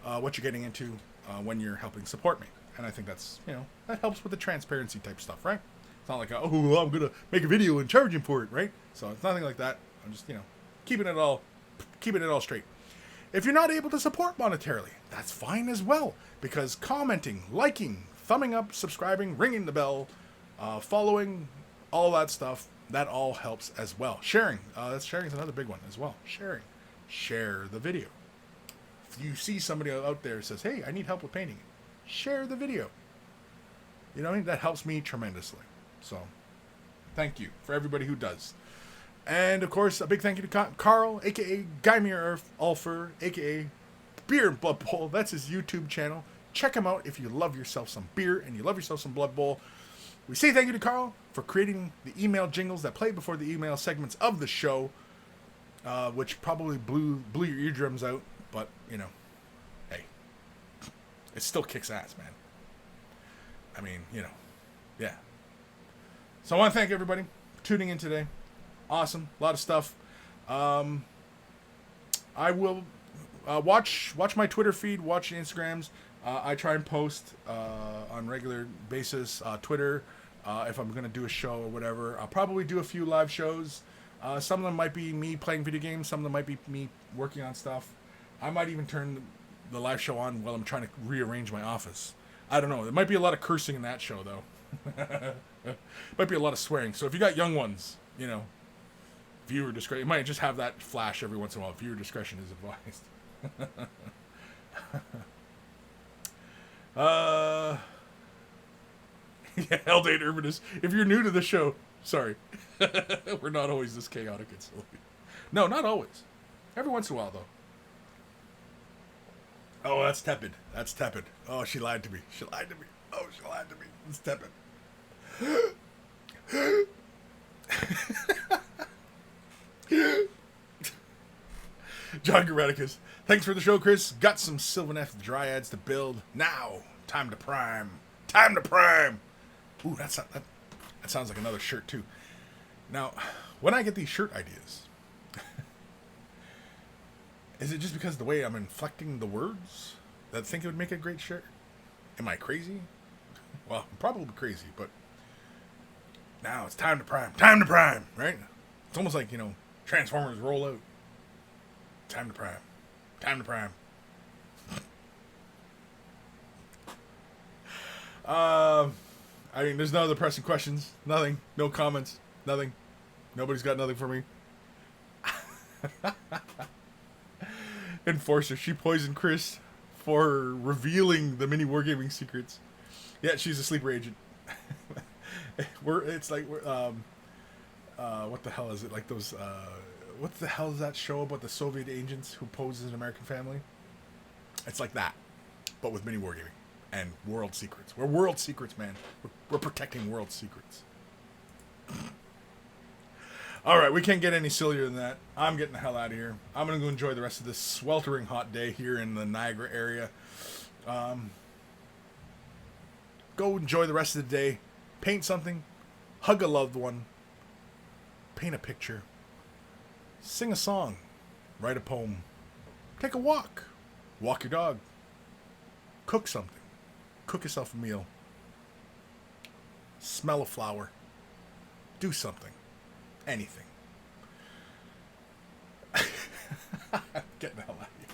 what you're getting into when you're helping support me. And I think that's, that helps with the transparency type stuff, right? It's not like, I'm going to make a video and charge him for it, right? So it's nothing like that. I'm just, keeping it all straight. If you're not able to support monetarily, that's fine as well. Because commenting, liking, thumbing up, subscribing, ringing the bell, following, all that stuff, that all helps as well. Sharing. Sharing is another big one as well. Sharing. Share the video. If you see somebody out there who says, hey, I need help with painting, share the video. You know what I mean? That helps me tremendously. So, thank you for everybody who does. And, of course, a big thank you to Carl, a.k.a. Guymere Ulfer, a.k.a. Beer and Blood Bowl. That's his YouTube channel. Check him out if you love yourself some beer and you love yourself some Blood Bowl. We say thank you to Carl for creating the email jingles that play before the email segments of the show, which probably blew your eardrums out. But, hey, it still kicks ass, man. I mean, yeah. So I want to thank everybody for tuning in today. Awesome. A lot of stuff. I will watch my Twitter feed, watch the Instagrams. I try and post on regular basis. Twitter, if I'm going to do a show or whatever. I'll probably do a few live shows. Some of them might be me playing video games. Some of them might be me working on stuff. I might even turn the live show on while I'm trying to rearrange my office. I don't know. There might be a lot of cursing in that show, though. Might be a lot of swearing. So if you got young ones, viewer discretion. You might just have that flash every once in a while. Viewer discretion is advised. Yeah, Eldate Urbanus. If you're new to the show, sorry. We're not always this chaotic and silly. No, not always. Every once in a while, though. Oh, that's tepid. That's tepid. Oh, she lied to me. She lied to me. Oh, she lied to me. It's tepid. John Geraticus. Thanks for the show, Kris. Got some Sylvaneth dryads to build. Now, time to prime. Time to prime. Ooh, that sounds like another shirt, too. Now, when I get these shirt ideas, is it just because of the way I'm inflecting the words that I think it would make a great shirt? Am I crazy? Well, I'm probably crazy, but now it's time to prime. Time to prime, right? It's almost like, Transformers roll out. Time to prime. Time to prime. I mean, there's no other pressing questions. Nothing. No comments. Nothing. Nobody's got nothing for me. Enforcer. She poisoned Kris for revealing the mini wargaming secrets. Yeah, she's a sleeper agent. It's like, what the hell is it? Like those, what the hell is that show about the Soviet agents who pose as an American family? It's like that, but with mini wargaming and world secrets. We're world secrets, man. We're protecting world secrets. All right, we can't get any sillier than that. I'm getting the hell out of here. I'm going to go enjoy the rest of this sweltering hot day here in the Niagara area. Go enjoy the rest of the day. Paint something. Hug a loved one. Paint a picture. Sing a song. Write a poem. Take a walk. Walk your dog. Cook something. Cook yourself a meal. Smell a flower. Do something. Anything. Get the hell out of here.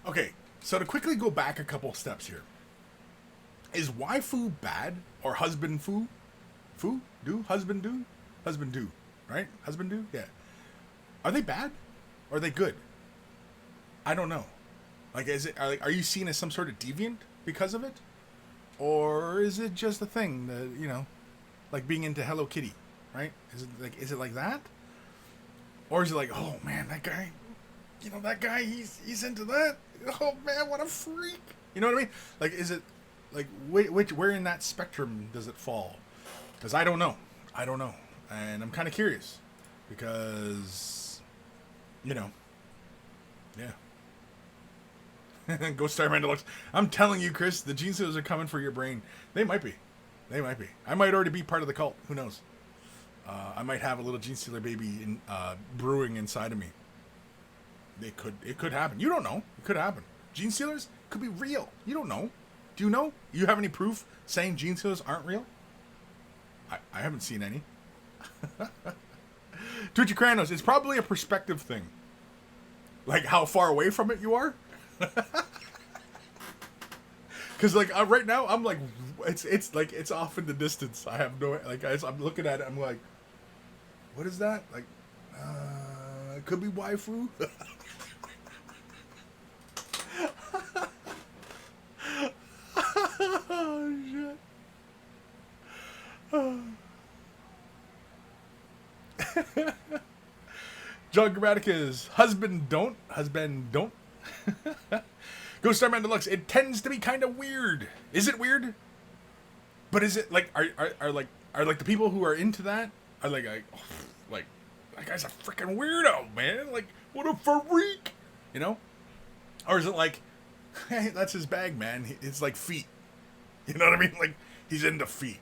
Okay, so to quickly go back a couple steps here. Is waifu bad? Or husband foo? Foo? Do? Husband do? Husband do. Right? Husband do? Yeah. Are they bad? Or are they good? I don't know. Like, are you seen as some sort of deviant because of it? Or is it just a thing that, you know, like being into Hello Kitty, right? Is it like that? Or is it like, oh man, that guy, you know, that guy, he's into that? Oh man, what a freak. You know what I mean? Like, is it, like, where in that spectrum does it fall? Because I don't know. And I'm kind of curious. Because, you know, yeah. Ghost Star Man Deluxe. I'm telling you, Kris, the gene stealers are coming for your brain. They might be. I might already be part of the cult. Who knows? I might have a little gene stealer baby brewing inside of me. It could happen. You don't know. It could happen. Gene stealers could be real. You don't know. Do you know? You have any proof saying gene stealers aren't real? I haven't seen any. Twitchy Kranos, it's probably a perspective thing. Like how far away from it you are. Because like right now I'm like it's like it's off in the distance. I have no like I'm looking at it. I'm like, what is that? Like, it could be waifu. Oh shit. John Grammatica's husband don't. Ghost Star Man Deluxe. It tends to be kind of weird. Is it weird? But is it like are like the people who are into that are like that guy's a freaking weirdo, man. Like what a freak, you know? Or is it like, hey, that's his bag, man. It's like feet. You know what I mean? Like he's into feet.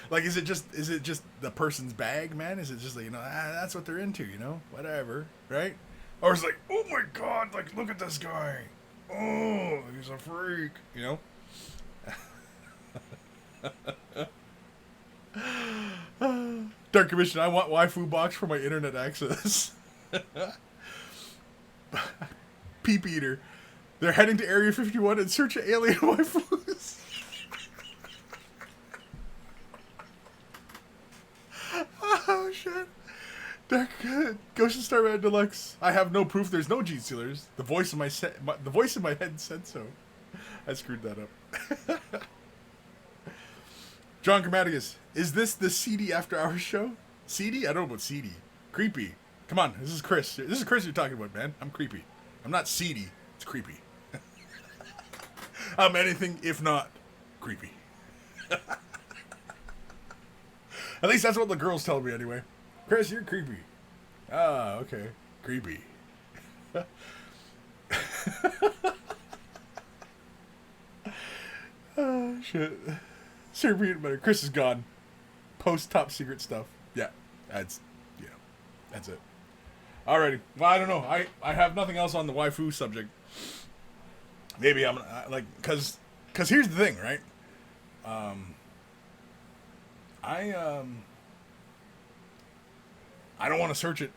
Like, is it just the person's bag, man? Is it just like, you know, that's what they're into, you know? Whatever, right? Or it's like, oh my god, like, look at this guy. Oh, he's a freak, you know? Dark Commission, I want waifu box for my internet access. Peep Eater. They're heading to Area 51 in search of alien waifus. Oh shit! Ghost Star Man Deluxe. I have no proof. There's no gene stealers. The voice in the voice in my head said so. I screwed that up. John Grammaticus. Is this the CD After Hours show? CD? I don't know about CD. Creepy. Come on, this is Kris. This is Kris you're talking about, man. I'm creepy. I'm not seedy. It's creepy. I'm anything if not creepy. At least that's what the girls tell me anyway. Kris, you're creepy. Ah, okay. Creepy. Oh, shit. Sir Peanut Butter. Kris is gone. Post top secret stuff. Yeah. That's it. Alrighty. Well, I don't know. I have nothing else on the waifu subject. Maybe I'm like, cause here's the thing, right? I don't want to search it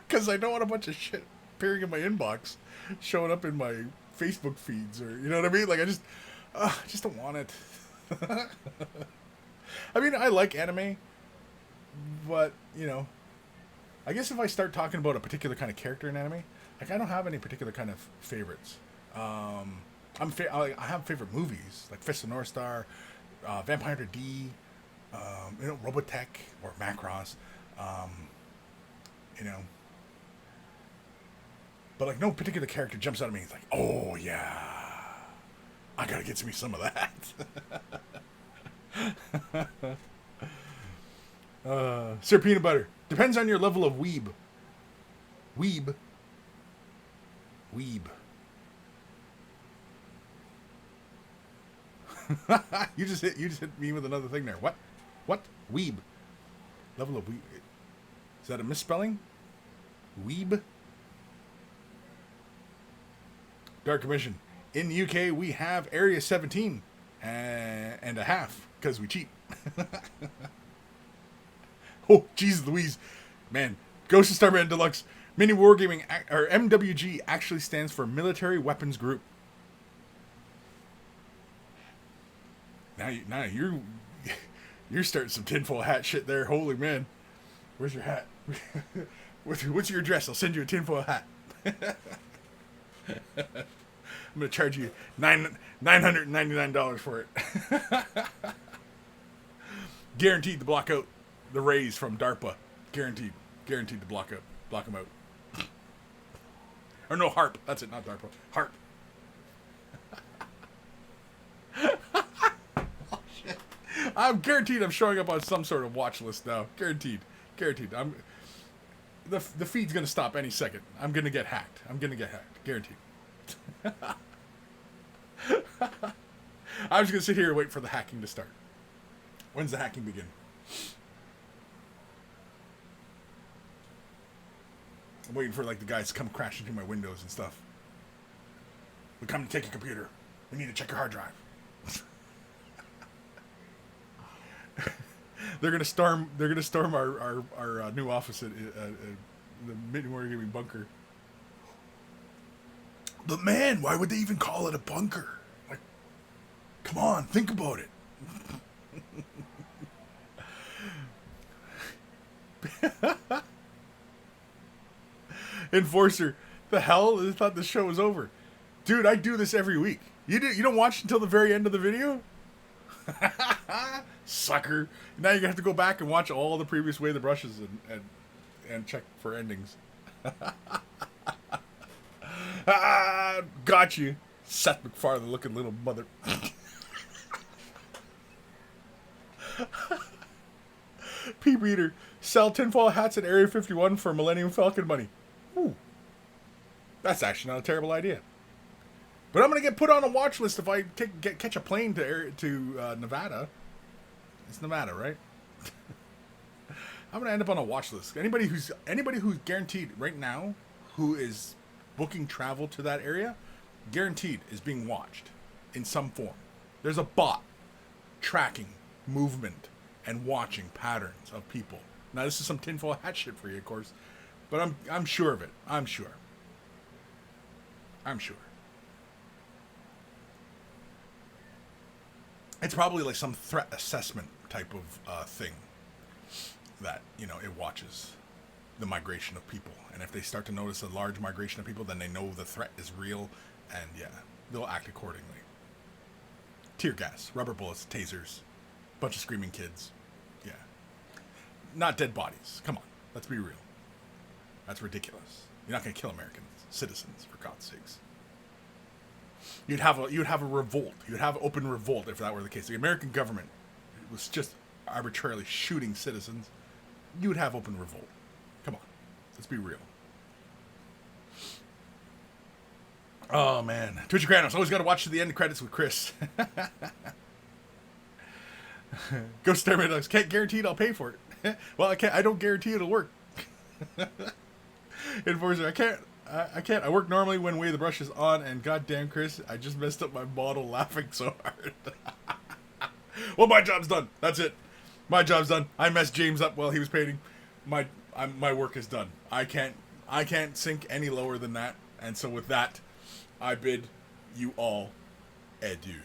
because I don't want a bunch of shit appearing in my inbox, showing up in my Facebook feeds, or you know what I mean. Like I just don't want it. I mean, I like anime, but you know, I guess if I start talking about a particular kind of character in anime, like I don't have any particular kind of favorites. I have favorite movies like Fist of North Star, Vampire Hunter D. You know, Robotech or Macross, you know, but like no particular character jumps out at me. It's like, oh yeah, I gotta get me some of that. Sir Peanut Butter. Depends on your level of weeb. Weeb. You just hit me with another thing there. What? Weeb. Level of weeb. Is that a misspelling? Weeb. Dark Commission. In the UK, we have Area 17 and a half because we cheat. Oh, jeez Louise. Man, Ghost of Starman Deluxe. Mini Wargaming, or MWG, actually stands for Military Weapons Group. Now you're starting some tinfoil hat shit there. Holy man. Where's your hat? What's your address? I'll send you a tinfoil hat. I'm going to charge you $999 for it. Guaranteed to block out the rays from DARPA. Guaranteed to block them out. Or no, HARP. That's it, not DARPA. HARP. Oh, shit. I'm guaranteed I'm showing up on some sort of watch list now. Guaranteed. The feed's going to stop any second. I'm going to get hacked. Guaranteed. I'm just going to sit here and wait for the hacking to start. When's the hacking begin? I'm waiting for like the guys to come crashing through my windows and stuff. We come to take your computer. We need to check your hard drive. They're gonna storm our new office at the Mini Wargaming bunker. But man, why would they even call it a bunker? Like, come on, think about it. Enforcer, the hell? I thought the show was over. Dude, I do this every week. You don't watch until the very end of the video? Sucker. Now you're going to have to go back and watch all the previous Way the Brushes and check for endings. Got you. Seth MacFarlane looking little mother. P-Beater. Sell tinfoil hats at Area 51 for Millennium Falcon money. Ooh. That's actually not a terrible idea. But I'm going to get put on a watch list if I catch a plane to Nevada. It's Nevada, right? I'm going to end up on a watch list. Anybody who's guaranteed right now who is booking travel to that area, guaranteed is being watched in some form. There's a bot tracking movement and watching patterns of people. Now, this is some tinfoil hat shit for you, of course, but I'm sure of it. I'm sure. It's probably like some threat assessment type of thing that, it watches the migration of people. And if they start to notice a large migration of people, then they know the threat is real, and they'll act accordingly. Tear gas, rubber bullets, tasers, bunch of screaming kids. Yeah. Not dead bodies. Come on, let's be real. That's ridiculous. You're not going to kill American citizens, for God's sakes. You'd have a revolt. You'd have open revolt if that were the case. The American government was just arbitrarily shooting citizens. You would have open revolt. Come on, let's be real. Oh man, Twitch Granos, always got to watch to the end credits with Kris. Ghost Starman Dogs, can't guarantee it. I'll pay for it. Well, I can't. I don't guarantee it'll work. Enforcer, I can't. I work normally when Way the Brush is on, and goddamn, Kris, I just messed up my model laughing so hard. Well, my job's done. That's it. My job's done. I messed James up while he was painting. My work is done. I can't sink any lower than that. And so with that, I bid you all adieu.